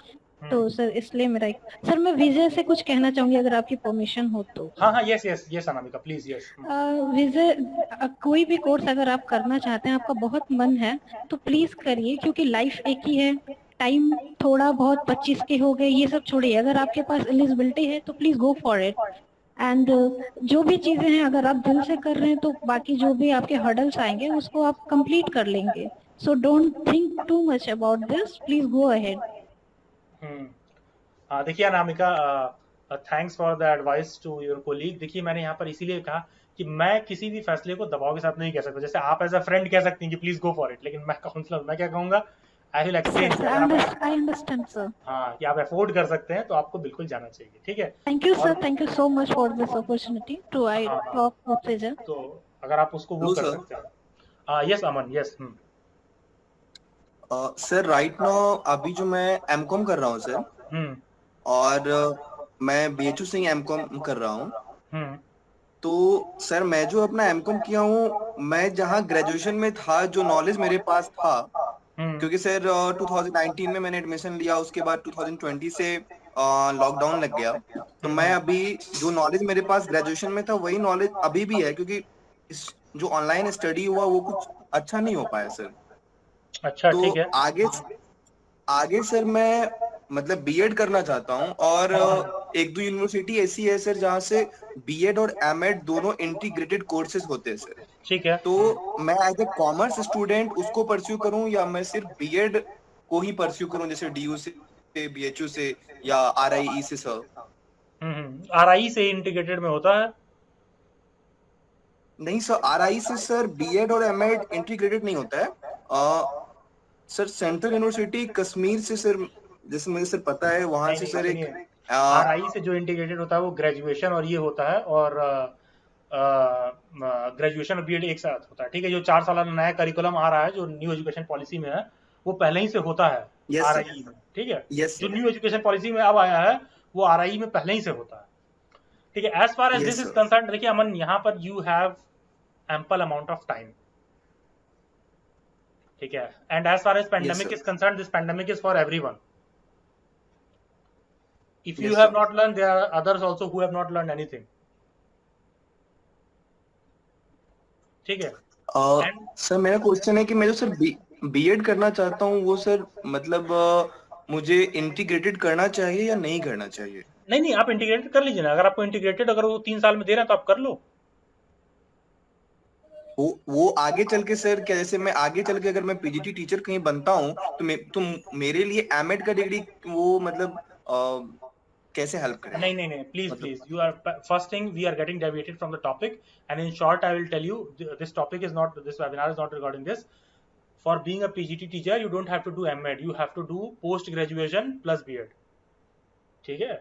तो सर इसलिए मेरा सर मैं विजय से कुछ कहना चाहूंगी अगर आपकी परमिशन हो तो। हाँ yes yes yes Anamika please yes. Vijay कोई भी कोर्स अगर आप करना चाहते हैं, आपका बहुत मन है तो प्लीज करिए, क्योंकि लाइफ एक ही है। टाइम थोड़ा बहुत 25 के हो गए, ये सब छोड़िए, अगर आपके पास एलिजिबिलिटी है तो please go for it. And जो भी चीजें हैं अगर आप दिल से कर रहे हैं तो बाकी जो भी आपके हर्डल्स आएंगे उसको आप कंप्लीट कर लेंगे। So don't think too much about this, please go ahead. देखिए Anamika, thanks for the advice to your colleague. देखिए मैंने यहाँ पर इसीलिए कहा कि मैं किसी भी फैसले को दबाव के साथ नहीं कह सकता। जैसे आप एज अ फ्रेंड कह सकती हैं कि प्लीज गो फॉर इट, लेकिन मैं काउंसलर मैं क्या कहूँगा, I will explain. I understand sir. हाँ कि आप अफोर्ड कर सकते हैं तो आपको बिल्कुल जाना चाहिए। ठीक है, thank you sir, thank you so much for this opportunity to I talk with Vijay. तो अगर आप उसको वो कर सकते हैं। Yes Aman yes. Sir right now अभी जो मैं एमकॉम कर रहा हूँ सर, और मैं बीएचयू से ही एमकॉम कर रहा हूँ। तो सर मैं जो अपना एमकॉम किया हूँ, मैं जहाँ ग्रेजुएशन में था जो नॉलेज मेरे पास था, क्योंकि सर 2019 में मैंने एडमिशन लिया, उसके बाद 2020 से लॉकडाउन लग गया, तो मैं अभी जो नॉलेज मेरे पास ग्रेजुएशन में था वही नॉलेज अभी भी है, क्योंकि जो ऑनलाइन स्टडी हुआ वो कुछ अच्छा नहीं हो पाया सर। अच्छा तो ठीक है, आगे सर मैं मतलब बीएड करना चाहता हूँ, और एक दो यूनिवर्सिटी ऐसी है सर जहाँ से बीएड और एमएड दोनों इंटीग्रेटेड कोर्सेज होते हैं सर। ठीक है, तो मैं एज ए कॉमर्स स्टूडेंट उसको परस्यू करूँ या मैं सिर्फ बीएड को ही परस्यू करूँ, जैसे डीयू से, बीएचयू से या आरआईई से सर? आरआई से इंटीग्रेटेड में होता है? नहीं सर, आरआई से सर बीएड और एमएड इंटीग्रेटेड नहीं होता है सर। सेंट्रल यूनिवर्सिटी कश्मीर से सर, जैसे मुझे सर पता है, वहां से सर एक आरआई से जो इंटीग्रेटेड होता है वो ग्रेजुएशन और ये होता है, और ग्रेजुएशन और बीएड एक साथ होता है। ठीक है, जो 4 साल नया करिकुलम आ रहा है जो न्यू एजुकेशन पॉलिसी में है, वो पहले ही से होता है आरआई में। ठीक है, जो न्यू एजुकेशन पॉलिसी में अब आया है वो आरआई में पहले ही से होता है। ठीक है, as far as this is concern, देखिए अमन, यहाँ पर you have ample amount of time. ठीक है, and as far as pandemic is concern, this pandemic is for everyone. If you have not learned, there are others also who have not learned anything. ठीक है, sir मेरा question है कि मैं जो sir BEd करना चाहता हूँ वो सर मतलब मुझे इंटीग्रेटेड करना चाहिए या नहीं करना चाहिए? नहीं आप इंटीग्रेटेड कर लीजिए ना। अगर आपको इंटीग्रेटेड अगर वो 3 साल में दे रहे हैं तो आप कर लो। वो आगे चल के सर, क्या जैसे मैं आगे चल के अगर मैं पीजीटी टीचर कहीं बनता हूँ तो मेरे लिए एमएड का डिग्री वो मतलब कैसे हेल्प करें? नहीं नहीं नहीं, प्लीज मतलब please, you are first thing we are getting deviated from the topic, and in short I will tell you this topic is not, this webinar is not regarding this. For being a PGT teacher, you don't have to do MEd, you have to do post graduation plus B.Ed. ठीक है?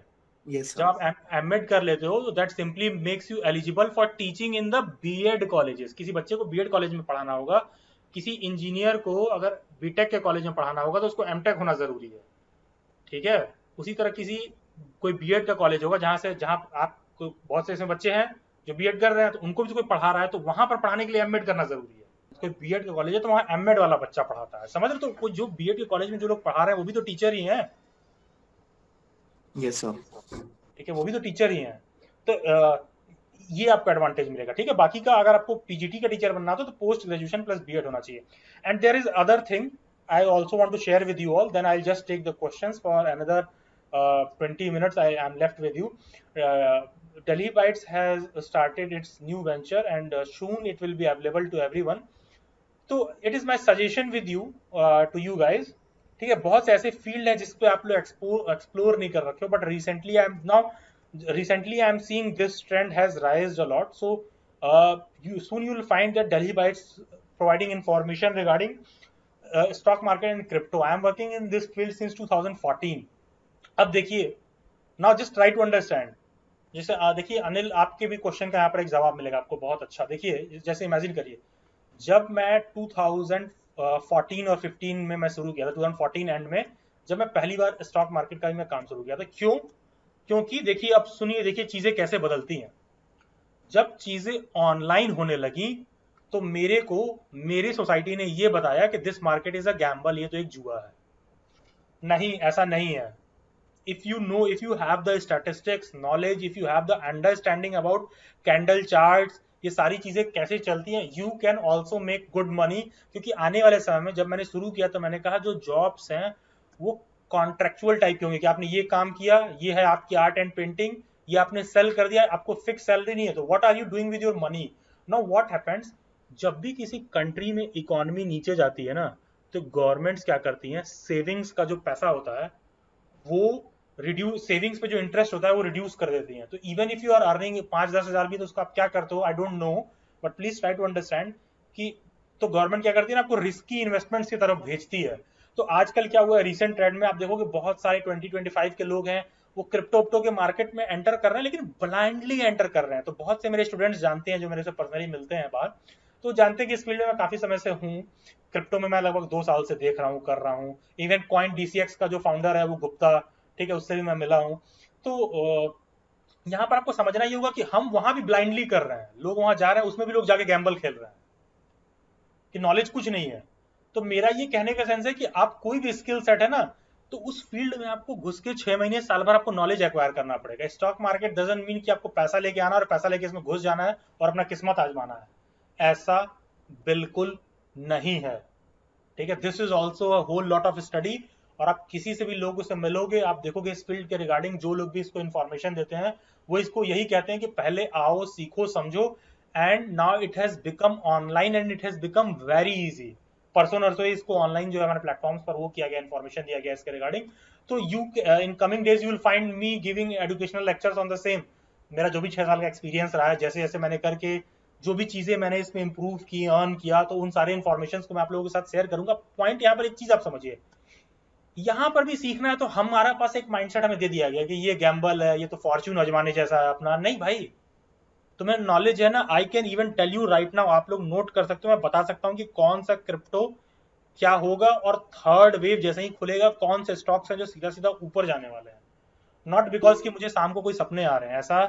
yes जब आप MEd कर लेते हो तो that simply makes you eligible for teaching in the B.Ed colleges. किसी बच्चे को B.Ed कॉलेज में पढ़ाना होगा, किसी इंजीनियर को अगर B.Tech के कॉलेज में पढ़ाना होगा तो उसको M.Tech होना जरूरी है. ठीक है? उसी तरह किसी कोई B.Ed का कॉलेज होगा जहाँ आप बहुत से ऐसे बच्चे हैं जो B.Ed कर रहे हैं, तो उनको भी कोई पढ़ा रहा है तो वहां पर पढ़ाने के लिए M.Ed करना जरूरी है. कोई B.Ed का कॉलेज है तो वहाँ M.Ed वाला बच्चा पढ़ाता है, समझ रहे? तो कोई जो B.Ed के कॉलेज में जो लोग पढ़ा रहे हैं वो भी तो टीचर ही हैं. Yes sir. ठीक है, वो भी तो टीचर ही हैं. तो ये आपको एडवांटेज मिलेगा. ठीक है, बाकी का अगर आपको पीजीटी का टीचर बनना हो तो पोस्ट ग्रेजुएशन प्लस B.Ed होना चाहिए. And there is other thing I also want to share with you all, then I'll just take the questions for another 20 minutes. I am left with you. Delhi Bytes has started its new venture and soon it will be available to everyone. तो it is my suggestion with you to you guys. ठीक है, बहुत से ऐसे field है जिस पे आप लोग एक्सप्लोर नहीं कर रखे हो, but recently I am seeing this trend has राइज्ड a lot. So soon you will find that Delhi Bytes providing information regarding stock market and crypto. I am working in this field since 2014. अब देखिए, now just try to understand. जैसे देखिए अनिल, आपके भी question का यहाँ पर एक जवाब मिलेगा आपको बहुत अच्छा. देखिए, जैसे इमेजिन करिए जब मैं 2014 और 15 में मैं शुरू किया था, 2014 एंड में जब मैं पहली बार स्टॉक मार्केट का मैं काम शुरू किया था. क्योंकि देखिए, अब सुनिए, देखिए चीजें कैसे बदलती हैं. जब चीजें ऑनलाइन होने लगी तो मेरी सोसाइटी ने ये बताया कि this market is a gamble, ये तो एक जुआ है. नहीं, ऐसा नहीं है. if you have the statistics knowledge, if you have the understanding about candle charts, ये सारी चीजें कैसे चलती हैं, you can also make good money. क्योंकि आने वाले समय में जब मैंने शुरू किया तो मैंने कहा जो जॉब्स हैं वो कॉन्ट्रेक्चुअल टाइप के होंगे कि आपने ये काम किया, ये है आपकी आर्ट एंड पेंटिंग, ये आपने सेल कर दिया, आपको फिक्स सैलरी नहीं है, तो what are you doing with your money. Now what happens, जब भी किसी कंट्री में इकोनॉमी नीचे जाती है ना तो गवर्नमेंट्स क्या करती हैं, सेविंग्स का जो पैसा होता है वो रिड्यूस, सेविंग्स पे जो इंटरेस्ट होता है वो रिड्यूस कर देती हैं. तो even if you are earning 5-10 हज़ार भी, तो उसको आप क्या करते हो, I don't know, but please try to understand कि तो गवर्नमेंट क्या करती है ना, आपको रिस्की इन्वेस्टमेंट्स की तरफ भेजती है. तो आजकल क्या हुआ है, रिसेंट ट्रेंड में आप देखोगे बहुत सारे 20-25 के लोग हैं वो क्रिप्टो के मार्केट में एंटर कर रहे हैं, लेकिन ब्लाइंडली एंटर कर रहे हैं. तो बहुत से मेरे स्टूडेंट्स जानते हैं जो मेरे से पर्सनली मिलते हैं बाहर, तो जानते हैं कि इस फील्ड में मैं काफी समय से हूँ. क्रिप्टो में मैं लगभग 2 साल से देख रहा हूँ, कर रहा हूँ. इवन कॉइन DCX का जो फाउंडर है वो गुप्ता, ठीक है, उससे भी मैं मिला हूँ. तो यहाँ पर आपको समझना ये होगा कि हम वहां भी ब्लाइंडली कर रहे हैं, लोग वहां जा रहे हैं, उसमें भी लोग जाके गैम्बल खेल रहे हैं कि नॉलेज कुछ नहीं है. तो मेरा ये कहने का सेंस है कि आप कोई भी स्किल सेट है ना, तो उस फील्ड में आपको घुस के 6 महीने साल भर आपको नॉलेज एक्वायर करना पड़ेगा. स्टॉक मार्केट डजंट मीन कि आपको पैसा लेके आना और पैसा लेके इसमें घुस जाना है और अपना किस्मत आजमाना है. ऐसा बिल्कुल नहीं है. ठीक है, this is also a whole lot of study. और आप किसी से भी लोगों से मिलोगे, आप देखोगे इस फील्ड के रिगार्डिंग जो लोग भी इसको इन्फॉर्मेशन देते हैं वो इसको यही कहते हैं कि पहले आओ, सीखो, समझो. And now it has become online and it has become very easy. परसों नरसों इसको ऑनलाइन जो है हमारे प्लेटफॉर्म्स पर वो किया गया, इन्फॉर्मेशन दिया गया इसके रिगार्डिंग. तो you in coming days you will find me giving educational lectures on the same. मेरा जो भी 6 साल का एक्सपीरियंस रहा है, जैसे जैसे मैंने करके जो भी चीजें मैंने इसमें इंप्रूव की, अर्न किया, तो उन सारे इन्फॉर्मेशन को मैं आप लोगों के साथ शेयर करूंगा. पॉइंट यहाँ पर एक चीज आप समझिए, यहाँ पर भी सीखना है तो हमारे पास एक माइंडसेट हमें दे दिया गया कि ये गैम्बल है, ये तो फॉर्च्यून आजमाने जैसा है अपना. नहीं भाई, तुम्हें नॉलेज है ना, I can even tell you right now, आप लोग नोट कर सकते हो, मैं बता सकता हूँ कि कौन सा क्रिप्टो क्या होगा और थर्ड वेव जैसे ही खुलेगा कौन से स्टॉक्स हैं जो सीधा सीधा ऊपर जाने वाले हैं. नॉट बिकॉज कि मुझे शाम को कोई सपने आ रहे हैं, ऐसा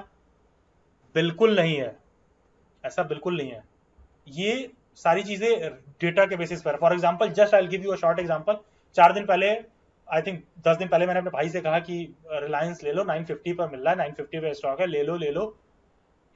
बिल्कुल नहीं है, ऐसा बिल्कुल नहीं है. ये सारी चीजें डेटा के बेसिस पर. For example, just I will give you a short example. 4 दिन पहले, आई थिंक 10 दिन पहले मैंने अपने भाई से कहा कि रिलायंस ले लो, 950 पर मिल रहा है, 950 पे स्टॉक है, ले लो.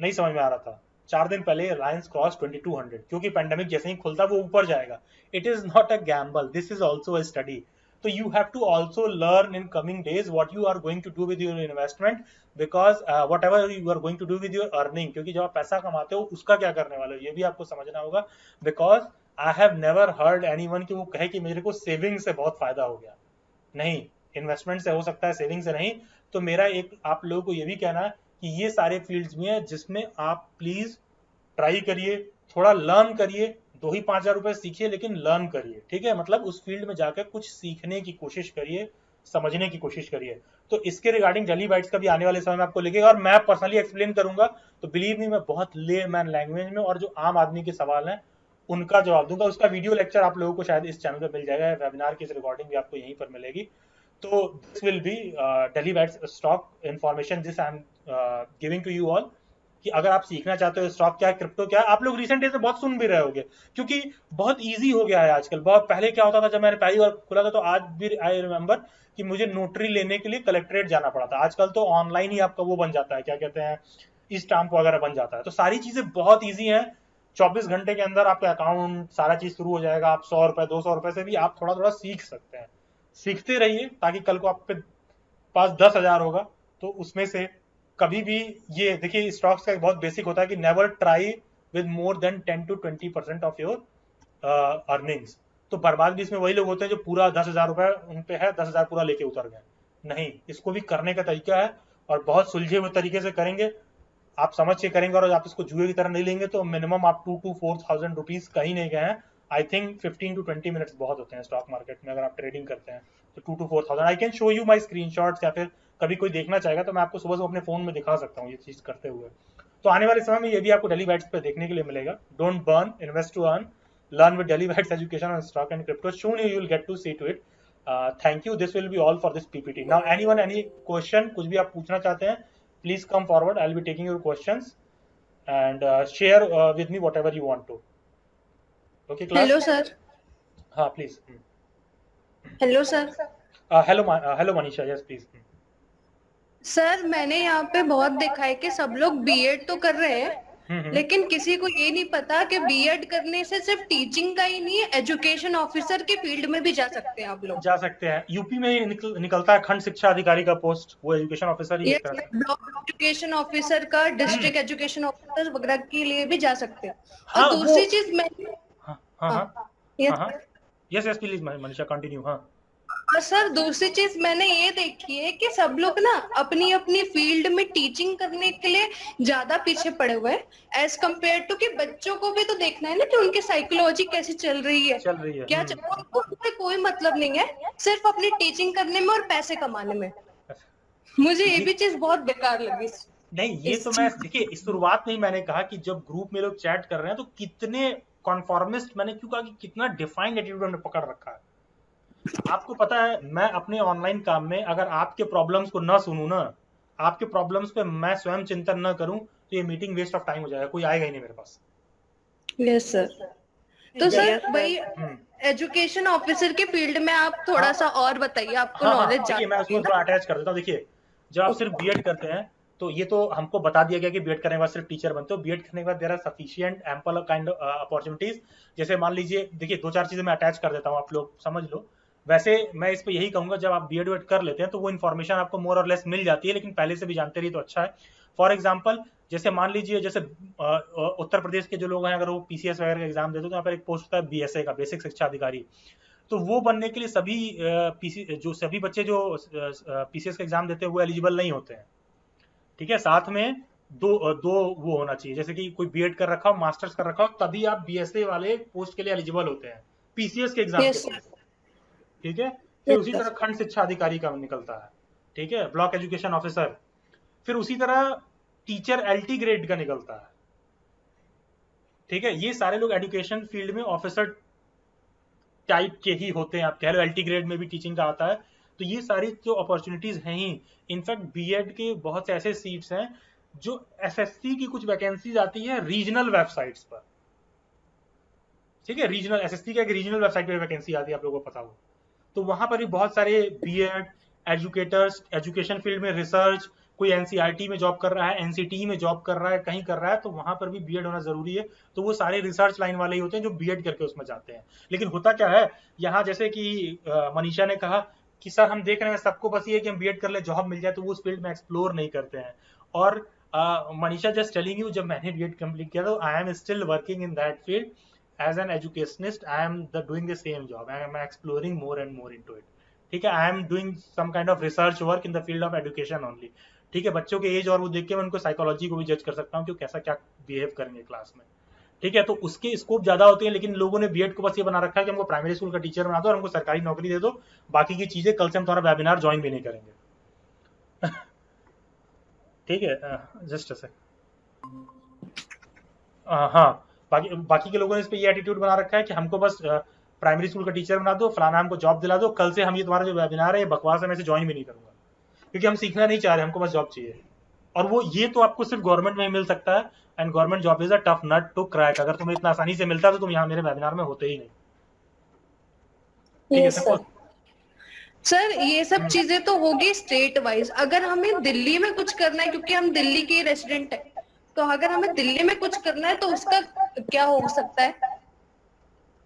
नहीं समझ में आ रहा था. 4 दिन पहले रिलायंस क्रॉस 2200, क्योंकि पेंडेमिक जैसे ही खुलता वो ऊपर जाएगा. It is not a gamble, this is also a study. तो you have to also learn in coming days what you are going to do with your investment, because whatever you are going to do with your earning. क्योंकि जब आप पैसा कमाते हो उसका क्या करने वाले हो ये भी आपको समझना होगा. Because I have never heard anyone कि वो कहे कि मेरे को सेविंग से बहुत फायदा हो गया. नहीं, इन्वेस्टमेंट से हो सकता है, सेविंग से नहीं. तो मेरा एक आप लोगों को ये भी कहना है कि ये सारे फील्ड्स भी हैं जिसमें आप प्लीज ट्राई करिए, थोड़ा लर्न करिए, 2 ही 5 हज़ार रुपए सीखिए लेकिन लर्न करिए, ठीक है, मतलब उस फील्ड में जाकर कुछ सीखने की कोशिश करिए, समझने की कोशिश करिए। तो इसके रिगार्डिंग डेली बाइट्स का भी आने वाले समय में आपको लगेगा और मैं पर्सनली एक्सप्लेन करूंगा, तो बिलीव मी मैं बहुत ले मैन लैंग्वेज में और जो आम आदमी के सवाल हैं उनका जवाब दूंगा। उसका वीडियो लेक्चर आप लोगों को शायद इस चैनल पर मिल जाएगा, वेबिनार की रिकॉर्डिंग भी आपको यहीं पर मिलेगी। तो this will be daily bites stock information this I am giving to you all, कि अगर आप सीखना चाहते हो स्टॉक क्या है, क्रिप्टो क्या है, आप लोग रिसेंट डेज में बहुत सुन भी रहे होंगे क्योंकि बहुत इजी हो गया है आजकल। बहुत पहले क्या होता था, जब मैंने पहली बार खुला था तो आज भी आई रिमेम्बर कि मुझे नोटरी लेने के लिए कलेक्ट्रेट जाना पड़ा था। आजकल तो ऑनलाइन ही आपका वो बन जाता है, क्या कहते हैं, ई स्टाम्प वगैरह बन जाता है। तो सारी चीजें बहुत ईजी हैं, 24 घंटे के अंदर आपका अकाउंट सारा चीज शुरू हो जाएगा। आप 100 रुपए 200 रुपए से भी आप थोड़ा थोड़ा सीख सकते हैं। सीखते रहिए ताकि कल को आपके पास 10,000 होगा तो उसमें से कभी भी, ये देखिए स्टॉक्स का बहुत बेसिक होता है कि never try with more than 10 to 20% of your earnings. तो बर्बाद भी इसमें वही लोग होते हैं जो पूरा 10,000 रुपए उन पे है, 10,000 पूरा लेके उतर गए। नहीं, इसको भी करने का तरीका है और बहुत सुलझे हुए तरीके से करेंगे, आप समझ के करेंगे और आप इसको जुए की तरह नहीं लेंगे तो मिनिमम आप 2 to 4,000 रुपीज कहीं नहीं गए हैं। आई थिंक 15 to 20 मिनट्स बहुत होते हैं स्टॉक मार्केट में अगर आप ट्रेडिंग करते हैं तो 2 to 4,000। I can show you my screenshots, या फिर कभी कोई देखना चाहेगा तो मैं आपको सुबह सुबह अपने फोन में दिखा सकता हूँ ये चीज करते हुए। तो आने वाले समय में ये भी आपको डेली बाइट्स पे देखने के लिए मिलेगा। Don't burn, invest to earn, learn with daily bites education on stock and crypto. Soon you will get to see to it. Thank you, this will be all for this PPT. Now anyone any question, कुछ भी आप पूछना चाहते हैं please come forward, I will be taking your questions and share with me whatever you want to. Okay class? Hello sir. हाँ please. Hello sir. Hello Manisha, yes please. Sir मैंने यहाँ पे बहुत देखा है कि सब लोग बीएड तो कर रहे हैं लेकिन किसी को ये नहीं पता कि बीएड करने से सिर्फ टीचिंग का ही नहीं है, एजुकेशन ऑफिसर के फील्ड में भी जा सकते हैं आप लोग। जा सकते हैं, यूपी में ही निकलता है खंड शिक्षा अधिकारी का पोस्ट, वो एजुकेशन ऑफिसर ही होता है। ब्लॉक एजुकेशन ऑफिसर का, डिस्ट्रिक्ट एजुकेशन ऑफिसर वगैरह के लिए भी जा सकते हैं। हाँ, और दूसरी चीज मैं यस प्लीज मनीषा कंटिन्यू। हाँ और सर दूसरी चीज मैंने ये देखी है कि सब लोग ना अपनी अपनी फील्ड में टीचिंग करने के लिए ज्यादा पीछे पड़े हुए हैं एज कम्पेयर टू कि बच्चों को भी तो देखना है ना कि उनकी साइकोलॉजी कैसी चल रही है क्या उनको कोई मतलब नहीं है सिर्फ अपनी टीचिंग करने में और पैसे कमाने में। मुझे ये भी चीज बहुत बेकार लगी। नहीं, ये तो मैं देखिए इस शुरुआत में ही मैंने कहा कि जब ग्रुप में लोग चैट कर रहे हैं तो कितने कॉन्फॉर्मिस्ट, मैंने क्यों कहा कि कितना डिफाइंड एटीट्यूड हमने पकड़ रखा है। आपको पता है मैं अपने ऑनलाइन काम में अगर आपके प्रॉब्लम्स को ना सुनूं ना, आपके प्रॉब्लम्स पे मैं स्वयं चिंतन ना करूं तो ये मीटिंग वेस्ट ऑफ टाइम हो जाएगा, कोई आएगा ही नहीं मेरे पास। Yes sir. तो सर भाई एजुकेशन ऑफिसर के फील्ड में आप थोड़ा सा और बताइए, आपको नॉलेज चाहिए। मैं उसको थोड़ा अटैच कर देता हूँ। देखिए जब आप सिर्फ बीएड करते हैं तो ये तो हमको बता दिया गया कि बीएड करने के बाद सिर्फ टीचर बनते हो। बीएड करने के बाद there are sufficient ample kind opportunities. जैसे मान लीजिए, देखिए 2-4 चीजें मैं अटैच कर देता हूँ, आप लोग समझ लो। वैसे मैं इस पे यही कहूंगा, जब आप बीएड कर लेते हैं तो वो इन्फॉर्मेशन आपको मोर और लेस मिल जाती है, लेकिन पहले से भी जानते रहिए तो अच्छा है। फॉर एग्जाम्पल जैसे मान लीजिए, जैसे उत्तर प्रदेश के जो लोग हैं अगर वो पीसीएस वगैरह का एग्जाम देते हैं तो यहाँ पर एक पोस्ट होता है बीएसए का, बेसिक शिक्षा अधिकारी। तो वो बनने के लिए सभी बच्चे जो पीसीएस का एग्जाम देते हैं वो एलिजिबल नहीं होते हैं, ठीक है। साथ में दो वो होना चाहिए, जैसे कि कोई बीएड कर रखा हो, मास्टर्स कर रखा हो, तभी आप बीएसए वाले पोस्ट के लिए एलिजिबल होते हैं पीसीएस के एग्जाम के लिए, ठीक है। फिर उसी तरह खंड शिक्षा अधिकारी का निकलता है, ठीक है, ब्लॉक एजुकेशन ऑफिसर। फिर उसी तरह टीचर एलटी ग्रेड का निकलता है, ठीक है। ये सारे लोग एजुकेशन फील्ड में ऑफिसर टाइप के ही होते हैं, आप कह लो एलटी ग्रेड में भी टीचिंग का आता है। तो ये सारी जो अपॉर्चुनिटीज हैं ही, इनफैक्ट बीएड के बहुत से ऐसे सीट्स हैं जो एसएससी की कुछ वैकेंसीज आती है रीजनल वेबसाइट्स पर, ठीक है। रीजनल एसएससी का एक रीजनल वेबसाइट पर वैकेंसी आती है, आप लोगों को पता हो, तो वहां पर भी बहुत सारे बीएड एजुकेटर्स, एजुकेशन फील्ड में रिसर्च, कोई एनसीईआरटी में जॉब कर रहा है, एनसीटी में जॉब कर रहा है, कहीं कर रहा है, तो वहां पर भी बीएड होना जरूरी है। तो वो सारे रिसर्च लाइन वाले ही होते हैं जो बीएड करके उसमें जाते हैं। लेकिन होता क्या है यहाँ, जैसे कि मनीषा ने कहा कि सर हम देख रहे हैं सबको बस ये कि हम बीएड कर ले, जॉब मिल जाए, तो वो उस फील्ड में एक्सप्लोर नहीं करते हैं। और मनीषा जस्ट टेलिंग यू, जब मैंने बीएड कंप्लीट किया तो I am still working in that field as an educationist, I am doing the same job, I am exploring more and more into it, ठीक है, I am doing some kind of research work in the field of education only. ठीक है, बच्चों के as और वो देख के मैं उनको साइकोलॉजी को भी जज कर सकता हूँ कि कैसा क्या बिहेव करेंगे क्लास में। ठीक है, तो उसके स्कोप ज्यादा होते हैं, लेकिन लोगों ने बीएड को बस ये बना रखा है कि हमको प्राइमरी स्कूल का टीचर बना दो और हमको सरकारी नौकरी दे दो, बाकी की चीजें कल से हम तुम्हारा वेबिनार ज्वाइन भी नहीं करेंगे। ठीक है, जस्ट अ सेक। हाँ, बाकी के लोगों ने इस पे ये एटीट्यूड बना रखा है कि हमको बस प्राइमरी स्कूल का टीचर बना दो, फलाना हमको जॉब दिला दो, कल से हम ये तुम्हारा जो वेबिनार है ये बकवास है, मैं इसे ज्वाइन भी नहीं करूंगा, क्योंकि हम सीखना नहीं चाह रहे, हमको बस जॉब चाहिए। और वो ये तो आपको सिर्फ गवर्नमेंट में ही मिल सकता है, and government job is a tough nut to crack. अगर तुम्हें इतना आसानी से मिलता तो तुम यहाँ मेरे वेबिनार में होते ही नहीं। ठीक है सर, ये सब चीजें तो होगी स्टेट वाइज। अगर हमें दिल्ली में कुछ करना है, क्योंकि हम दिल्ली के रेसिडेंट है, तो अगर हमें दिल्ली में कुछ करना है तो उसका क्या हो सकता है?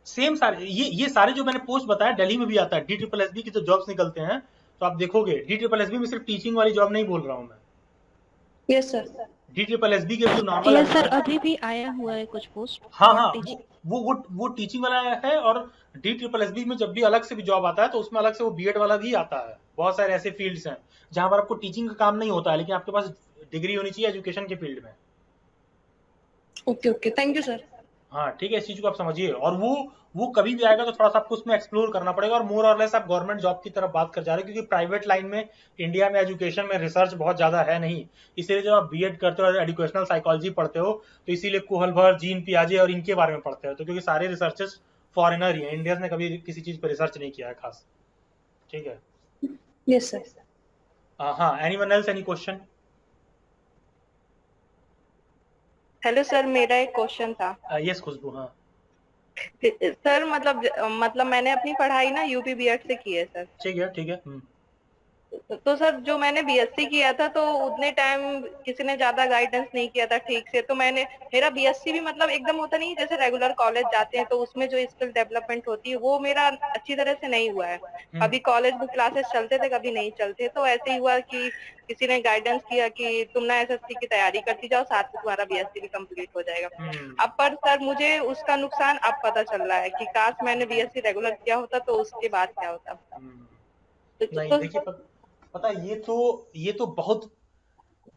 सेम सारे ये सारे जो मैंने पोस्ट बताया दिल्ली में भी आता है। DSSB की जो जॉब्स निकलते हैं तो आप देखोगे, DSSB में सिर्फ टीचिंग वाली जॉब नहीं बोल रहा हूँ मैं। Yes sir. DSSB के जो नॉर्मल यस सर, अभी भी आया हुआ है कुछ पोस्ट। हाँ, वो टीचिंग वाला है। और DSSB में जब भी अलग से भी जॉब आता है तो उसमें अलग से वो बीएड वाला भी आता है। बहुत सारे ऐसे फील्ड्स हैं जहां पर आपको टीचिंग का काम नहीं होता है, लेकिन आपके पास डिग्री होनी चाहिए एजुकेशन के फील्ड में। Okay, thank you sir. हाँ, ठीक है, इस चीज को आप समझिए। और वो कभी भी आएगा तो थोड़ा सा आपको उसमें एक्सप्लोर करना पड़ेगा। और मोर और लेस आप गवर्नमेंट जॉब की तरफ बात कर जा रहे हैं, क्योंकि प्राइवेट लाइन में इंडिया में एजुकेशन में रिसर्च बहुत ज्यादा है नहीं। इसीलिए जब आप बीएड करते हो और एजुकेशनल साइकोलॉजी पढ़ते हो तो इसीलिए कोहलभर, जीन पियाजे और इनके बारे में पढ़ते हो, तो क्योंकि सारे रिसर्चर्स फॉरेनर ही हैं, इंडियंस ने कभी किसी चीज पर रिसर्च नहीं किया है खास। ठीक है, यस सर। हाँ, anyone else, any question? Hello sir, मेरा एक क्वेश्चन था। यस खुशबू। हाँ सर, मतलब मैंने अपनी पढ़ाई ना यूपी बीएड से की है सर। ठीक है। तो सर, जो मैंने बीएससी किया था तो उतने टाइम किसी ने ज्यादा गाइडेंस नहीं किया था ठीक से। तो मेरा बीएससी भी मतलब एकदम होता नहीं, जैसे रेगुलर कॉलेज जाते हैं तो उसमें जो स्किल डेवलपमेंट होती है वो मेरा अच्छी तरह से नहीं हुआ है। कभी कॉलेज में क्लासेस चलते थे, कभी नहीं चलते। तो ऐसे ही हुआ कि किसी ने गाइडेंस किया कि तुम ना एसएससी की तैयारी करती जाओ, साथ में तुम्हारा बीएससी भी कंप्लीट हो जाएगा। अब पर सर, मुझे उसका नुकसान अब पता चल रहा है कि काश मैंने बीएससी रेगुलर किया होता तो उसके बाद क्या होता। नहीं, देखिए पता ये तो बहुत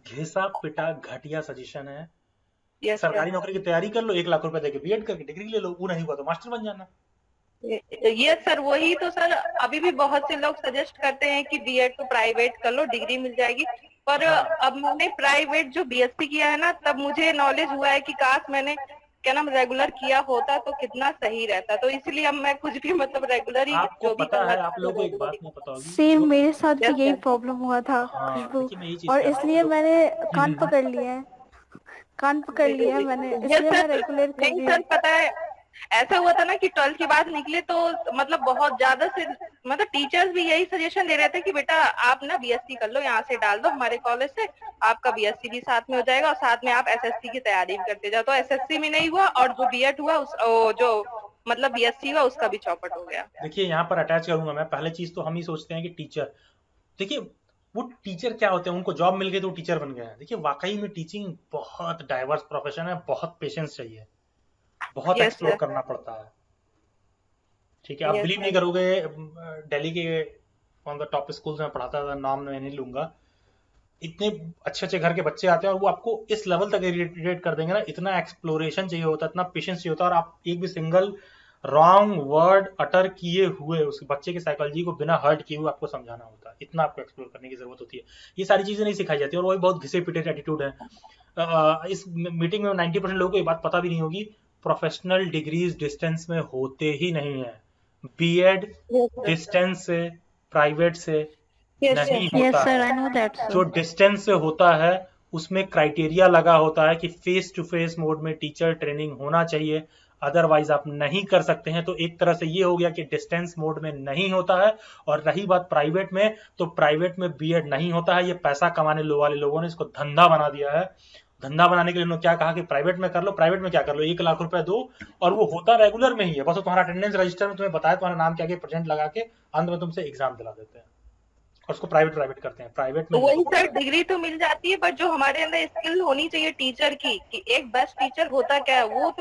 घिसा पिटा घटिया सजेशन है। सरकारी नौकरी की तैयारी कर लो, 1 लाख रुपए देके बीएड करके डिग्री ले लो, वो नहीं हुआ तो मास्टर बन जाना। ये सर, वही तो सर, अभी भी बहुत से लोग सजेस्ट करते हैं कि बीएड तो प्राइवेट कर लो, डिग्री मिल जाएगी। पर अब मैंने प्राइवेट जो बीएससी किया है ना, तब मुझे नॉलेज हुआ है कि काश मैंने रेगुलर किया होता तो कितना सही रहता। तो इसलिए अब मैं कुछ भी मतलब रेगुलर ही जो भी पता है। आप लोगों को एक बात नहीं पता होगी, सेम मेरे साथ भी यही प्रॉब्लम हुआ था खुशबू, और इसलिए मैंने कान पकड़ लिया है मैंने, इसलिए मैं रेगुलर कर रही हूं। पता है, ऐसा हुआ था ना कि 12th के बाद निकले तो मतलब बहुत ज्यादा से मतलब टीचर्स भी यही सजेशन दे रहे थे कि बेटा आप ना बीएससी कर लो, यहाँ से डाल दो हमारे कॉलेज से, आपका बीएससी भी साथ में हो जाएगा और साथ में आप एसएससी की तैयारी भी करते जाओ। तो एसएससी में नहीं हुआ और जो बीएड हुआ जो मतलब बीएससी हुआ उसका भी चौपट हो गया। देखिए, यहाँ पर अटैच करूंगा मैं। पहले चीज तो हम ही सोचते हैं कि टीचर, देखिए वो टीचर क्या होते हैं, उनको जॉब मिल गई तो टीचर बन गए हैं। देखिए वाकई में टीचिंग बहुत डाइवर्स प्रोफेशन है, बहुत पेशेंस चाहिए, बहुत एक्सप्लोर करना पड़ता है। ठीक है, आप बिलीव नहीं करोगे, दिल्ली के ऑन द टॉप स्कूल्स में पढ़ाता था, नाम मैं नहीं लूंगा, इतने अच्छे घर के बच्चे आते हैं और वो आपको इस लेवल तक इरिटेट कर देंगे ना, इतना एक्सप्लोरेशन चाहिए होता है, इतना पेशेंस चाहिए होता है, और आप एक भी सिंगल रॉन्ग वर्ड अटर किए हुए उस बच्चे की साइकोलॉजी को बिना हर्ट किए हुए आपको समझाना होता है, इतना आपको एक्सप्लोर करने की जरूरत होती है। ये सारी चीजें नहीं सिखाई जाती और वही बहुत घिसे पिटे एटीट्यूड है। इस मीटिंग में 90% लोगों को ये बात पता भी नहीं होगी, प्रोफेशनल डिग्रीज डिस्टेंस में होते ही नहीं है। बीएड डिस्टेंस से, प्राइवेट से नहीं होता है। जो डिस्टेंस से होता है उसमें क्राइटेरिया लगा होता है कि फेस टू फेस मोड में टीचर ट्रेनिंग होना चाहिए, अदरवाइज आप नहीं कर सकते हैं। तो एक तरह से ये हो गया कि डिस्टेंस मोड में नहीं होता है। और रही बात प्राइवेट में, तो प्राइवेट में बीएड नहीं होता है। ये पैसा कमाने वाले लोगों ने इसको धंधा बना दिया है। धंधा बनाने के लिए उन्होंने क्या कहा कि प्राइवेट में कर लो, प्राइवेट में क्या कर लो, 1 लाख रुपए दो, और वो होता रेगुलर में ही है। बस तुम्हारा अटेंडेंस रजिस्टर में तुम्हें बताया, तुम्हारा नाम क्या के प्रेजेंट लगा के अंत में तुमसे एग्जाम दिला देते हैं और उसको प्राइवेट करते हैं। प्राइवेट में वही सर, डिग्री तो मिल जाती है, बट जो हमारे अंदर स्किल होनी चाहिए टीचर की, कि एक बेस्ट टीचर होता क्या है, वो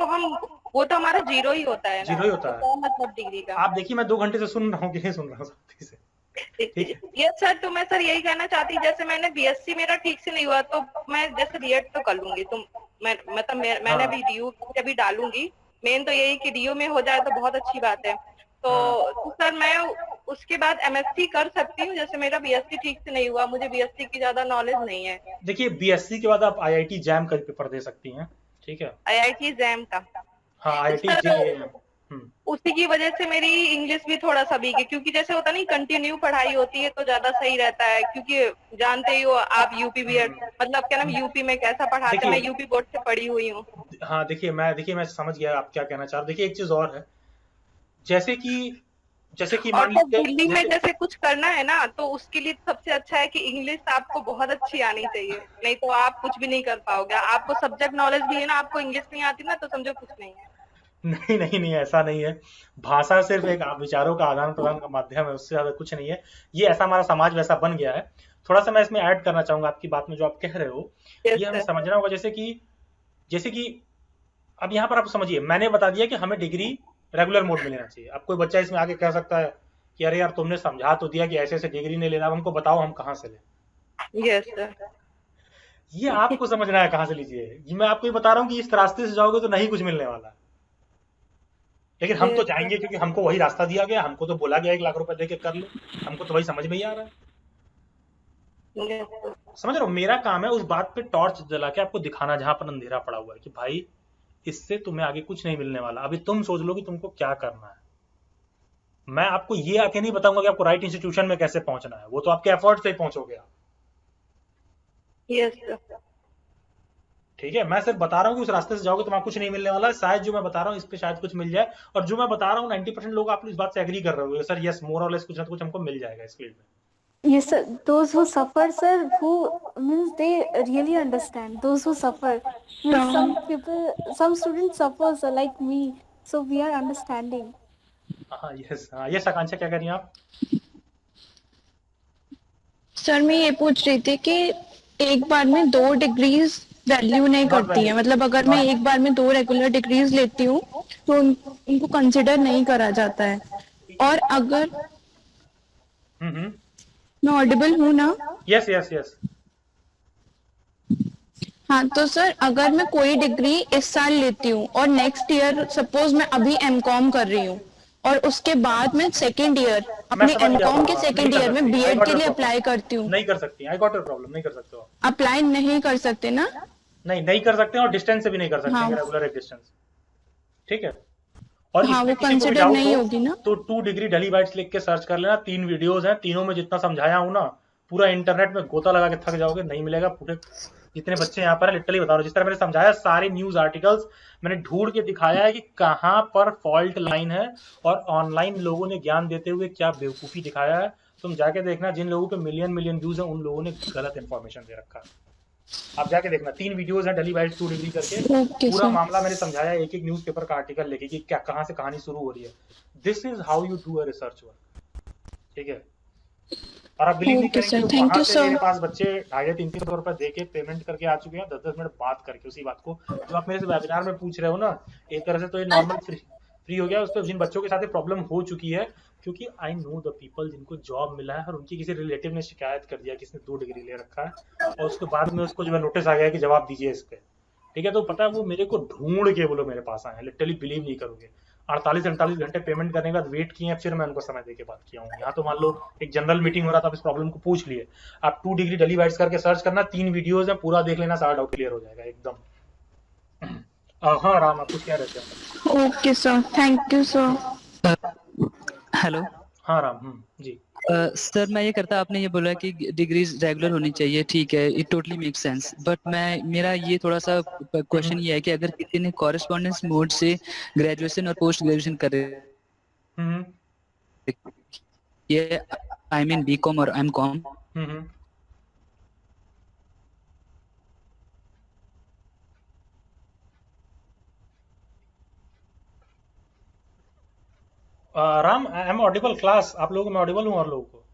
तो हमारा जीरो ही होता है, जीरो ही होता है। मतलब डिग्री का। आप देखिए, मैं 2 घंटे से सुन रहा हूँ कि नहीं सुन रहा हूँ, ठीक है। यस सर, तो मैं सर यही कहना चाहती, जैसे मैंने बीएससी मेरा ठीक से नहीं हुआ तो मैं जैसे बीएड तो कर लूंगी, तो मैंने हाँ। अभी डीयू अभी डालूंगी। मेन तो यही कि डीयू में हो जाए तो बहुत अच्छी बात है। तो सर मैं उसके बाद एमएससी कर सकती हूँ, जैसे मेरा बीएससी ठीक से नहीं हुआ, मुझे बीएससी की ज्यादा नॉलेज नहीं है। देखिए बीएससी के बाद आप आईआईटी जैम का पेपर दे सकती हैं, ठीक है। आईआईटी जैम का, हाँ आईआईटी सर जेईई। उसी की वजह से मेरी इंग्लिश भी थोड़ा सा वीक है, क्योंकि जैसे होता नहीं कंटिन्यू पढ़ाई होती है तो ज्यादा सही रहता है, क्योंकि जानते ही हो आप यूपी बीएड मतलब क्या नाम यूपी में कैसा पढ़ाते हैं, मैं यूपी बोर्ड से पढ़ी हुई हूँ। हाँ देखिए मैं समझ गया आप क्या कहना चाह रहे हो। देखिए एक चीज और है, जैसे कि और मान तो लीजिए दिल्ली में जैसे कुछ करना है ना, तो उसके लिए सबसे अच्छा है कि इंग्लिश आपको बहुत अच्छी आनी चाहिए, नहीं तो आप कुछ भी नहीं कर पाओगे। आपको सब्जेक्ट नॉलेज भी है ना, आपको इंग्लिश नहीं आती ना, तो समझो कुछ नहीं है। नहीं ऐसा नहीं है। भाषा सिर्फ एक विचारों का आदान प्रदान का माध्यम है, उससे ज्यादा कुछ नहीं है। ये ऐसा हमारा समाज वैसा बन गया है। थोड़ा सा मैं इसमें ऐड करना चाहूंगा आपकी बात में जो आप कह रहे हो। ये हमें समझना होगा, जैसे कि अब यहाँ पर आप समझिए, मैंने बता दिया कि हमें डिग्री रेगुलर मोड में लेना चाहिए। अब कोई बच्चा इसमें आगे कह सकता है कि अरे यार तुमने समझा तो दिया कि ऐसे ऐसे डिग्री नहीं लेना, अब हमको बताओ हम कहाँ से लें। यस सर, ये आपको समझना है कहाँ से लीजिए। ये मैं आपको ये बता रहा हूँ कि इस रास्ते से जाओगे तो नहीं कुछ मिलने वाला, लेकिन हम तो जाएंगे क्योंकि हमको वही रास्ता दिया गया, हमको तो बोला गया 1 लाख रुपए देके कर लो, हमको तो वही समझ में ही आ रहा है। समझ रहे हो, मेरा काम है उस बात पे टॉर्च जला के आपको दिखाना जहां पर अंधेरा पड़ा हुआ है कि भाई इससे तुम्हें आगे कुछ नहीं मिलने वाला, अभी तुम सोच लो कि तुमको क्या करना है। मैं आपको ये आके नहीं बताऊंगा कि आपको राइट इंस्टीट्यूशन में कैसे पहुंचना है, वो तो आपके एफर्ट से ही पहुंचोगे आप। यस ठीक है, मैं सिर्फ बता रहा हूँ कि उस रास्ते से जाओगे तुम्हारा कुछ नहीं मिलने वाला। शायद जो मैं बता रहा हूँ इस पे शायद कुछ मिल जाए, और जो मैं बता रहा हूँ 90% लोग आप इस बात से एग्री कर रहे हो सर, यस मोर और लेस कुछ ना कुछ हमको मिल जाएगा इस फील्ड में। Yes, sir. Those who suffer, sir, who means they really understand. Those who suffer, means some students suffer, sir, like me. So we are understanding. हाँ यस आकांक्षा क्या कह रही हैं आप? सर मैं ये पूछ रही थी कि एक बार में 2 डिग्रीज वैल्यू नहीं करती है, मतलब अगर मैं एक बार में 2 रेगुलर डिग्रीज लेती हूँ तो उनको कंसिडर नहीं करा जाता है। और अगर मैं ऑडिबल हूँ ना? यस हाँ, तो सर अगर मैं कोई डिग्री इस साल लेती हूँ और नेक्स्ट ईयर सपोज मैं अभी एमकॉम कर रही हूँ और उसके बाद मैं सेकेंड ईयर अपने एमकॉम के सेकेंड ईयर में बीएड के लिए अप्लाई करती हूँ, नहीं कर सकती। आई गॉट योर प्रॉब्लम, नहीं कर सकते हो। अप्लाई नहीं कर सकते ना? नहीं कर सकते और डिस्टेंस से भी नहीं कर सकते। हाँ। रेगुलर एक डिस्टेंस, ठीक है। और हाँ, वो कंसिडर नहीं होगी ना? तो 2 डिग्री डेली बाइट्स लिख के सर्च कर लेना, 3 वीडियोस हैं, तीनों में जितना समझाया हूं ना पूरा इंटरनेट में गोता लगा के थक जाओगे, नहीं मिलेगा। पूरे जितने बच्चे यहाँ पर लिटरली बता रहा हूँ, जिस तरह मैंने समझाया सारे न्यूज आर्टिकल्स मैंने ढूंढ के दिखाया है कि कहाँ पर फॉल्ट लाइन है, और ऑनलाइन लोगों ने ज्ञान देते हुए क्या बेवकूफी दिखाया है। तुम जाके देखना, जिन लोगों पे मिलियन व्यूज है उन लोगों ने गलत इंफॉर्मेशन दे रखा है। आप जाके देखना, 3 वीडियोस हैं डेली बाइट्स 2 डिग्री करके, पूरा मामला मैंने समझाया, एक न्यूज़पेपर का आर्टिकल लेके कि क्या कहाँ से कहानी शुरू हो रही है। This is how you do a research work, ठीक है। और आप बिलीव नहीं करेंगे, वहां से मेरे पास बच्चे 250-300 रुपए दे के पेमेंट करके आ चुके हैं, 10-10 मिनट बात करके उसी बात को जो आप मेरे से वेबिनार में पूछ रहे हो ना। एक तरह से तो ये नॉर्मल फ्री हो गया। उस पर जिन बच्चों के साथ प्रॉब्लम हो चुकी है, क्योंकि आई नो द पीपल जिनको जॉब मिला है और उनकी किसी रिलेटिव ने शिकायत कर दिया कि इसने 2 डिग्री ले रखा है, और उसके बाद में उसको जो है नोटिस आ गया कि जवाब दीजिए इस पे, ठीक है। तो पता है वो मेरे को ढूंढ के बोलो मेरे पास आए, लिटरली बिलीव नहीं करोगे। 48-48 घंटे पेमेंट करने के बाद वेट किए, फिर मैं उनको समय देके बात किया हूँ। यहाँ तो मान लो एक जनरल मीटिंग हो रहा था, आप इस प्रॉब्लम को पूछ लिए। आप 2 डिग्री डेली बाइट्स करके सर्च करना, 3 वीडियोस है, पूरा देख लेना, सारा डाउट क्लियर हो जाएगा एकदम। हाँ राम, आप कुछ कह रहे थे? Okay sir, thank you sir. Hello. हाँ राम, जी। सर मैं ये करता, आपने ये बोला कि डिग्रीज रेगुलर होनी चाहिए, ठीक है, it totally make sense, but मेरा ये थोड़ा सा क्वेश्चन ये है कि अगर किसी ने कॉरेस्पॉन्डेंस मोड से ग्रेजुएशन और पोस्ट ग्रेजुएशन करे, ये आई मीन बीकॉम और MCom, Ram I am audible class? आप लोगों को मैं ऑडिबल हूँ? और लोगों को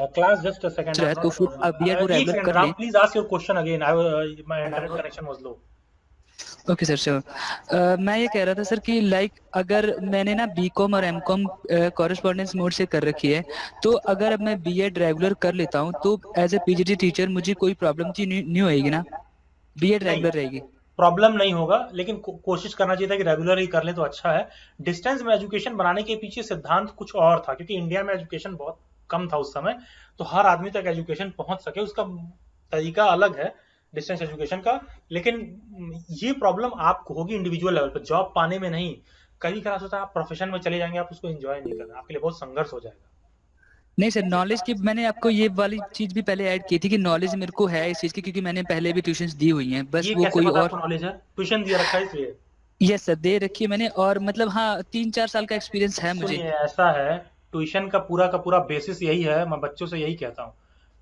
क्लास जस्ट अ सेकंड, तो फिर अब ये रेगुलर कर लें। Please ask your question again, my internet connection was low. Okay sir sure. मैं ये कह रहा था सर कि लाइक अगर मैंने ना बीकॉम और एमकॉम कॉरेस्पॉन्डेंस मोड से कर रखी है, तो अगर अब मैं बीएड रेगुलर कर लेता हूँ तो एज ए पीजीटी टीचर मुझे कोई प्रॉब्लम तो नहीं होएगी ना, बीएड नहीं, रेगुलर रहेगी? प्रॉब्लम नहीं होगा, लेकिन कोशिश करना चाहिए था कि रेगुलर ही कर ले तो अच्छा है। डिस्टेंस में एजुकेशन बनाने के पीछे सिद्धांत कुछ और था, क्योंकि इंडिया में एजुकेशन बहुत कम था उस समय, तो हर आदमी तक एजुकेशन पहुंच सके उसका तरीका अलग है डिस्टेंस एजुकेशन का। लेकिन ये प्रॉब्लम आपको होगी इंडिविजुअल लेवल पर, जॉब पाने में नहीं। कभी कभार सोचा आप प्रोफेशन में चले जाएंगे, आप उसको एंजॉय नहीं करना, आपके लिए बहुत संघर्ष हो जाएगा। नहीं सर, नॉलेज की मैंने आपको ये वाली चीज भी पहले ऐड की थी कि नॉलेज मेरे को है इस चीज की, क्योंकि मैंने पहले भी ट्यूशंस दी हुई हैं, बस ये वो कैसे कोई पता और आपको नॉलेज है? ट्यूशन दिया रखा है इसलिए? यस सर, दे रखी है मैंने, और मतलब हाँ 3-4 साल का एक्सपीरियंस है मुझे। सुनिए, ऐसा है, ट्यूशन का पूरा बेसिस यही है, मैं बच्चों से यही कहता हूँ,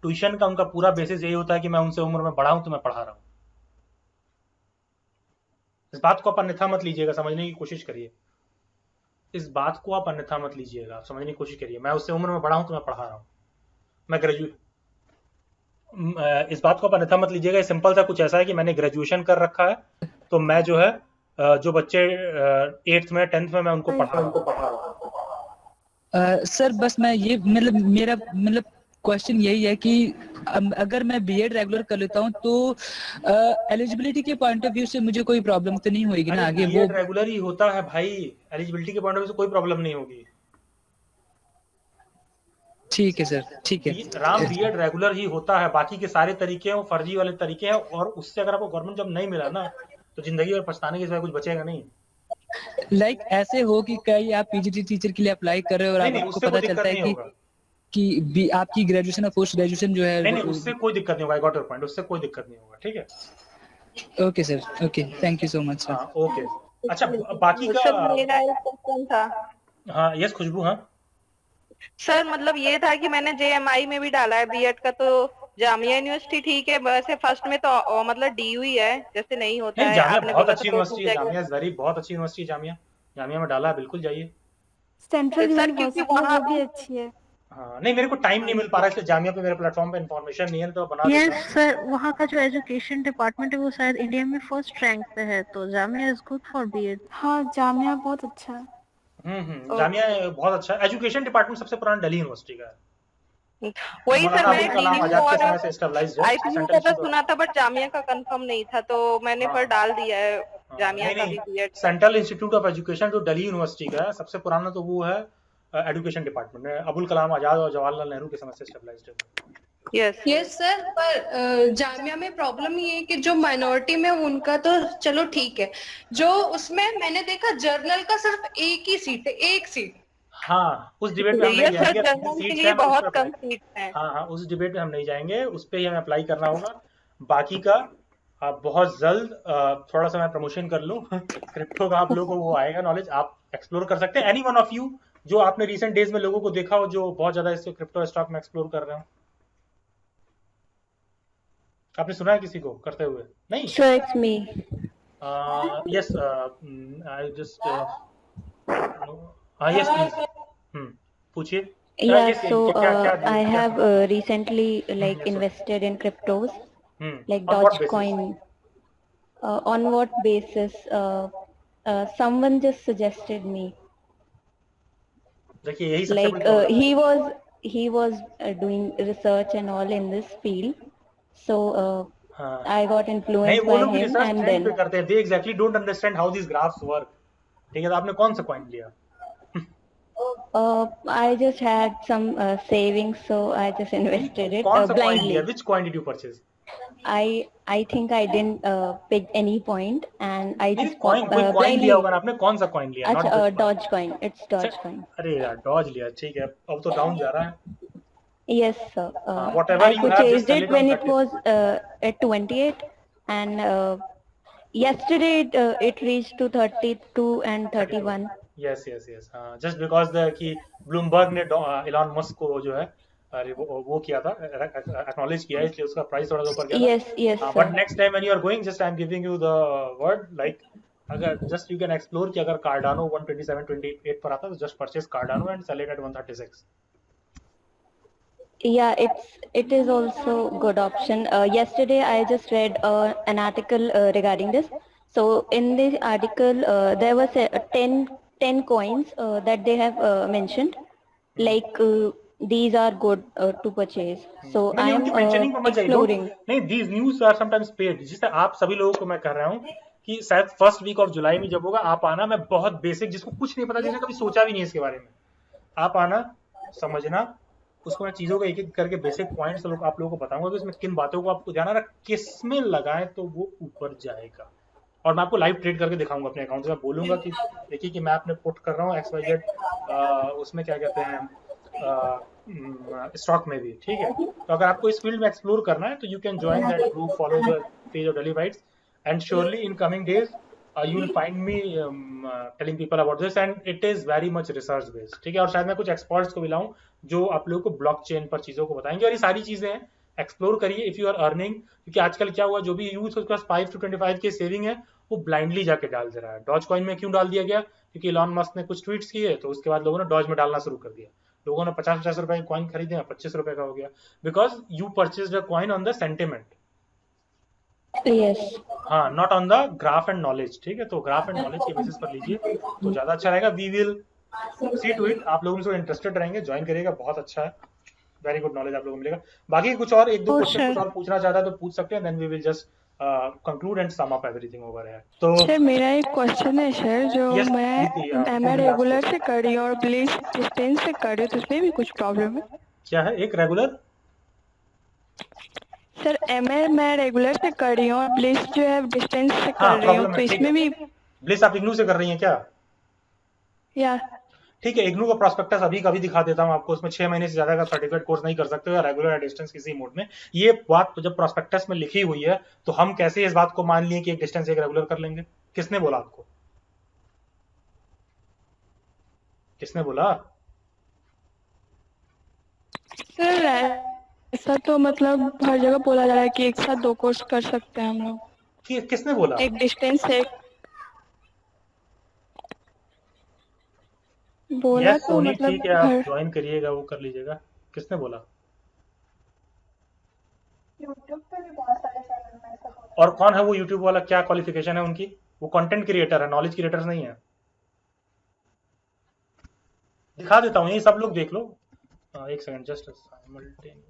ट्यूशन का उनका पूरा बेसिस यही होता है कि मैं उनसे उम्र में बड़ा हूं तो मैं पढ़ा रहा हूँ। इस बात को आप अन्यथा मत लीजिएगा, समझने की कोशिश करिए। इस बात को आप अन्यथा मत लीजिएगा, आप समझने की कोशिश करिए। मैं उससे उम्र में बड़ा हूं तो मैं पढ़ा रहा हूँ, मैं ग्रेजुएट। इस बात को आप अन्यथा मत लीजिएगा। ये सिंपल सा कुछ ऐसा है कि मैंने ग्रेजुएशन कर रखा है, तो मैं जो है जो बच्चे 8th में 10th में मैं उनको पढ़ा रहा हूँ। सर बस मैं ये मतलब मेरा मतलब क्वेश्चन यही है कि अगर मैं बीएड रेगुलर कर लेता हूँ तो एलिजिबिलिटी के पॉइंट ऑफ व्यू से मुझे कोई प्रॉब्लम तो नहीं होगी ना आगे? वो रेगुलर ही होता है भाई, एलिजिबिलिटी के पॉइंट ऑफ व्यू से कोई प्रॉब्लम नहीं होगी। ठीक है सर, ठीक है राम, बीएड रेगुलर ही होता है, बाकी के सारे तरीके हैं वो फर्जी वाले तरीके हैं, और उससे अगर आपको गवर्नमेंट जॉब नहीं मिला ना तो जिंदगी में पछताने के सिवाय कुछ बचेगा नहीं। लाइक ऐसे हो कि कहीं आप पीजीटी टीचर के लिए अप्लाई कर रहे हो और आपको पता चलता है कि आपकी ग्रेजुएशन और पोस्ट ग्रेजुएशन जो है नहीं, उससे कोई दिक्कत नहीं होगा। आई गॉट योर पॉइंट, उससे कोई दिक्कत नहीं होगा। ठीक है, okay sir, okay, thank you so much sir. Okay, अच्छा बाकी का मेरा एक क्वेश्चन था। हाँ यस खुशबू। हाँ सर मतलब ये था कि मैंने जेएमआई में भी डाला है बीएड का, तो जामिया यूनिवर्सिटी ठीक है? वैसे फर्स्ट में तो मतलब डीयू ही है, जैसे नहीं होता है। जामिया आपने बहुत बोला अच्छी यूनिवर्सिटी है, जामिया इज वेरी बहुत अच्छी यूनिवर्सिटी है। जामिया में डाला है, बिल्कुल जाइए। सेंट्रल सर यूनिवर्सिटी वहाँ वो भी अच्छी है। हाँ नहीं, मेरे को टाइम नहीं मिल पा रहा है, इसलिए जामिया पे मेरे प्लेटफॉर्म पे इन्फॉर्मेशन नहीं है, तो बना यस सर, वहाँ का जो एजुकेशन डिपार्टमेंट है वो शायद इंडिया में फर्स्ट रैंक पे है, तो Jamia is good for BEd. हाँ जामिया बहुत अच्छा है। जामिया बहुत अच्छा है। एजुकेशन डिपार्टमेंट सबसे पुराना दिल्ली यूनिवर्सिटी का है। वही सर, मैंने आजाद के समय से स्टेबलाइज्ड है। आईपीयू का तो सुना था बट जामिया का कंफर्म नहीं था, तो मैंने पर डाल दिया है जामिया का भी BEd. Central institute of education जो दिल्ली यूनिवर्सिटी का है, सबसे पुराना तो वो है एजुकेशन डिपार्टमेंट में, अबुल कलाम आजाद और जवाहरलाल नेहरू के समय से स्टेबलाइज्ड है। यस सर, पर जामिया में प्रॉब्लम ये है कि जो माइनॉरिटी में उनका तो चलो ठीक है, जो उसमें मैंने देखा जर्नल का सिर्फ एक ही सीट है, एक सीट। हाँ उस डिबेट में हम नहीं जाएंगे, सीट है, बहुत कम सीट है। हाँ उस डिबेट में हम नहीं जाएंगे, उस पे ही हमें अप्लाई करना होगा। बाकी का बहुत जल्द थोड़ा सा मैं प्रमोशन कर लूँ क्रिप्टो का, आप लोगों को वो आएगा नॉलेज, आप एक्सप्लोर कर सकते हैं। एनी वन ऑफ यू जो आपने रिसेंट डेज में लोगों को देखा हो जो बहुत ज्यादा इस क्रिप्टो स्टॉक में एक्सप्लोर कर रहे हो, आपने सुना है किसी को करते हुए? नहीं sir it's me. Yes I just yes please पूछिए। Yeah, so I have recently like invested in cryptos, like Dogecoin. On what basis? Someone just suggested me. देखिए यही like he was doing research and all in this field, so I got influenced by him and then करते हैं, they exactly don't understand how these graphs work। ठीक है, तो आपने कौन सा कॉइन लिया? I just had some savings, so I just invested it blindly. Which coin did you purchase? I think I didn't pick any point and I just coin लिया होगा आपने, कौन सा coin लिया? अच्छा Dogecoin, it's Dogecoin. अरे यार Doge लिया, ठीक है, अब तो डाउन जा रहा है। Yes sir. Whatever I purchased it when it was at 28 and yesterday it reached to 32 and 31. Yes हाँ, just because कि ब्लूमबर्ग ने एलन मस्क को जो है वो किया था, एक्नॉलेज किया है, इसलिए उसका प्राइस थोड़ा सा ऊपर गया। Yes but next time when you are going, just I am giving you the word, like अगर जस्ट यू कैन एक्सप्लोर कि अगर कार्डानो 127-128 पर आता है तो just purchase Cardano and sell it at 136। Yeah, it is also good option. Yesterday I just read an article regarding this. So in this article, there was 10 coins that they have mentioned, like these are good to purchase. So I नहीं am उनकी mentioning पर मत जाइए, don't exploring. नहीं, these news are sometimes paid, जिससे आप सभी लोगों को मैं कह रहा हूँ कि शायद फर्स्ट वीक ऑफ जुलाई में जब होगा आप आना, मैं बहुत बेसिक, जिसको कुछ नहीं पता, जिसने कभी सोचा भी नहीं इसके बारे में, आप आना, समझना उसको, मैं चीज़ों को एक एक करके बेसिक पॉइंट्स आप लोगों को बताऊंगा कि इसमें किन बातों को आपको ध्यान रख, किस में लगाएं तो वो ऊपर जाएगा। और मैं आपको लाइव ट्रेड करके दिखाऊंगा अपने अकाउंट से, मैं बोलूंगा कि देखिए कि मैं अपने पुट कर रहा हूँ XYZ उसमें क्या कहते हैं स्टॉक में भी, ठीक है। तो अगर आपको इस फील्ड में एक्सप्लोर करना है तो you can join that group, follow the page of daily bytes, and surely in coming days you will find me telling people about this, and it is very much research based, ठीक है। और शायद मैं कुछ experts को भी लाऊं जो आप लोगों को ब्लॉकचेन पर चीज़ों को बताएंगे, और ये सारी चीज़ें हैं, एक्सप्लोर करिए इफ़ यू आर अर्निंग, क्योंकि आजकल क्या हुआ, जो भी यूथ उसके पास 5 to 25 की सेविंग है वो ब्लाइंडली जाके डाल दे रहा है। डॉज कॉइन में क्यों डाल दिया गया? क्योंकि इलॉन मस्क ने कुछ ट्वीट्स किए तो उसके बाद लोगों ने डॉज में डालना शुरू कर दिया, लोगों ने 50-50 रुपए की कॉइन खरीदे, 25 रुपए का हो गया, because you purchase the coin on the sentiment, Yes. हाँ, not on the graph and knowledge, ठीक है। तो ग्राफ एंड नॉलेज के बेसिस पर लीजिए तो ज्यादा अच्छा रहेगा। We will see to it, आप लोग जो इंटरेस्टेड रहेंगे ज्वाइन करिएगा, बहुत अच्छा है, वेरी गुड नॉलेज आप लोगों को मिलेगा। बाकी कुछ और एक दो क्वेश्चन कुछ और पूछना चाहता है तो पूछ सकते हैं, then we will just conclude and sum up everything over है। तो सर मेरा एक क्वेश्चन है सर, जो Yes, मैं प्रीति, एमए रेगुलर से कर रही हूँ और ब्लीच डिस्टेंस से कर रही हूँ, तो उसमें भी कुछ प्रॉब्लम है? क्या है एक रेगुलर? सर एमए मैं रेगुलर से कर रही हूँ और ब्लीच जो है डिस्टेंस से हाँ, कर रही हूँ, प्रॉब्लम तो है, ठीक इसमें भी ब्लिस आप इग्नू से कर रही हैं क्या? या ठीक है, इग्नू का प्रोस्पेक्टस अभी कभी दिखा देता हूँ आपको, उसमें 6 महीने से ज्यादा का सर्टिफिकेट कोर्स नहीं कर सकते हो रेगुलर डिस्टेंस किसी मोड में। ये बात तो जब प्रोस्पेक्टस में लिखी हुई है तो हम कैसे इस बात को मान लिए कि एक डिस्टेंस एक रेगुलर कर लेंगे? किसने बोला आपको? किसने बोला? सर ऐसा तो मतलब हर जगह बोला जा रहा है कि एक साथ 2 कोर्स कर सकते हैं हम लोग। किसने बोला? एक डिस्टेंस से बोला यस तो सोनी, मतलब ठीक है, आप ज्वाइन करिएगा, वो कर लीजिएगा। किसने बोला? और कौन है वो यूट्यूब वाला, क्या क्वालिफिकेशन है उनकी? वो कंटेंट क्रिएटर है, नॉलेज क्रिएटर्स नहीं है। दिखा देता हूँ, ये सब लोग देख लो। एक second, just simultaneous,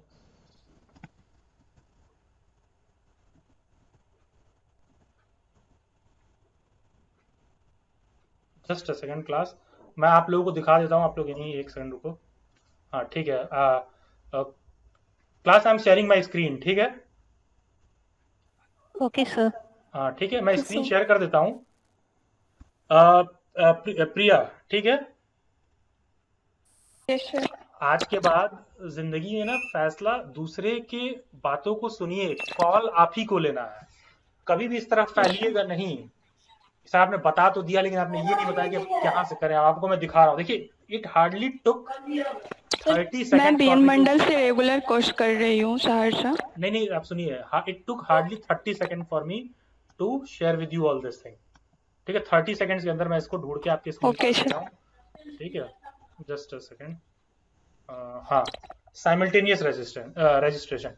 just a second class, मैं आप लोगों को दिखा देता हूँ, आप लोग यहीं एक सेकंड रुको। हाँ ठीक है, class I am sharing my screen, ठीक है। Okay sir. हाँ ठीक है, मैं स्क्रीन शेयर कर देता हूँ। प्रिया, ठीक है। Yes sir. आज के बाद जिंदगी में ना फैसला दूसरे के बातों को सुनिए, कॉल आप ही को लेना है, कभी भी इस तरह फैलिएगा नहीं। सर आपने बता तो दिया लेकिन आपने ये नहीं बताया कि कहाँ से करें। आपको मैं दिखा रहा हूँ, देखिए इट हार्डली टुक 30 सेकंड। मैं बीएन मंडल से रेगुलर कोर्स कर रही हूँ सहरसा। नहीं आप सुनिए, it took hardly 30 second for me to share with you all this thing, ठीक है। 30 सेकंड्स के अंदर मैं इसको ढूंढ के आपके स्क्रीन पर भेज रहा हूँ, ठीक है। Just a second. हाँ, simultaneous registration.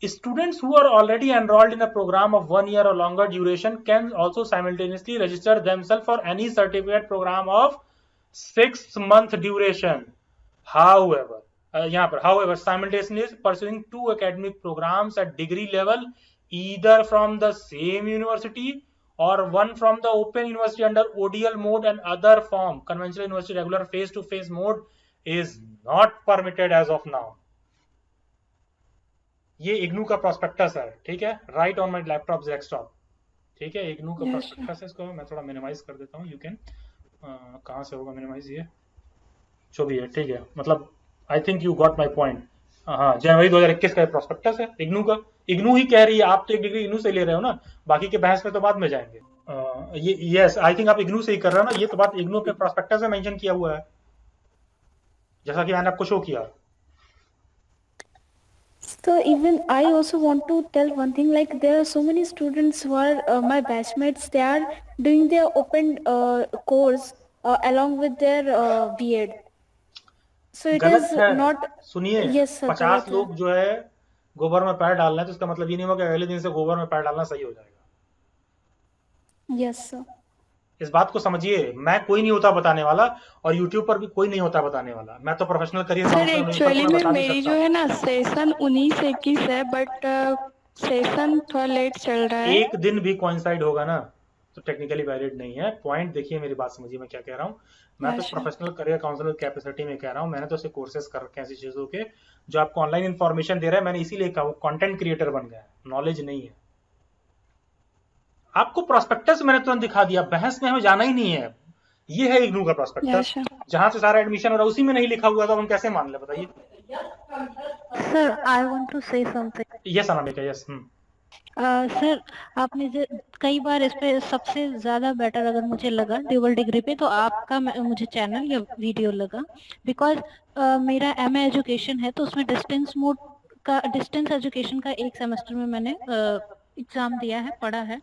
Students who are already enrolled in a program of 1 year or longer duration can also simultaneously register themselves for any certificate program of 6 month duration. However, however, simultaneously pursuing 2 academic programs at degree level, either from the same university or one from the open university under ODL mode and other form, conventional university regular face-to-face mode, is not permitted as of now. ये इग्नू का prospectus है, ठीक है, right on my laptop desktop, ठीक है। इग्नू का prospectus है, इसको मैं थोड़ा मिनिमाइज कर देता हूँ। यू कैन कहाँ से होगा मिनिमाइज, ये जो भी है, ठीक है। मतलब आई think you got my point. हाँ, जनवरी 2021 का प्रोस्पेक्टस है इग्नू का, इग्नू ही कह रही है, आप तो एक डिग्री इग्नू से ले रहे हो ना, बाकी के बहस में तो बाद में जाएंगे। ये यस, आई थिंक आप इग्नू से ही कर रहे हो ना, ये तो बात इग्नू अपने प्रोस्पेक्टस में मेंशन किया हुआ है, जैसा कि मैंने आपको शो किया। So even I also want to tell one thing, like there are so many students who are my batchmates, they are doing their open course along with their B.Ed. So it is not, सुनिए, yes sir, 50 लोग जो है गोबर में पैर डालना है तो इसका मतलब ये नहीं होगा कि अगले दिन से गोबर में पैर डालना सही हो जाएगा। Yes sir. इस बात को समझिए, मैं कोई नहीं होता बताने वाला और यूट्यूब पर भी कोई नहीं होता बताने वाला। मैं तो प्रोफेशनल करियर सर काउंसलर हूं, ये सब एक्चुअली मैं में बता नहीं मेरी जो सकता। है ना सेशन 19-21 है, बट सेशन थोड़ा लेट चल रहा है। एक दिन भी कोइंसाइड होगा ना तो टेक्निकली वैलिड नहीं है। पॉइंट देखिए, मेरी बात समझिए मैं क्या कह रहा हूँ। मैं तो अच्छा। प्रोफेशनल करियर काउंसलर कैपेसिटी में कह रहा हूँ। मैंने तो ऐसे कोर्सेज कर रखे हैं ऐसी चीजों के जो आपको ऑनलाइन इन्फॉर्मेशन दे रहा है। मैंने इसीलिए कहा वो कंटेंट क्रिएटर बन गया, नॉलेज नहीं है। आपको प्रोस्पेक्टस मैंने तुरंत दिखा दिया, बहस में हमें जाना ही नहीं है। ये है इग्नू का प्रोस्पेक्टस, जहां से सारा एडमिशन हो रहा है उसी में नहीं लिखा हुआ था, हम कैसे मान ले बताइए। Sir I want to say something. Yes Anamika, yes. Sir आपने कई बार इस पे सबसे ज़्यादा बेटर अगर मुझे लगा ड्यूअल डिग्री पे तो आपका मुझे चैनल या वीडियो लगा, बिकॉज मेरा एमए एजुकेशन है तो उसमें डिस्टेंस एजुकेशन का एक सेमेस्टर में मैंने एग्ज़ाम दिया है, पढ़ा है।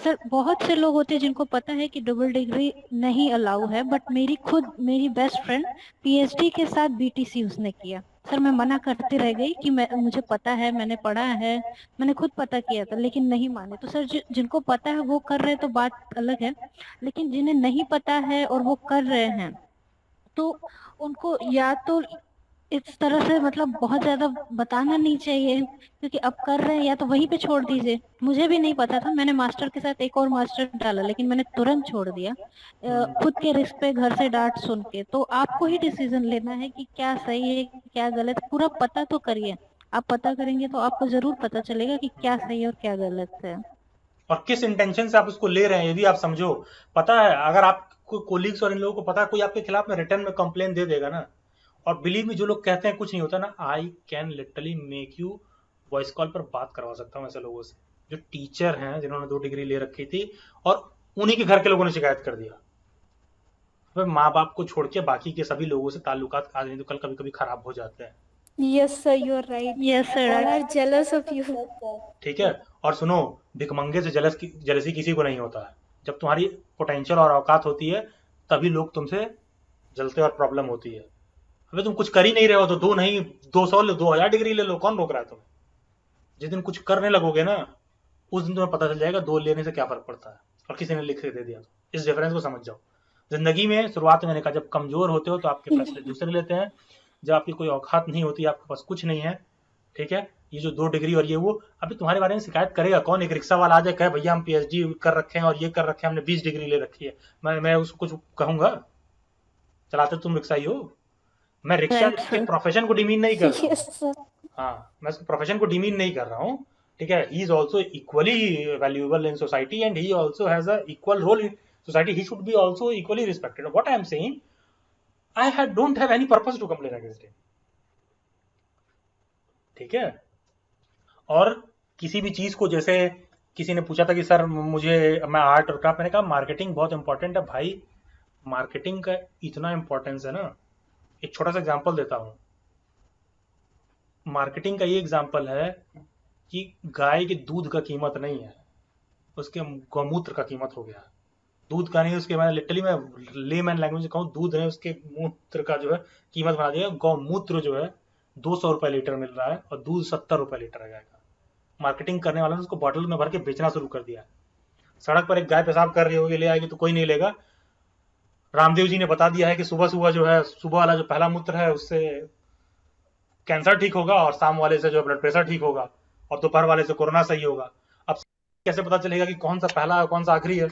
सर बहुत से लोग होते हैं जिनको पता है कि डबल डिग्री नहीं अलाउ है, बट मेरी बेस्ट फ्रेंड पीएचडी के साथ बीटीसी उसने किया। सर मैं मना करते रह गई कि मुझे पता है, मैंने पढ़ा है, मैंने खुद पता किया था, लेकिन नहीं माने। तो सर जिनको पता है वो कर रहे हैं तो बात अलग है, लेकिन जिन्हें नहीं पता है और वो कर रहे हैं तो उनको या तो इस तरह से मतलब बहुत ज्यादा बताना नहीं चाहिए, क्योंकि अब कर रहे हैं या तो वहीं पे छोड़ दीजिए। मुझे भी नहीं पता था, मैंने मास्टर के साथ एक और मास्टर डाला लेकिन मैंने तुरंत छोड़ दिया खुद के रिस्क पे, घर से डांट सुन के। तो आपको ही डिसीजन लेना है कि क्या सही है क्या गलत। पूरा पता तो करिए, आप पता करेंगे तो आपको जरूर पता चलेगा कि क्या सही है और क्या गलत है, और किस इंटेंशन से आप उसको ले रहे हैं ये भी आप समझो। पता है अगर आप कोलीग्स और इन लोगों को पता है, कोई आपके खिलाफ में रिटर्न में कंप्लेन दे देगा ना, और बिलीव मी जो लोग कहते हैं कुछ नहीं होता ना, I can literally make you voice call पर बात करवा सकता हूँ ऐसे लोगों से जो टीचर हैं, जिन्होंने 2 डिग्री ले रखी थी और उन्हीं के घर के लोगों ने शिकायत कर दिया। माँ बाप को छोड़ के बाकी के सभी लोगों से ताल्लुकात आज नहीं तो कल कभी कभी खराब हो जाते हैं। Yes sir, you are right. Yes sir. All are jealous of you. ठीक है, और सुनो, भिखमंगे से जेलसी किसी को नहीं होता है। जब तुम्हारी पोटेंशियल और औकात होती है तभी लोग तुमसे जलते और प्रॉब्लम होती है। अबे तुम कुछ कर ही नहीं रहे हो तो 2 नहीं 200 ले 2000 डिग्री ले लो, कौन रोक रहा है तुम्हें। जिस दिन कुछ करने लगोगे ना उस दिन तुम्हें पता चल जाएगा 2 लेने से क्या फर्क पड़ता है और किसी ने लिख के दे दिया। तो इस डिफरेंस को समझ जाओ। जिंदगी में शुरुआत में मैंने कहा जब कमजोर होते हो तो आपके फैसले दूसरे लेते हैं, जब आपकी कोई औकात नहीं होती, आपके पास कुछ नहीं है, ठीक है, ये जो 2 डिग्री और ये वो, अभी तुम्हारे बारे में शिकायत करेगा कौन। एक रिक्शा वाला आ जाए कहे भैया हम पीएचडी कर रखे हैं और ये कर रखे हैं, हमने 20 डिग्री ले रखी है, मैं उसको कुछ कहूंगा? चलाते तुम रिक्शा ही हो। मैं रिक्शा के प्रोफेशन को डिमीन नहीं कर रहा हूँ। हाँ, मैं उसके प्रोफेशन को डिमीन नहीं कर रहा हूँ, ठीक है। He is also equally valuable in society and he also has a equal role in society. He should be also equally respected. What I am saying, I don't have any purpose to complain against him, ठीक है। और किसी भी चीज को, जैसे किसी ने पूछा था कि सर मुझे, मैं आर्ट और क्राफ्ट, मैंने कहा मार्केटिंग बहुत इंपॉर्टेंट है भाई। मार्केटिंग का इतना इंपॉर्टेंस है ना, एक छोटा सा एग्जांपल देता हूं। मार्केटिंग का ये एग्जांपल है कि गाय के दूध का कीमत नहीं है, उसके गौमूत्र का कीमत हो गया। दूध का नहीं, उसके मैं लिटरली मैं लेमैन लैंग्वेज में कहूँ, दूध ने उसके मूत्र का जो है कीमत बना दिया। गौमूत्र जो है 200 रुपए लीटर मिल रहा है और दूध 70 रुपए लीटर है गाय का। मार्केटिंग करने वालों ने उसको बॉटल में भर के बेचना शुरू कर दिया। सड़क पर एक गाय पेशाब कर रही होगी, ले आएगी तो कोई नहीं लेगा। रामदेव जी ने बता दिया है कि सुबह सुबह जो है, सुबह वाला जो पहला मूत्र है उससे कैंसर ठीक होगा और शाम वाले से जो ब्लड प्रेशर ठीक होगा और दोपहर वाले से कोरोना सही होगा। अब कैसे पता चलेगा कि कौन सा पहला है कौन सा आखिरी है?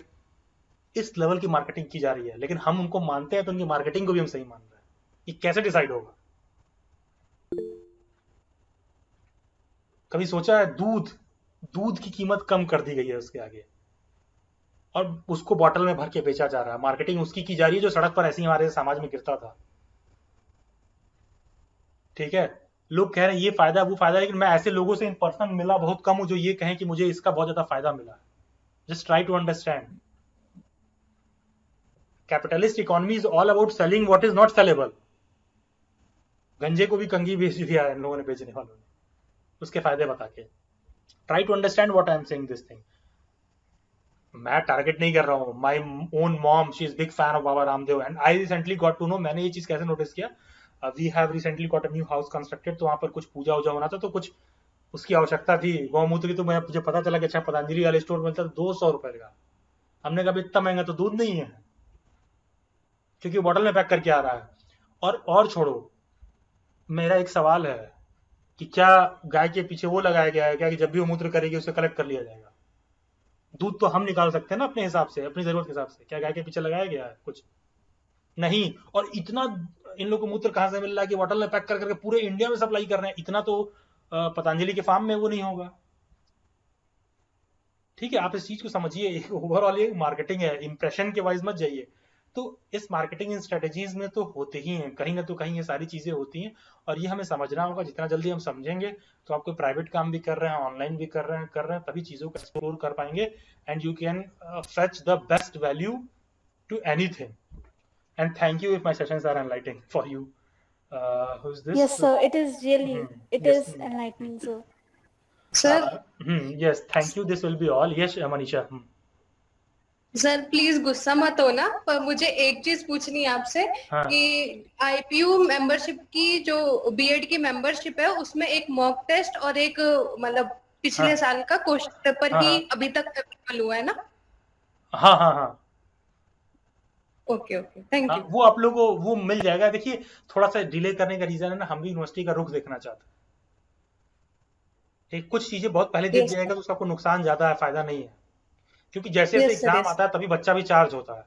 इस लेवल की मार्केटिंग की जा रही है, लेकिन हम उनको मानते हैं तो उनकी मार्केटिंग को भी हम सही मान रहे हैं। ये कैसे डिसाइड होगा? कभी सोचा है दूध की कीमत कम कर दी गई है उसके आगे और उसको बॉटल में भर के बेचा जा रहा है। मार्केटिंग उसकी की जा रही है जो सड़क पर ऐसे ही हमारे समाज में गिरता था, ठीक है। लोग कह रहे हैं ये फायदा वो फायदा, लेकिन मैं ऐसे लोगों से इन पर्सन मिला बहुत कम हूं जो ये कहें कि मुझे इसका बहुत ज्यादा फायदा मिला। Just try to understand, capitalist economy is all about selling what is not saleable. गंजे को भी कंगी बेच दिया इन लोगों ने, बेचने वालों ने, उसके फायदे बता के। Try to understand what I am saying this thing. मैं टारगेट नहीं कर रहा हूँ। My own mom, she is big fan of Baba Ramdev and I recently got to know, मैंने ये चीज कैसे नोटिस किया, we have recently got a new house constructed, तो वहां पर कुछ पूजा वूजा होना था, तो कुछ उसकी आवश्यकता थी गौमूत्र की। तो मुझे पता चला कि अच्छा पतंजलि वाले स्टोर मिलता है 200 रुपए का। हमने कहा इतना महंगा तो दूध नहीं है, क्योंकि बॉटल में पैक करके आ रहा है। और छोड़ो, मेरा एक सवाल है कि क्या गाय के पीछे वो लगाया गया है क्या कि जब भी वो मूत्र करेगी उसे कलेक्ट कर लिया जाएगा? दूध तो हम निकाल सकते हैं ना अपने हिसाब से, अपनी जरूरत के हिसाब से। क्या गाय के पीछे लगाया गया है? कुछ नहीं। और इतना इन लोगों को मूत्र कहां से मिल रहा है कि बॉटल में पैक कर करके पूरे इंडिया में सप्लाई कर रहे हैं? इतना तो पतंजलि के फार्म में वो नहीं होगा। ठीक है, आप इस चीज को समझिए, ओवरऑल ये मार्केटिंग है, इंप्रेशन के वाइज मत जाइए। तो इस मार्केटिंग स्ट्रेटेजीज में तो होते ही हैं, कहीं ना तो कहीं ये सारी चीजें होती हैं, और ये हमें समझना होगा। जितना जल्दी हम समझेंगे तो आपको प्राइवेट काम भी कर रहे हैं, ऑनलाइन भी कर रहे हैं, तभी चीजों को एक्सप्लोर कर पाएंगे, and you can fetch the best value to anything. And thank you if my sessions are enlightening for you. Who's this? Yes, sir. It is really, it is enlightening, sir. Sir. Yes, thank you. This will be all. Yes, Manisha. Sir please गुस्सा मत होना, पर मुझे एक चीज पूछनी है आपसे कि आईपीयू मेंबरशिप की जो बीएड की मेंबरशिप है उसमें एक मॉक टेस्ट और एक मतलब पिछले साल का क्वेश्चन पेपर ही अभी तक अवेलेबल हुआ है ना? हाँ। Okay, thank you. वो आप लोगों को वो मिल जाएगा। देखिए, थोड़ा सा डिले करने का रीजन है ना, हम भी यूनिवर्सिटी का रुख देखना चाहते हैं। कुछ चीजें बहुत पहले देख जाएगा तो उसका कोई नुकसान ज्यादा है, फायदा नहीं है, क्योंकि जैसे जैसे एग्जाम आता है तभी बच्चा भी चार्ज होता है।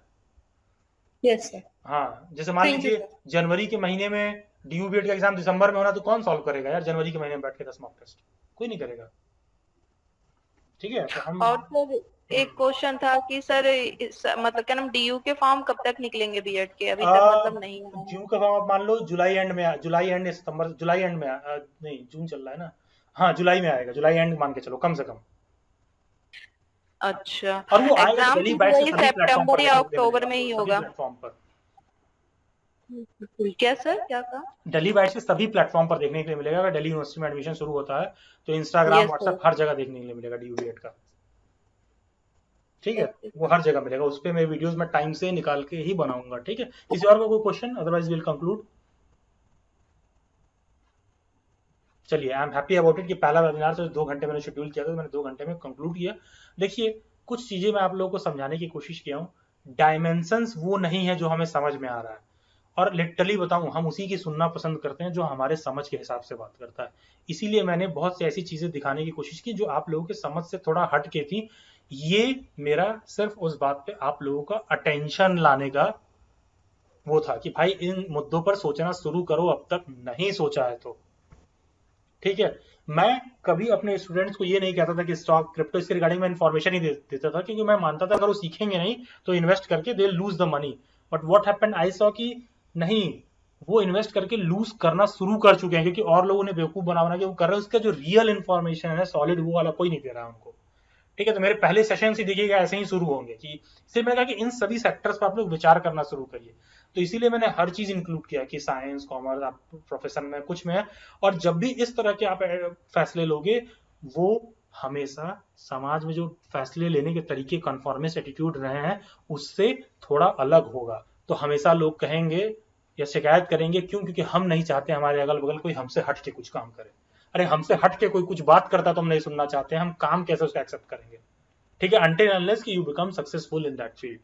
Yes sir. हाँ, जैसे मान लीजिए जनवरी के महीने में डीयू बीएड का एग्जाम दिसंबर में होना, तो कौन सॉल्व करेगा यार जनवरी के महीने में बैठ के 10 मॉक टेस्ट? कोई नहीं करेगा। ठीक है, तो हम और सर एक क्वेश्चन था कि सर मतलब क्या नाम डीयू के फॉर्म कब तक निकलेंगे बीएड के? अभी तक मतलब नहीं है। डीयू का फॉर्म आप मान लो जुलाई एंड में, सितंबर, जुलाई एंड में नहीं, जून चल रहा है ना, हाँ जुलाई में आएगा, जुलाई एंड मान के चलो कम से कम। अच्छा, और वो एग्जाम सितंबर या अक्टूबर में ही होगा प्लेटफॉर्म पर। क्या सर, क्या कहा? दिल्ली बैच के सभी प्लेटफॉर्म पर देखने के लिए मिलेगा। अगर दिल्ली यूनिवर्सिटी में एडमिशन शुरू होता है तो इंस्टाग्राम, व्हाट्सएप हर जगह देखने के लिए मिलेगा डीयू बीएड का। ठीक है, वो हर जगह मिलेगा। उस पे मैं वीडियोस में टाइम से निकाल के ही बनाऊंगा। ठीक है, किसी और का कोई क्वेश्चन? Otherwise will conclude. चलिए, I am happy about it कि पहला वेबिनार तो 2 घंटे मैंने शेड्यूल किया था, मैंने 2 घंटे में कंक्लूड किया। देखिए, कुछ चीजें मैं आप लोगों को समझाने की कोशिश किया हूँ। डायमेंशंस वो नहीं है जो हमें समझ में आ रहा है, और लिटरली बताऊं, हम उसी की सुनना पसंद करते हैं जो हमारे समझ के हिसाब से बात करता है। इसीलिए मैंने बहुत सी ऐसी चीजें दिखाने की कोशिश की जो आप लोगों के समझ से थोड़ा हट के थी। ये मेरा सिर्फ उस बात पे आप लोगों का अटेंशन लाने का वो था कि भाई इन मुद्दों पर सोचना शुरू करो, अब तक नहीं सोचा है तो। ठीक है, मैं कभी अपने स्टूडेंट्स को ये नहीं कहता था कि स्टॉक, क्रिप्टो, इसके रिगार्डिंग में इन्फॉर्मेशन ही देता था, क्योंकि मैं मानता था अगर वो सीखेंगे नहीं तो इन्वेस्ट करके they lose the money. But what happened, I saw कि नहीं, वो इन्वेस्ट करके लूज करना शुरू कर चुके हैं, क्योंकि और लोगों ने बेवकूफ बना के वो कर रहे हैं। उसका जो रियल इन्फॉर्मेशन है सॉलिड, वो वाला कोई नहीं दे रहा है उनको। ठीक है, तो मेरे पहले सेशन ही देखिएगा ऐसे ही शुरू होंगे कि इसलिए मैंने कहा कि इन सभी सेक्टर्स पर आप लोग विचार करना शुरू करिए। तो इसीलिए मैंने हर चीज इंक्लूड किया कि साइंस, कॉमर्स, आप प्रोफेशन में कुछ में है। और जब भी इस तरह के आप फैसले लोगे, वो हमेशा समाज में जो फैसले लेने के तरीके, कन्फॉर्मिस्ट एटीट्यूड रहे हैं, उससे थोड़ा अलग होगा। तो हमेशा लोग कहेंगे या शिकायत करेंगे, क्यों? क्योंकि हम नहीं चाहते हमारे अगल बगल कोई हमसे हट के कुछ काम करे। अरे हमसे हट के कोई कुछ बात करता तो हम नहीं सुनना चाहते, हम काम कैसे उसका एक्सेप्ट करेंगे? ठीक है, until unless कि you become successful in that field.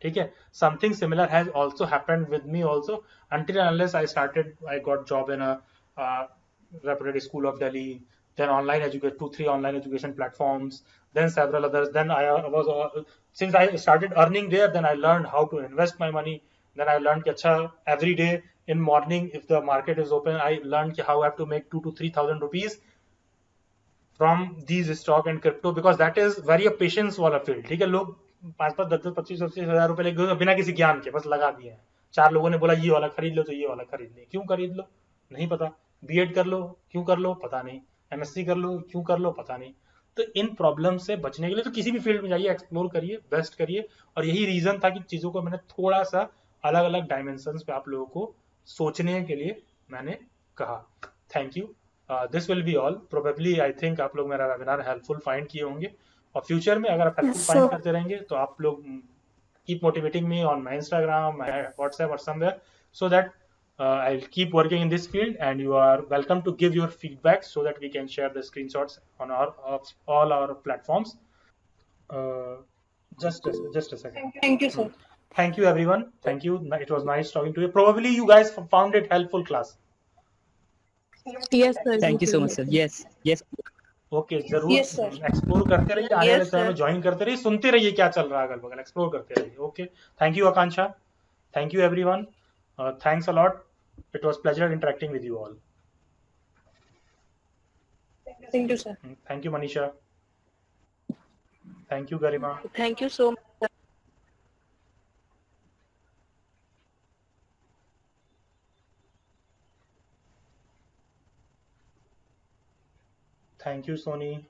ठीक है, something similar has also happened with me also. Until unless I got job in a reputed school of Delhi, then online education, 2-3 online education platforms, then several others. Then since I started earning there, then I learned how to invest my money. Then I learned कि अच्छा every day in morning if the market is open, I learned कि how I have to make 2,000 to 3,000 rupees from these stock and crypto, because that is very a patience वाला field. ठीक है, लोग 5-5, 10-10, 25-25 हजार रुपए लेके बिना किसी ज्ञान के बस लगा दिए हैं। 4 लोगों ने बोला ये वाला खरीद लो, तो ये वाला खरीद ले। क्यों खरीद लो? नहीं पता। बीएड कर लो, क्यों कर लो? पता नहीं। एमएससी कर लो, क्यों कर लो? पता नहीं। तो इन प्रॉब्लम से बचने के लिए तो किसी भी फील्ड में जाइए, एक्सप्लोर करिए, बेस्ट करिए। और यही रीजन था कि चीजों को मैंने थोड़ा सा अलग अलग डायमेंशंस पे आप लोगों को सोचने के लिए मैंने कहा। Thank you, this will be all. Probably I think आप लोग मेरा वेबिनार हेल्पफुल फाइंड किए होंगे, और फ्यूचर में अगर आप हेल्पफुल फाइंड करते रहेंगे तो आप लोग keep motivating me on my Instagram, my WhatsApp और somewhere, so that I'll keep working in this field, and you are welcome to give your feedback so that we can share the screenshots on all our platforms. Just a second. Thank you, sir. Thank you, everyone. Thank you. It was nice talking to you. Probably you guys found it helpful class. Yes, sir. Thank you so much, sir. Yes, yes. Okay जरूर explore करते रहिए, आने वाले समय में join करते रहिए, सुनते रहिए क्या चल रहा है अगल बगल, एक्सप्लोर करते रहिए. Okay, thank you Akanksha, thank you everyone, thanks a lot, it was pleasure interacting with you all. Thank you, sir. Thank you Manisha, thank you Garima. Thank you so much. Thank you Soni.